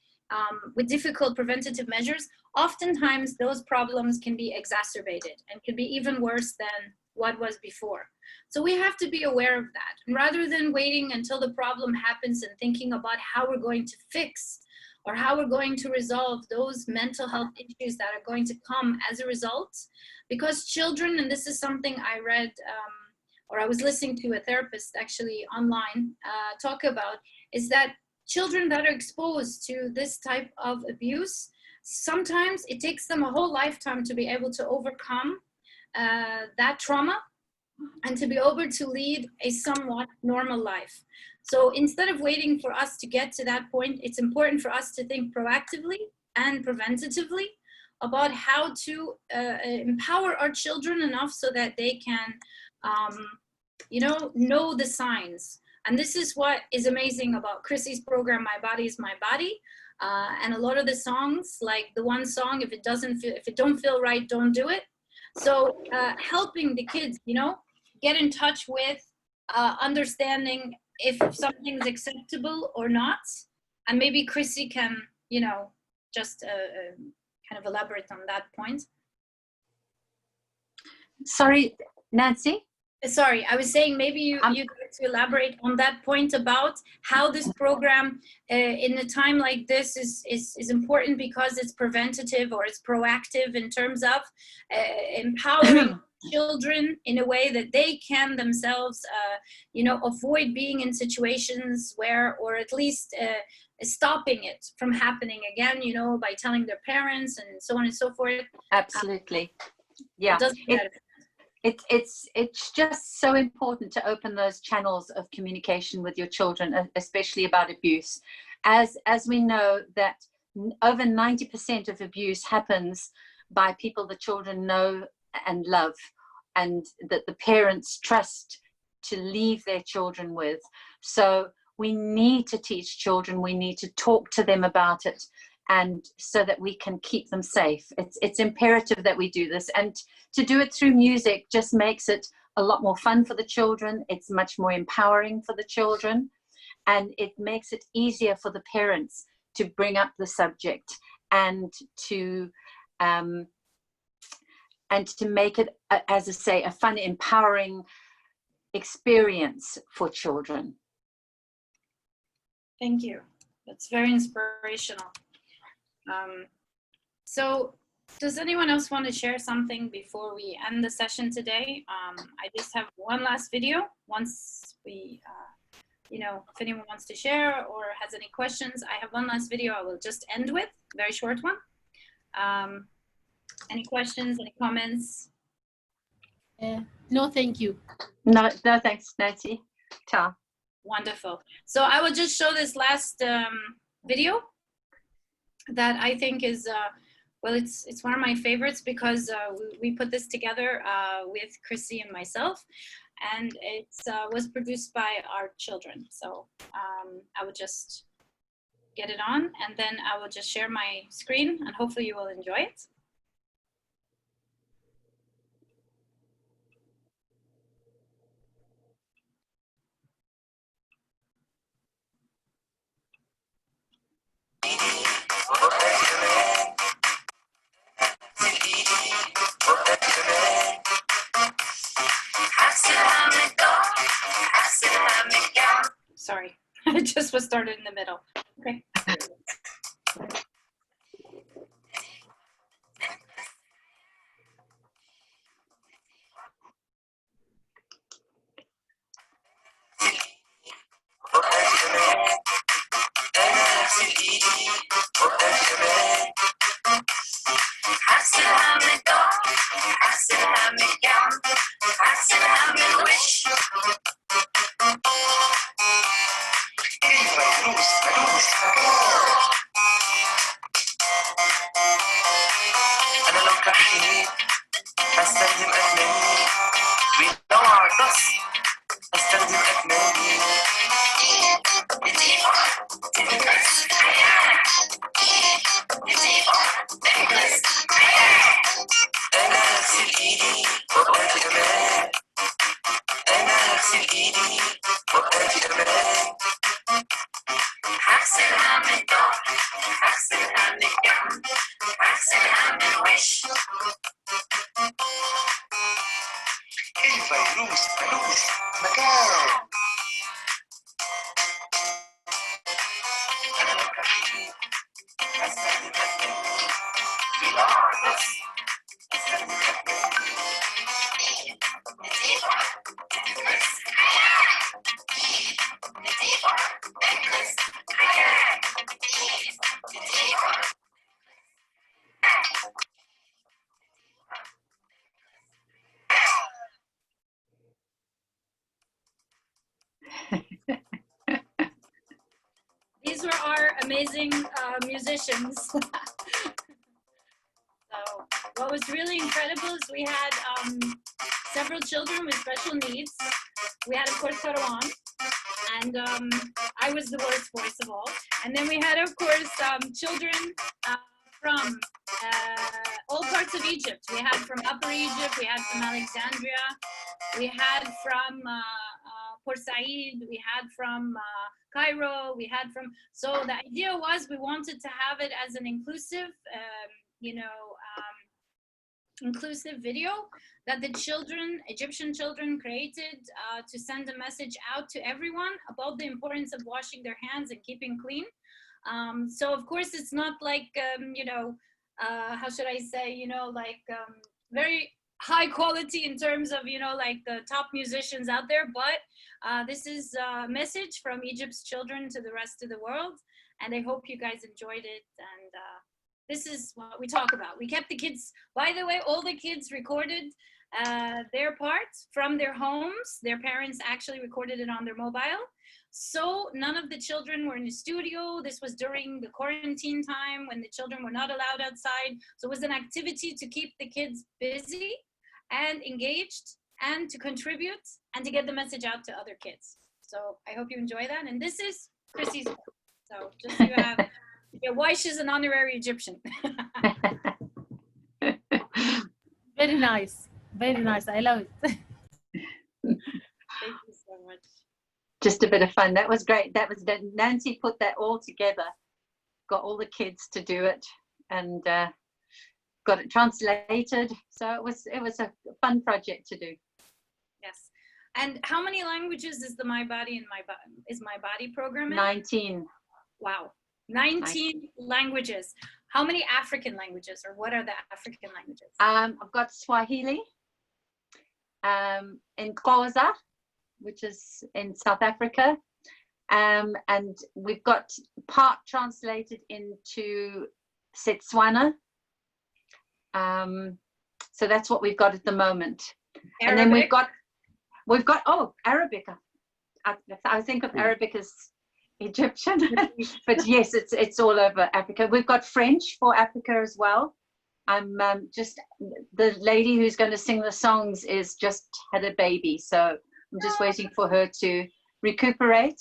with difficult preventative measures, oftentimes those problems can be exacerbated and can be even worse than what was before. So we have to be aware of that. And rather than waiting until the problem happens and thinking about how we're going to fix or how we're going to resolve those mental health issues that are going to come as a result, because children, and this is something I read, or I was listening to a therapist actually online talk about, is that children that are exposed to this type of abuse, sometimes it takes them a whole lifetime to be able to overcome that trauma and to be able to lead a somewhat normal life. So instead of waiting for us to get to that point, it's important for us to think proactively and preventatively about how to empower our children enough so that they can, you know the signs. And this is what is amazing about Chrissy's program, My Body is My Body. And a lot of the songs, like the one song, if it don't feel right, don't do it. So helping the kids, you know, get in touch with understanding if something's acceptable or not. And maybe Chrissy can, you know, just kind of elaborate on that point. Sorry, Nancy? Sorry, I was saying maybe you'd like to elaborate on that point about how this program in a time like this is important because it's preventative or it's proactive in terms of empowering children in a way that they can themselves, you know, avoid being in situations where, or at least stopping it from happening again, you know, by telling their parents and so on and so forth. Absolutely. Yeah. It's just so important to open those channels of communication with your children, especially about abuse. As we know that over 90% of abuse happens by people the children know and love, and that the parents trust to leave their children with. So we need to teach children, we need to talk to them about it, and so that we can keep them safe. It's imperative that we do this, and to do it through music just makes it a lot more fun for the children. It's much more empowering for the children, and it makes it easier for the parents to bring up the subject and to make it, as I say, a fun, empowering experience for children. Thank you. That's very inspirational. So does anyone else want to share something before we end the session today? I just have one last video. Once we, you know, if anyone wants to share or has any questions, I have one last video I will just end with, very short one. Any questions, any comments? No, thank you. No, thanks, Nancy. Ta. Wonderful. So I will just show this last video that I think is, well, it's one of my favorites because we put this together with Chrissy and myself, and it was produced by our children. So I would just get it on, and then I will just share my screen, and hopefully you will enjoy it. Sorry, it just was started in the middle. Okay. amazing musicians. So what was really incredible is we had several children with special needs. We had, of course, Karawan, and I was the worst voice of all. And then we had, of course, children from all parts of Egypt. We had from Upper Egypt, we had from Alexandria, we had from Port Said, we had from Cairo, we had from, so the idea was we wanted to have it as an inclusive, inclusive video that the children, Egyptian children, created to send a message out to everyone about the importance of washing their hands and keeping clean. So of course it's not like, how should I say, very high quality in terms of, like the top musicians out there, but this is a message from Egypt's children to the rest of the world. And I hope you guys enjoyed it. And this is what we talk about. We kept the kids, by the way, all the kids recorded their part from their homes. Their parents actually recorded it on their mobile. So none of the children were in the studio. This was during the quarantine time when the children were not allowed outside. So it was an activity to keep the kids busy and engaged and to contribute and to get the message out to other kids. So I hope you enjoy that. And this is Chrissy's. So just so you have, your wife is an honorary Egyptian. Very nice. Very nice. I love it. Thank you so much. Just a bit of fun. That was great. That was Nancy put that all together, got all the kids to do it, and got it translated. So it was a fun project to do. Yes. And how many languages is the My Body and My Body program in? 19. Wow. 19 languages. How many African languages, or what are the African languages? I've got Swahili, in Xhosa, which is in South Africa, and we've got part translated into Setswana. So that's what we've got at the moment. Arabic? And then we've got Arabic. I think of Arabic as Egyptian, but yes, it's all over Africa. We've got French for Africa as well. I'm just, the lady who's going to sing the songs is just had a baby, so I'm just waiting for her to recuperate.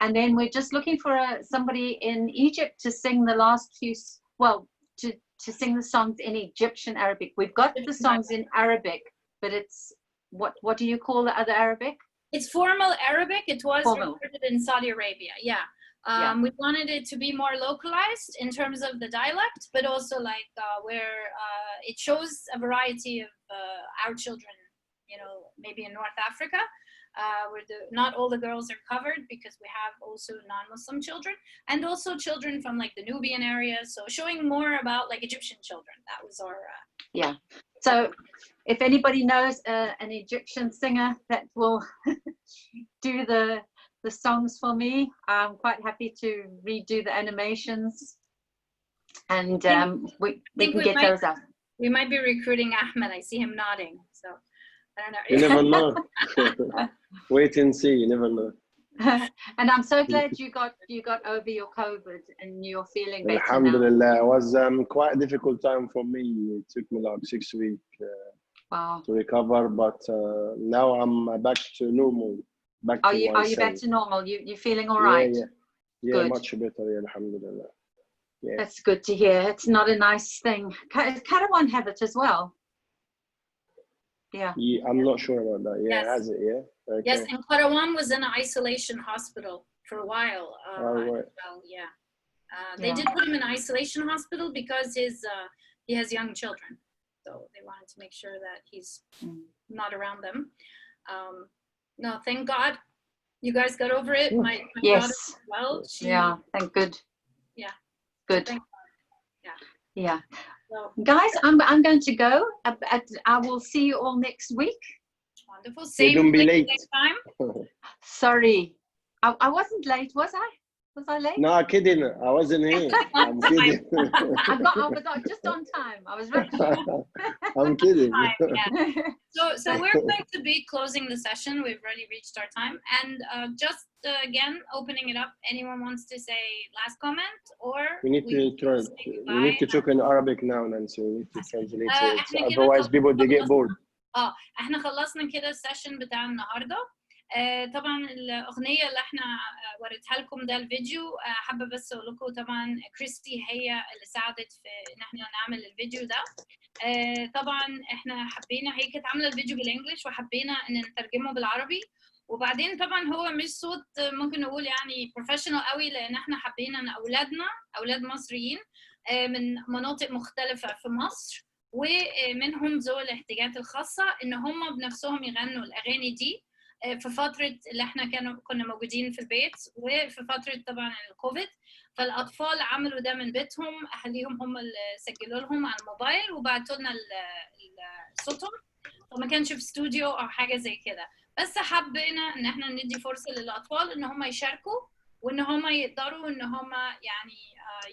And then we're just looking for somebody in Egypt to sing the last few, to sing the songs in Egyptian Arabic. We've got the songs in Arabic, but it's, what do you call the other Arabic? It's formal Arabic. It was Formal. recorded in Saudi Arabia. Yeah. We wanted it to be more localized in terms of the dialect, but also like where it shows a variety of our children, maybe in North Africa, where not all the girls are covered, because we have also non-Muslim children and also children from like the Nubian area. So showing more about like Egyptian children. That was our... Yeah. So if anybody knows an Egyptian singer that will do the songs for me, I'm quite happy to redo the animations, and we can get those out. We might be recruiting Ahmed. I see him nodding. So I don't know. You never know. Wait and see. You never know. And I'm so glad you got over your COVID and you're feeling better now. Alhamdulillah. It was quite a difficult time for me. It took me like 6 weeks to recover, but now I'm back to normal. Are you back to normal? You feeling all right? Yeah, good. Much better. Alhamdulillah. Yeah. That's good to hear. It's not a nice thing. Karawan have it as well. Yeah. I'm not sure about that. Yeah, yes. Has it? Yeah. Okay. Yes, and Karawan was in an isolation hospital for a while. Right. They did put him in an isolation hospital because he has young children, so they wanted to make sure that he's not around them. No, thank God, you guys got over it. My daughter as well. Thank good. Yeah. Good. Thank God. Yeah. So, guys, I'm going to go. I will see you all next week. Wonderful. Same don't be late. next time. Sorry, I wasn't late, was I? Was I late? No, kidding. I wasn't here. I'm kidding. I was just on time. I was rushing. I'm kidding. Yeah. So we're going to be closing the session. We've already reached our time, and just again opening it up. Anyone wants to say last comment, or We need to turn. We need to talk in Arabic now, Nancy. We need to translate it. إحنا كده Otherwise, people they get bored. احنا خلصنا كده السيشن بتاع النهارده. طبعا الاغنيه اللي احنا وريتها لكم ده الفيديو. حابه بس اقول لكم طبعا كريستي هي اللي ساعدت في ان احنا نعمل الفيديو ده. طبعا احنا حبينا، هي كانت عامله الفيديو بالانجلش وحبينا ان نترجمه بالعربي. وبعدين طبعا هو مش صوت ممكن نقول يعني بروفيشنال قوي، لان احنا حبينا ان اولادنا اولاد مصريين من مناطق مختلفه في مصر ومنهم ذوي الاحتياجات الخاصه ان هم بنفسهم يغنوا الاغاني دي في فتره اللي احنا كنا موجودين في البيت، وفي فتره طبعا الكوفيد. فالاطفال عملوا ده من بيتهم، اهاليهم هم اللي سجلوا لهم على الموبايل وبعتوا لنا صوتهم، وما كانش في استوديو او حاجه زي كده. بس حبينا ان احنا ندي فرصه للاطفال ان هم يشاركوا، وان هم يقدروا ان هم يعني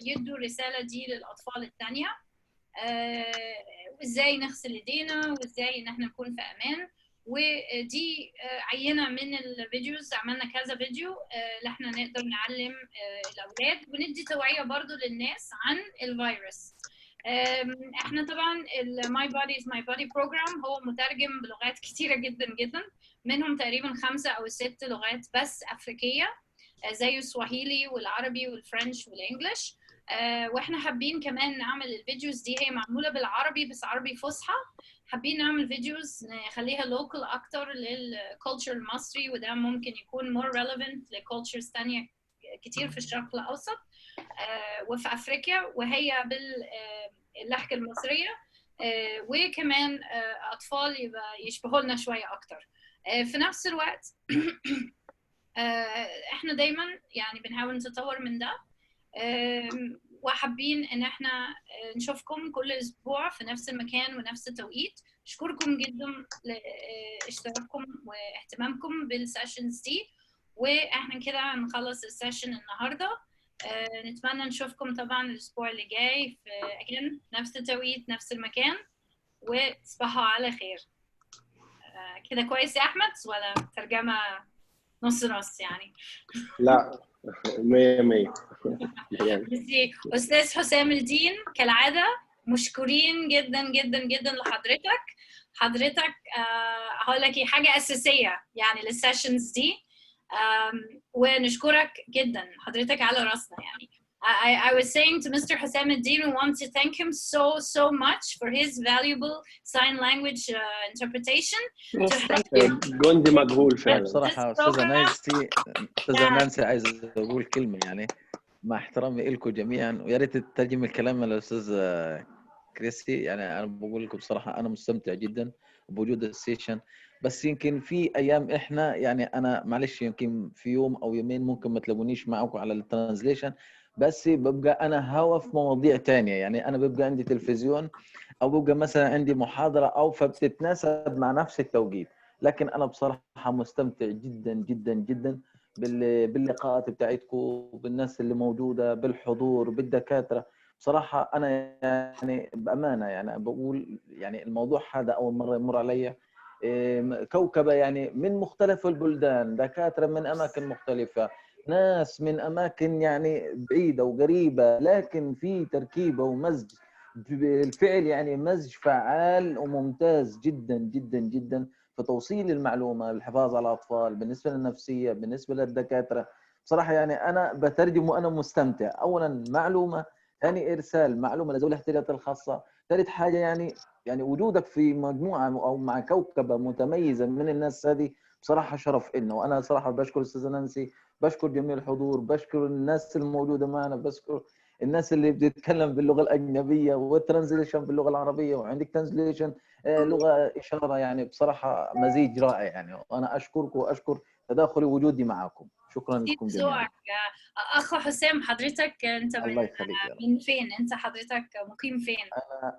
يدوا الرساله دي للاطفال الثانيه، وازاي نغسل ايدينا وازاي ان احنا نكون في امان. ودي عينه من الفيديوز، عملنا كذا فيديو اللي احنا نقدر نعلم الاولاد وندي توعيه برضو للناس عن الفيروس. احنا طبعا My Body is My Body program هو مترجم بلغات كتيره جدا جدا، منهم تقريبا 5 أو 6 لغات بس افريقيه، زي السواهيلي والعربي والفرنش والانجليش. واحنا حابين كمان نعمل الفيديوز دي، هي معموله بالعربي بس عربي فصحى. حابين نعمل فيديوز نخليها لوكال اكتر للكولتشر المصري، وده ممكن يكون more relevant لكولتشرز ثانيه كتير في الشرق الاوسط وفي افريقيا، وهي باللهجه المصريه، وكمان اطفال يبقى يشبهوا لنا شويه اكتر. في نفس الوقت احنا دايما يعني بنحاول نتطور من ده، وحابين ان احنا نشوفكم كل اسبوع في نفس المكان ونفس التوقيت. اشكركم جدا لاشتراككم واهتمامكم بالسيشنز دي، واحنا كده هنخلص السيشن النهارده. نتمنى نشوفكم طبعا الاسبوع اللي جاي في نفس التوقيت نفس المكان، وتصبحوا على خير. كده كويس يا احمد ولا ترجمه نص نص يعني؟ لا 100 أستاذ حسام الدين كالعادة مشكورين جدا جدا جدا لحضرتك. حضرتك هقول لك حاجة أساسية يعني للسيشنز دي، ونشكرك جدا حضرتك على راسنا يعني. I was saying to Mr. Hussam Eddin, we want to thank him so much for his valuable sign language interpretation. جندي مجهول فعلا. بصراحة أستاذة نانسي عايز أقول كلمة يعني مع احترامي لكم جميعا، ويا ريت تترجم الكلام للأستاذ كريسي. يعني أنا بقول لكم بصراحة أنا مستمتع جدا بوجود السيشن، بس يمكن في أيام إحنا يعني أنا معلش يمكن في يوم أو يومين ممكن ما تلاقونيش معكم على الترانزليشن، بس ببقى أنا هوا في مواضيع تانية. يعني أنا ببقى عندي تلفزيون أو ببقى مثلا عندي محاضرة أو فبتتناسب مع نفس التوقيت. لكن أنا بصراحة مستمتع جدا جدا جدا باللقاءات بتاعتكم، بالناس اللي موجودة، بالحضور، بالدكاترة. بصراحة أنا يعني بأمانة يعني بقول يعني الموضوع هذا أول مرة يمر علي. كوكبة يعني من مختلف البلدان، دكاترة من أماكن مختلفة، ناس من أماكن يعني بعيدة وقريبة، لكن في تركيبة ومزج بالفعل، يعني مزج فعال وممتاز جدا جدا جدا في توصيل المعلومة، الحفاظ على الأطفال، بالنسبة للنفسية، بالنسبة للدكاترة. بصراحة يعني أنا بترجم وأنا مستمتع. أولا معلومة، ثاني إرسال معلومة لذوي الاحتياجات الخاصة، ثالث حاجة يعني وجودك في مجموعة أو مع كوكبة متميزة من الناس هذه بصراحة شرف إلنا. وأنا صراحة بشكر أستاذة نانسي، بشكر جميع الحضور، بشكر الناس الموجودة معنا، بشكر الناس اللي بتتكلم باللغة الأجنبية والترانزليشن باللغة العربية، وعندك ترانزليشن لغة إشارة. يعني بصراحة مزيج رائع يعني، وأنا أشكركم وأشكر تداخل وجودي معكم. شكرا لكم جميعا. أخ حسام، حضرتك أنت من فين؟ أنت حضرتك مقيم فين؟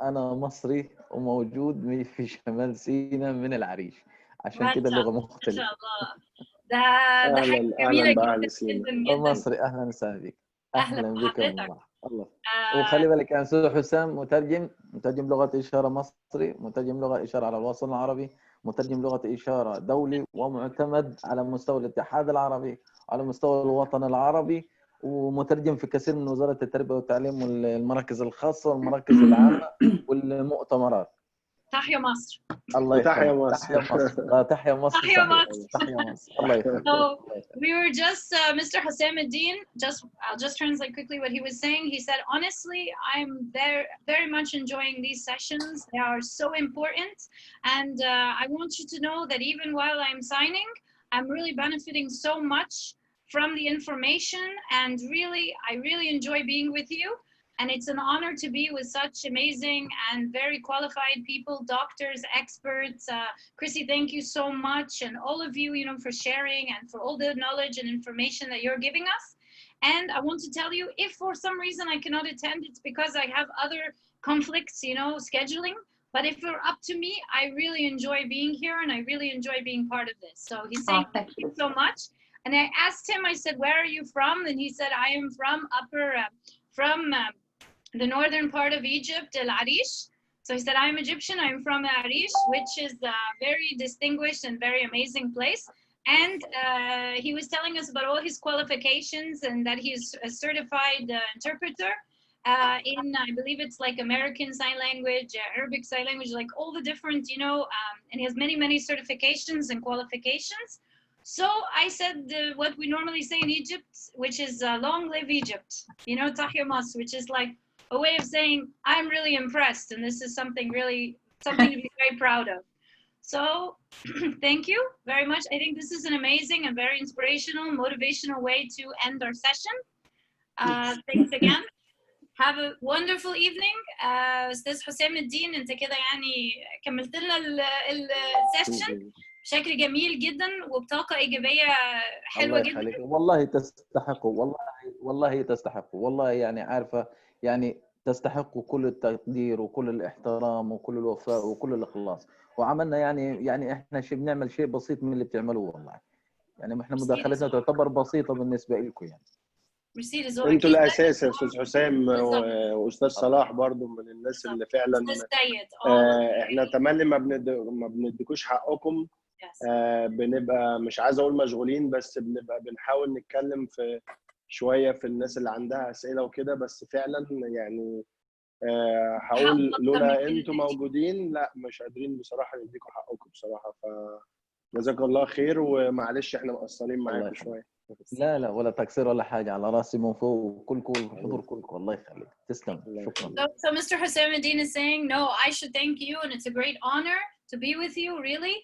أنا مصري وموجود في شمال سيناء من العريش، عشان كده اللغة مختلفة. ما شاء الله، ده حاجة اهلا جميلة اهلا جدا باهل سينا. جدا جدا. مصري، اهلا وسهلا بك. أهلا اهلا بك بحضرتك. والله. الله. آه، وخلي بالك يا استاذ حسام، مترجم لغه اشاره مصري، مترجم لغه اشاره على الوطن العربي، مترجم لغه اشاره دولي ومعتمد على مستوى الاتحاد العربي على مستوى الوطن العربي، ومترجم في كثير من وزاره التربيه والتعليم والمراكز الخاصه والمراكز العامه والمؤتمرات. تحيا مصر. الله وتحيا يخليك. مصر. تحيا مصر. لا تحيا مصر. تحيا صحيح. مصر. تحيا مصر. الله يخليك. So الله يخليك. we were just Mr. Hussam Ad-Din, I'll just translate quickly what he was saying. He said, honestly, I'm very much enjoying these sessions. They are so important. And I want you to know that even while I'm signing, I'm really benefiting so much from the information. And really, I really enjoy being with you. And it's an honor to be with such amazing and very qualified people, doctors, experts. Chrissy, thank you so much. And all of you, you know, for sharing and for all the knowledge and information that you're giving us. And I want to tell you, if for some reason I cannot attend, it's because I have other conflicts, you know, scheduling. But if you're up to me, I really enjoy being here and I really enjoy being part of this. So he's saying thank you so much. And I asked him, I said, where are you from? And he said, I am from the northern part of Egypt, El Arish. So he said, I'm Egyptian, I'm from Arish, which is a very distinguished and very amazing place. And he was telling us about all his qualifications and that he's a certified interpreter in, I believe it's like American Sign Language, Arabic Sign Language, like all the different, you know, and he has many, many certifications and qualifications. So I said what we normally say in Egypt, which is long live Egypt, you know, Tahya Mas, which is like a way of saying I'm really impressed and this is something to be very proud of. So thank you very much. I think this is an amazing and very inspirational, motivational way to end our session. Thanks again. Have a wonderful evening. أستاذ حسام الدين، أنت كده يعني كملت لنا السيشن بشكل جميل جدا وبطاقة إيجابية حلوة الله جدا. يخليك. والله تستحقوا، والله تستحقوا، والله يعني عارفة يعني تستحقوا كل التقدير وكل الاحترام وكل الوفاء وكل الإخلاص. وعملنا يعني احنا بنعمل شيء بسيط من اللي بتعملوه والله. يعني احنا مداخلتنا تعتبر بسيطة بالنسبة لكم يعني. انتوا الاساس يا استاذ حسام واستاذ صلاح برضو من الناس اللي فعلا احنا تملي ما بنديكوش حقكم. بنبقى مش عايز اقول مشغولين، بس بنبقى بنحاول نتكلم في شويه في الناس اللي عندها اسئله وكده، بس فعلا يعني هقول لولا انتوا موجودين لا مش قادرين بصراحه نديكم حقكم بصراحه. فجزاك الله خير ومعلش احنا مقصرين معاكم شويه. لا ولا تقصير ولا حاجه، على راسي من فوق كلكم الحضور كلكم. الله يخليك. تسلم. شكرا. So Mr. Hussam Ad-Din is saying, no, I should thank you and it's a great honor to be with you, really.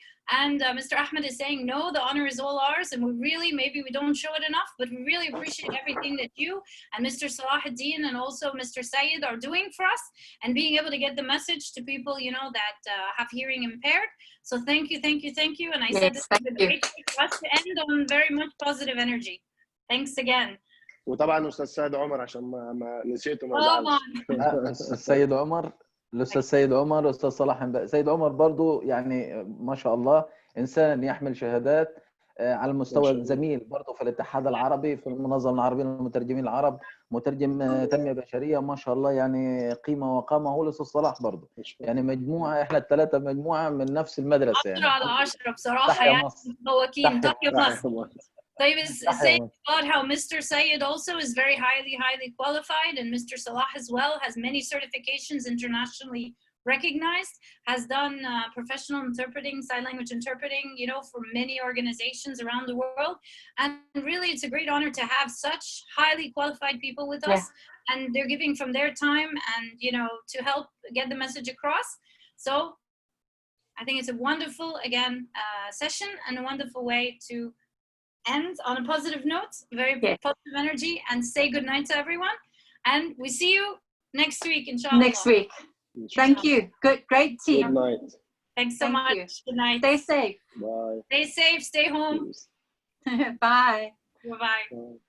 And Mr. Ahmed is saying, no, the honor is all ours, and we really, maybe we don't show it enough, but we really appreciate everything that you and Mr. Salah Ad-Din and also Mr. Syed are doing for us and being able to get the message to people, you know, that have hearing impaired. So thank you. And I said this is a great way for us to end on very much positive energy. Thanks again. وطبعا استاذ سيد عمر عشان ما نسيته ما يزعلش. السيد عمر، الاستاذ سيد عمر والاستاذ صلاح. سيد عمر برضو يعني ما شاء الله انسان يحمل شهادات على المستوى الزميل برضو في الاتحاد العربي في المنظمه العربيه للمترجمين العرب، مترجم تنميه بشريه ما شاء الله، يعني قيمه وقامه. هو الاستاذ صلاح برضو يعني مجموعه، احنا الثلاثه مجموعه من نفس المدرسه يعني 10 على 10 بصراحه يعني متفوقين. تحيا مصر. Tayyib is saying about how Mr. Syed also is very highly qualified, and Mr. Salah as well has many certifications internationally recognized, has done professional interpreting, sign language interpreting, you know, for many organizations around the world. And really, it's a great honor to have such highly qualified people with us, and they're giving from their time and, you know, to help get the message across. So I think it's a wonderful, again, session and a wonderful way to end on a positive note, very positive energy, and say good night to everyone. And we see you next week, inshallah. Next week. Thank you. Great team. Good night. Thanks so much. Good night. Stay safe. Bye. Stay safe. Stay home. Bye. Bye-bye.